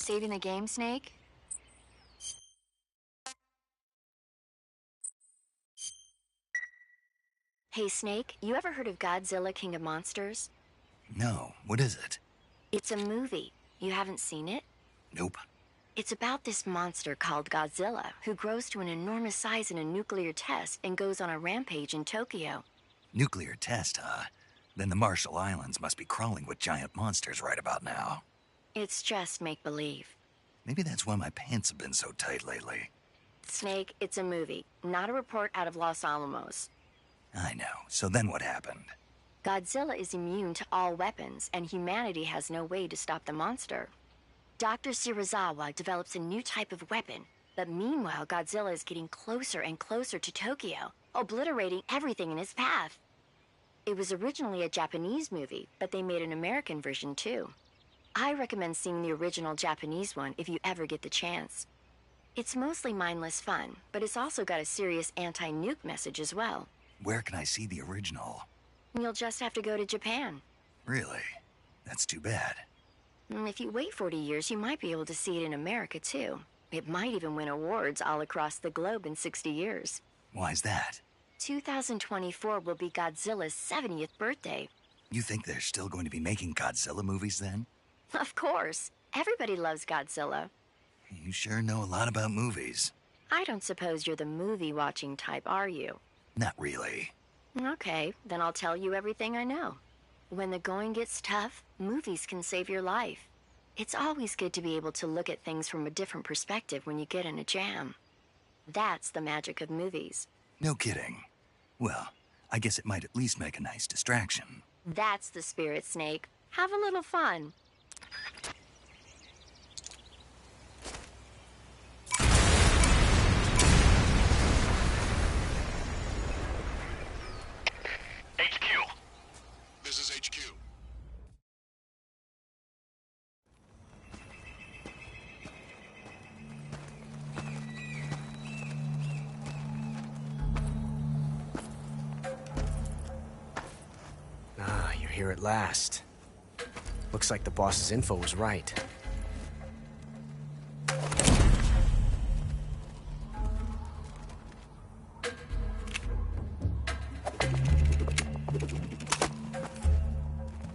Saving the game, Snake? Hey, Snake, you ever heard of Godzilla King of Monsters? No, what is it? It's a movie. You haven't seen it? Nope. It's about this monster called Godzilla, who grows to an enormous size in a nuclear test and goes on a rampage in Tokyo. Nuclear test, huh? Then the Marshall Islands must be crawling with giant monsters right about now. It's just make-believe. Maybe that's why my pants have been so tight lately. Snake, it's a movie, not a report out of Los Alamos. I know. So then what happened? Godzilla is immune to all weapons, and humanity has no way to stop the monster. Dr. Shirazawa develops a new type of weapon, but meanwhile Godzilla is getting closer and closer to Tokyo, obliterating everything in his path. It was originally a Japanese movie, but they made an American version too. I recommend seeing the original Japanese one if you ever get the chance. It's mostly mindless fun, but it's also got a serious anti-nuke message as well. Where can I see the original? You'll just have to go to Japan. Really? That's too bad. If you wait 40 years, you might be able to see it in America too. It might even win awards all across the globe in 60 years. Why's that? 2024 will be Godzilla's 70th birthday. You think they're still going to be making Godzilla movies then? Of course. Everybody loves Godzilla. You sure know a lot about movies. I don't suppose you're the movie-watching type, are you? Not really. Okay, then I'll tell you everything I know. When the going gets tough, movies can save your life. It's always good to be able to look at things from a different perspective when you get in a jam. That's the magic of movies. No kidding. Well, I guess it might at least make a nice distraction. That's the spirit, Snake. Have a little fun. HQ. This is HQ. Ah, you're here at last. Looks like the boss's info was right.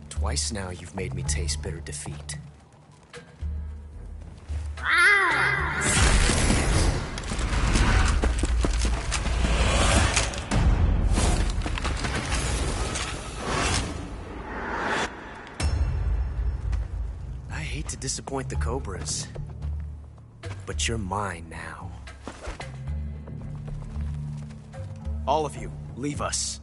Twice now you've made me taste bitter defeat. I hate to disappoint the Cobras, but you're mine now. All of you, leave us.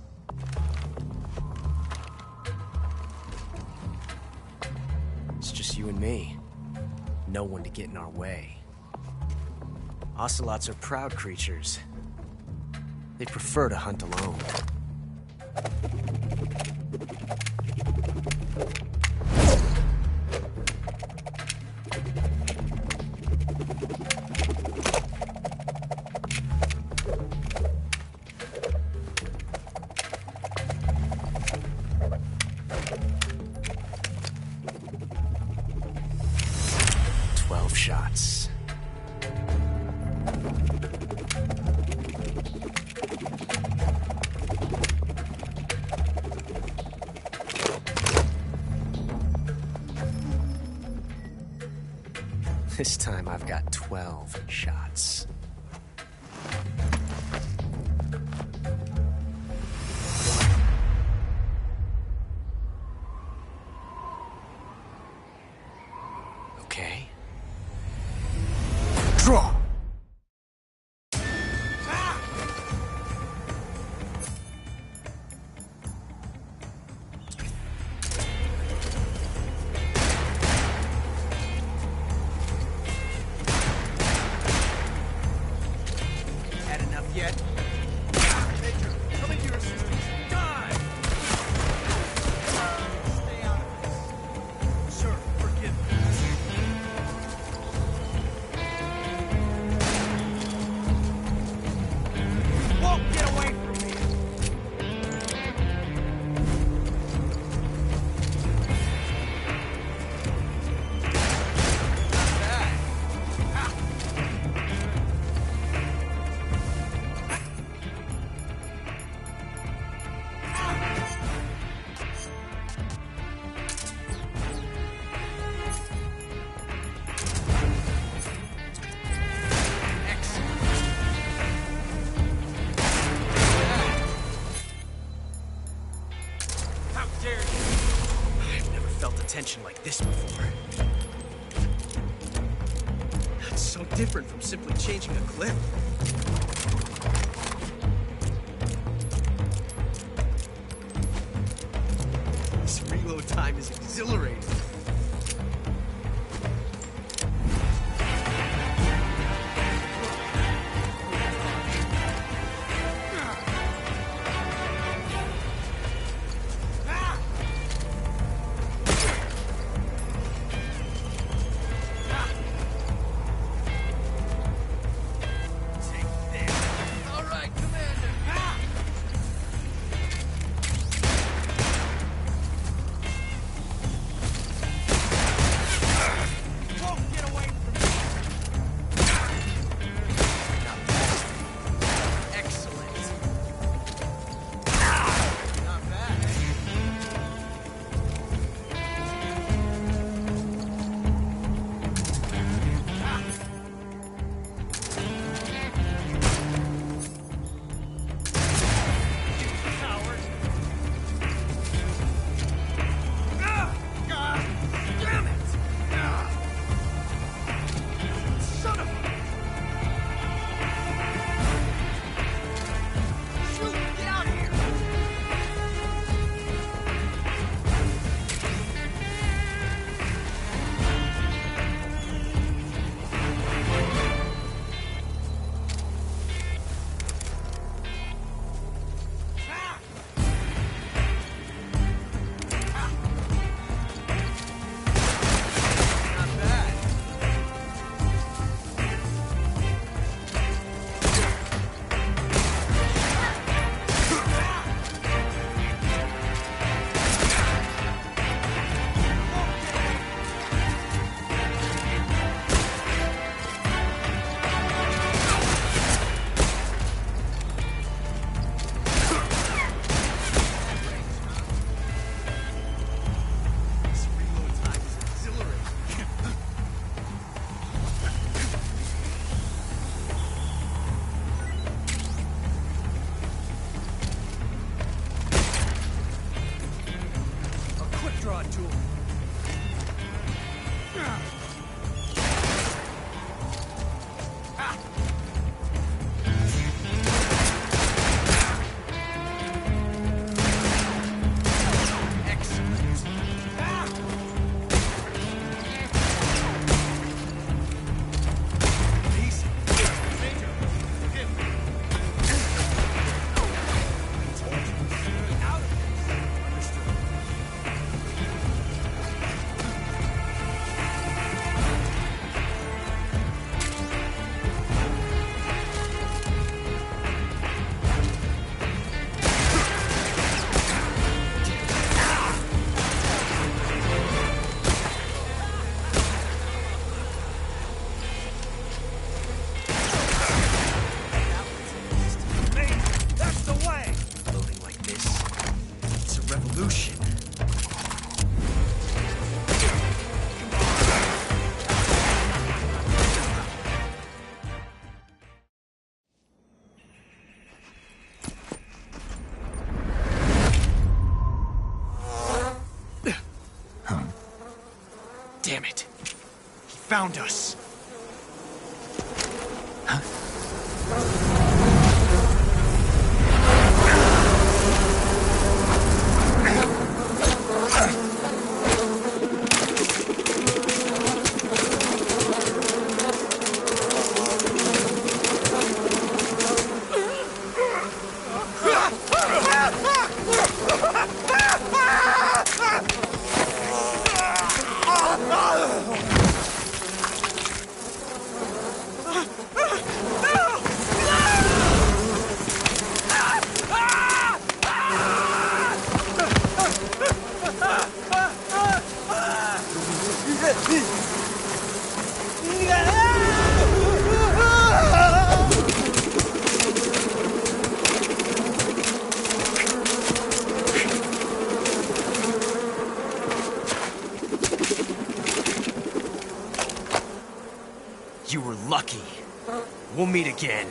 It's just you and me. No one to get in our way. Ocelots are proud creatures. They prefer to hunt alone. Shots. This time I've got 12 shots. Okay. Draw! Had enough yet? Major, coming to your assistance. Die! Stay out of this. Sir, forgive me. Won't get away from me! Not bad. situation like this before. It's so different from simply changing a clip. This reload time is exhilarating. Damn it. He found us. You were lucky. We'll meet again.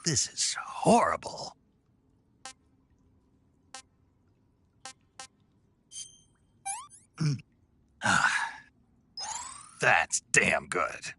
This is horrible. That's damn good.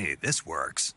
Hey, this works.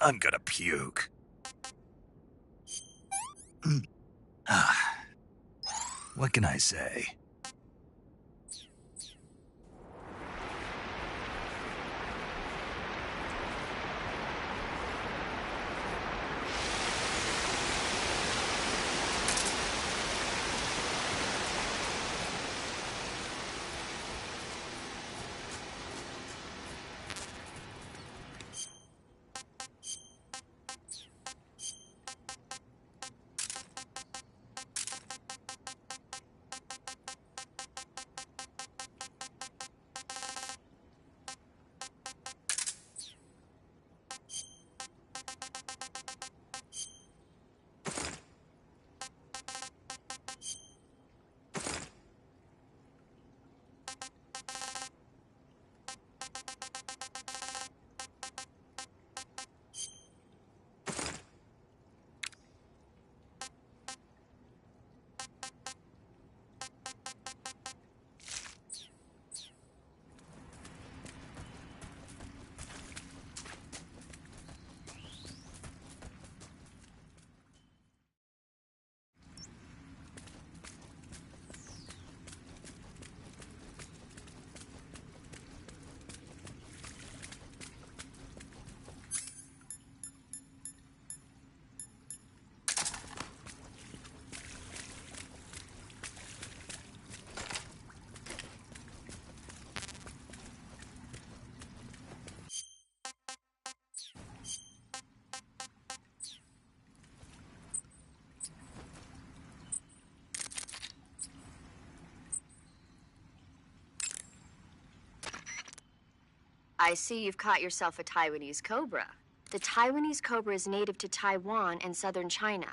I'm gonna puke. What can I say? I see you've caught yourself a Taiwanese cobra. The Taiwanese cobra is native to Taiwan and southern China.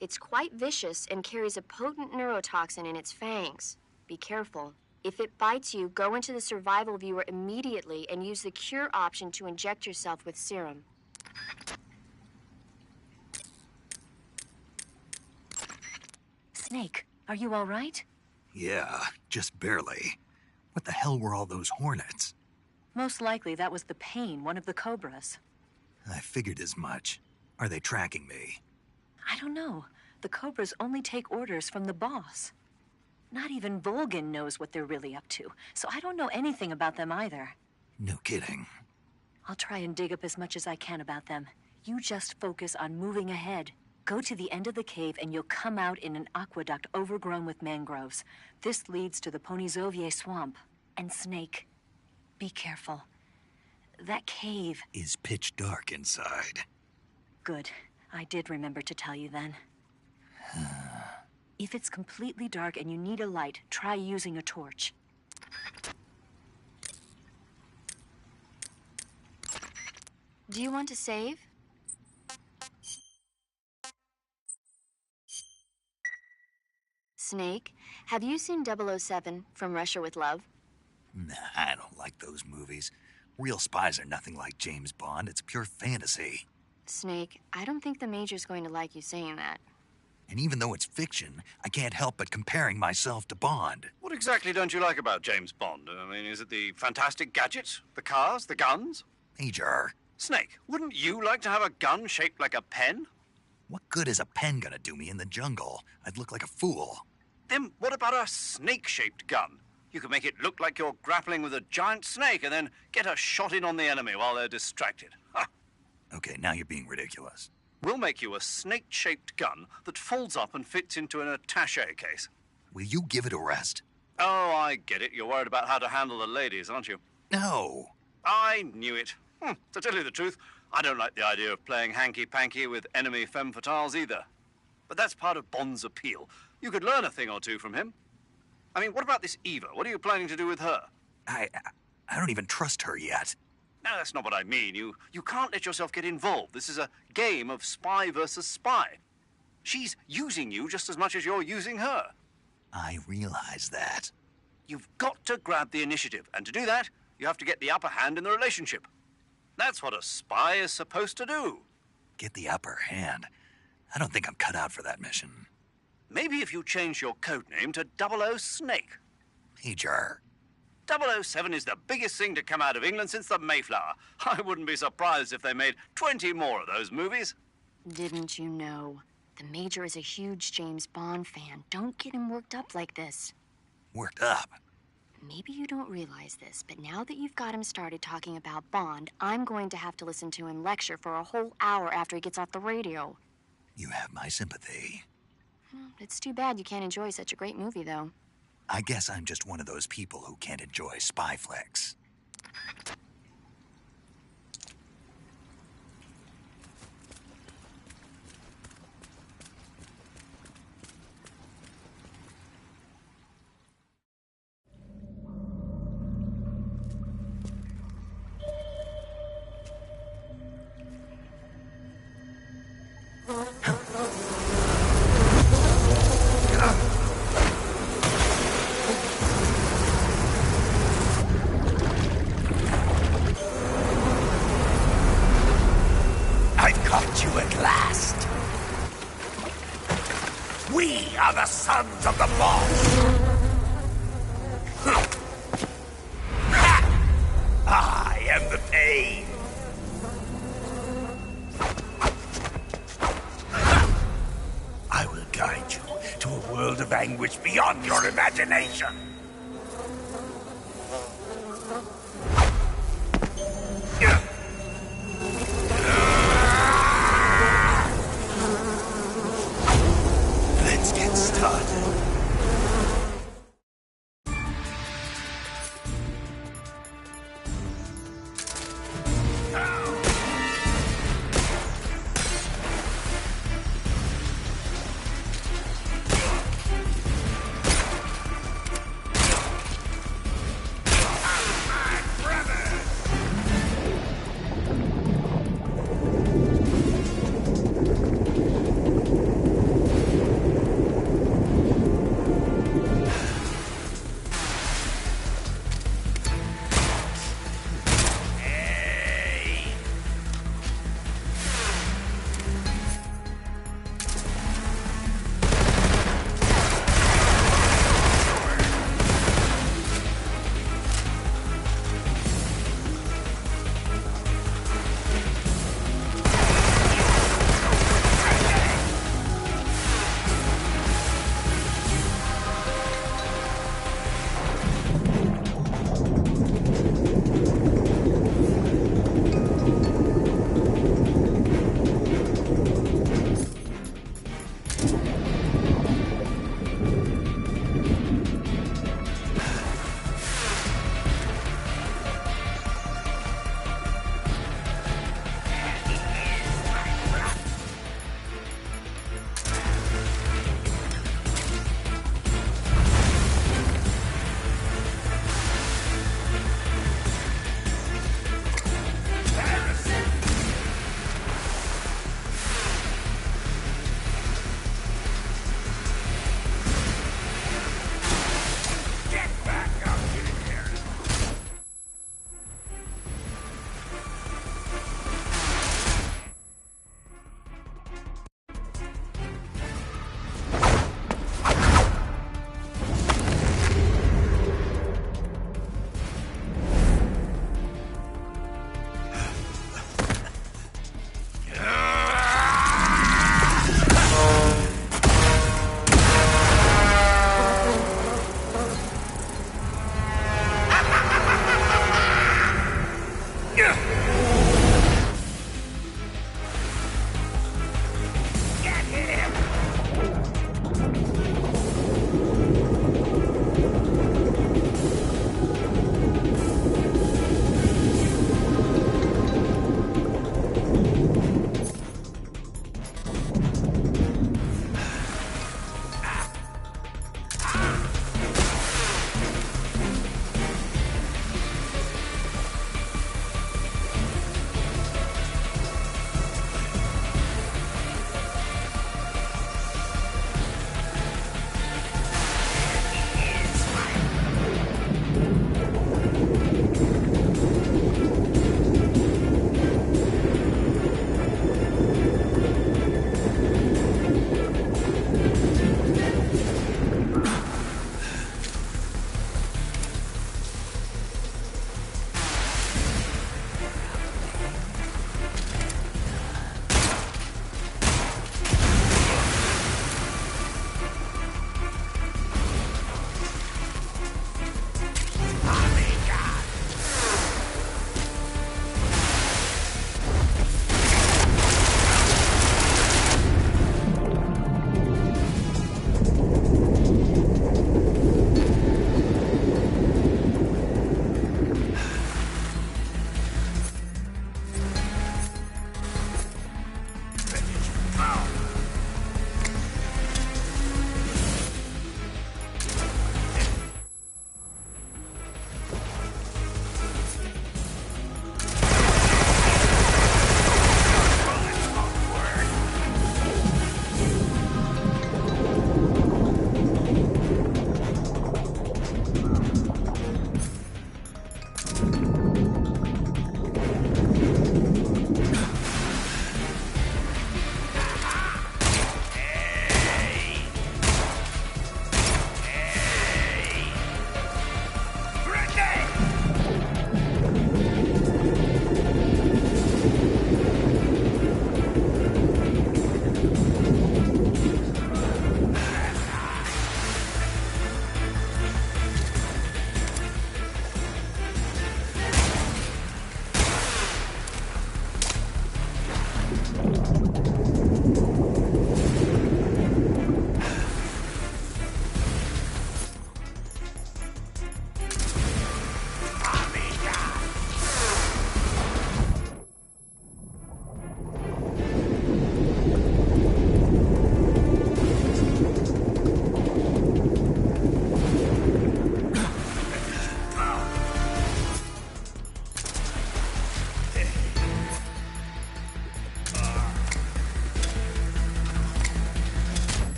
It's quite vicious and carries a potent neurotoxin in its fangs. Be careful. If it bites you, go into the survival viewer immediately and use the cure option to inject yourself with serum. Snake, are you all right? Yeah, just barely. What the hell were all those hornets? Most likely that was the pain, one of the cobras. I figured as much. Are they tracking me? I don't know. The cobras only take orders from the boss. Not even Volgin knows what they're really up to, so I don't know anything about them either. No kidding. I'll try and dig up as much as I can about them. You just focus on moving ahead. Go to the end of the cave and you'll come out in an aqueduct overgrown with mangroves. This leads to the Ponizovier swamp. And Snake, be careful. That cave is pitch dark inside. Good. I did remember to tell you then. If it's completely dark and you need a light, try using a torch. Do you want to save? Snake, have you seen 007 From Russia with Love? Nah, I don't like those movies. Real spies are nothing like James Bond. It's pure fantasy. Snake, I don't think the Major's going to like you saying that. And even though it's fiction, I can't help but comparing myself to Bond. What exactly don't you like about James Bond? I mean, is it the fantastic gadgets? The cars? The guns? Major. Snake, wouldn't you like to have a gun shaped like a pen? What good is a pen gonna do me in the jungle? I'd look like a fool. Then what about a snake-shaped gun? You could make it look like you're grappling with a giant snake and then get a shot in on the enemy while they're distracted. Ha! Okay, now you're being ridiculous. We'll make you a snake-shaped gun that folds up and fits into an attaché case. Will you give it a rest? Oh, I get it. You're worried about how to handle the ladies, aren't you? No. I knew it. To tell you the truth, I don't like the idea of playing hanky-panky with enemy femme fatales either. But that's part of Bond's appeal. You could learn a thing or two from him. I mean, what about this Eva? What are you planning to do with her? I don't even trust her yet. No, that's not what I mean. You can't let yourself get involved. This is a game of spy versus spy. She's using you just as much as you're using her. I realize that. You've got to grab the initiative, and to do that, you have to get the upper hand in the relationship. That's what a spy is supposed to do. Get the upper hand? I don't think I'm cut out for that mission. Maybe if you change your codename to 00 Snake. Major. 007 is the biggest thing to come out of England since the Mayflower. I wouldn't be surprised if they made 20 more of those movies. Didn't you know? The Major is a huge James Bond fan. Don't get him worked up like this. Worked up? Maybe you don't realize this, but now that you've got him started talking about Bond, I'm going to have to listen to him lecture for a whole hour after he gets off the radio. You have my sympathy. It's too bad you can't enjoy such a great movie, though. I guess I'm just one of those people who can't enjoy spy flicks. The sons of the boss! I am the pain! I will guide you to a world of anguish beyond your imagination! Let's get started.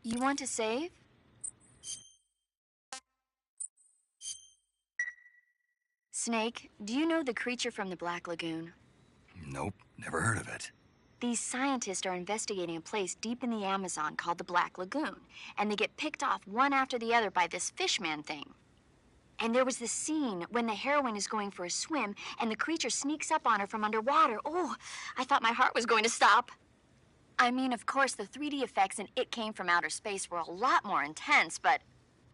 You want to save? Snake, do you know the creature from the Black Lagoon? Nope, never heard of it. These scientists are investigating a place deep in the Amazon called the Black Lagoon, and they get picked off one after the other by this fishman thing. And there was this scene when the heroine is going for a swim and the creature sneaks up on her from underwater. Oh, I thought my heart was going to stop. I mean, of course, the 3D effects in It Came from Outer Space were a lot more intense, but...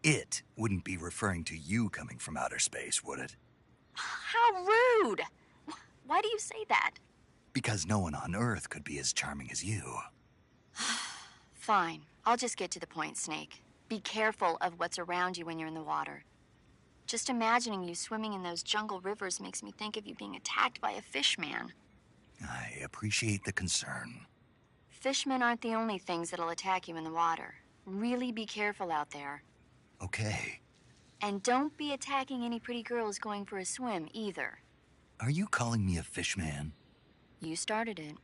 It wouldn't be referring to you coming from outer space, would it? How rude! Why do you say that? Because no one on Earth could be as charming as you. Fine. I'll just get to the point, Snake. Be careful of what's around you when you're in the water. Just imagining you swimming in those jungle rivers makes me think of you being attacked by a fishman. I appreciate the concern. Fishmen aren't the only things that'll attack you in the water. Really be careful out there. Okay. And don't be attacking any pretty girls going for a swim, either. Are you calling me a fishman? You started it.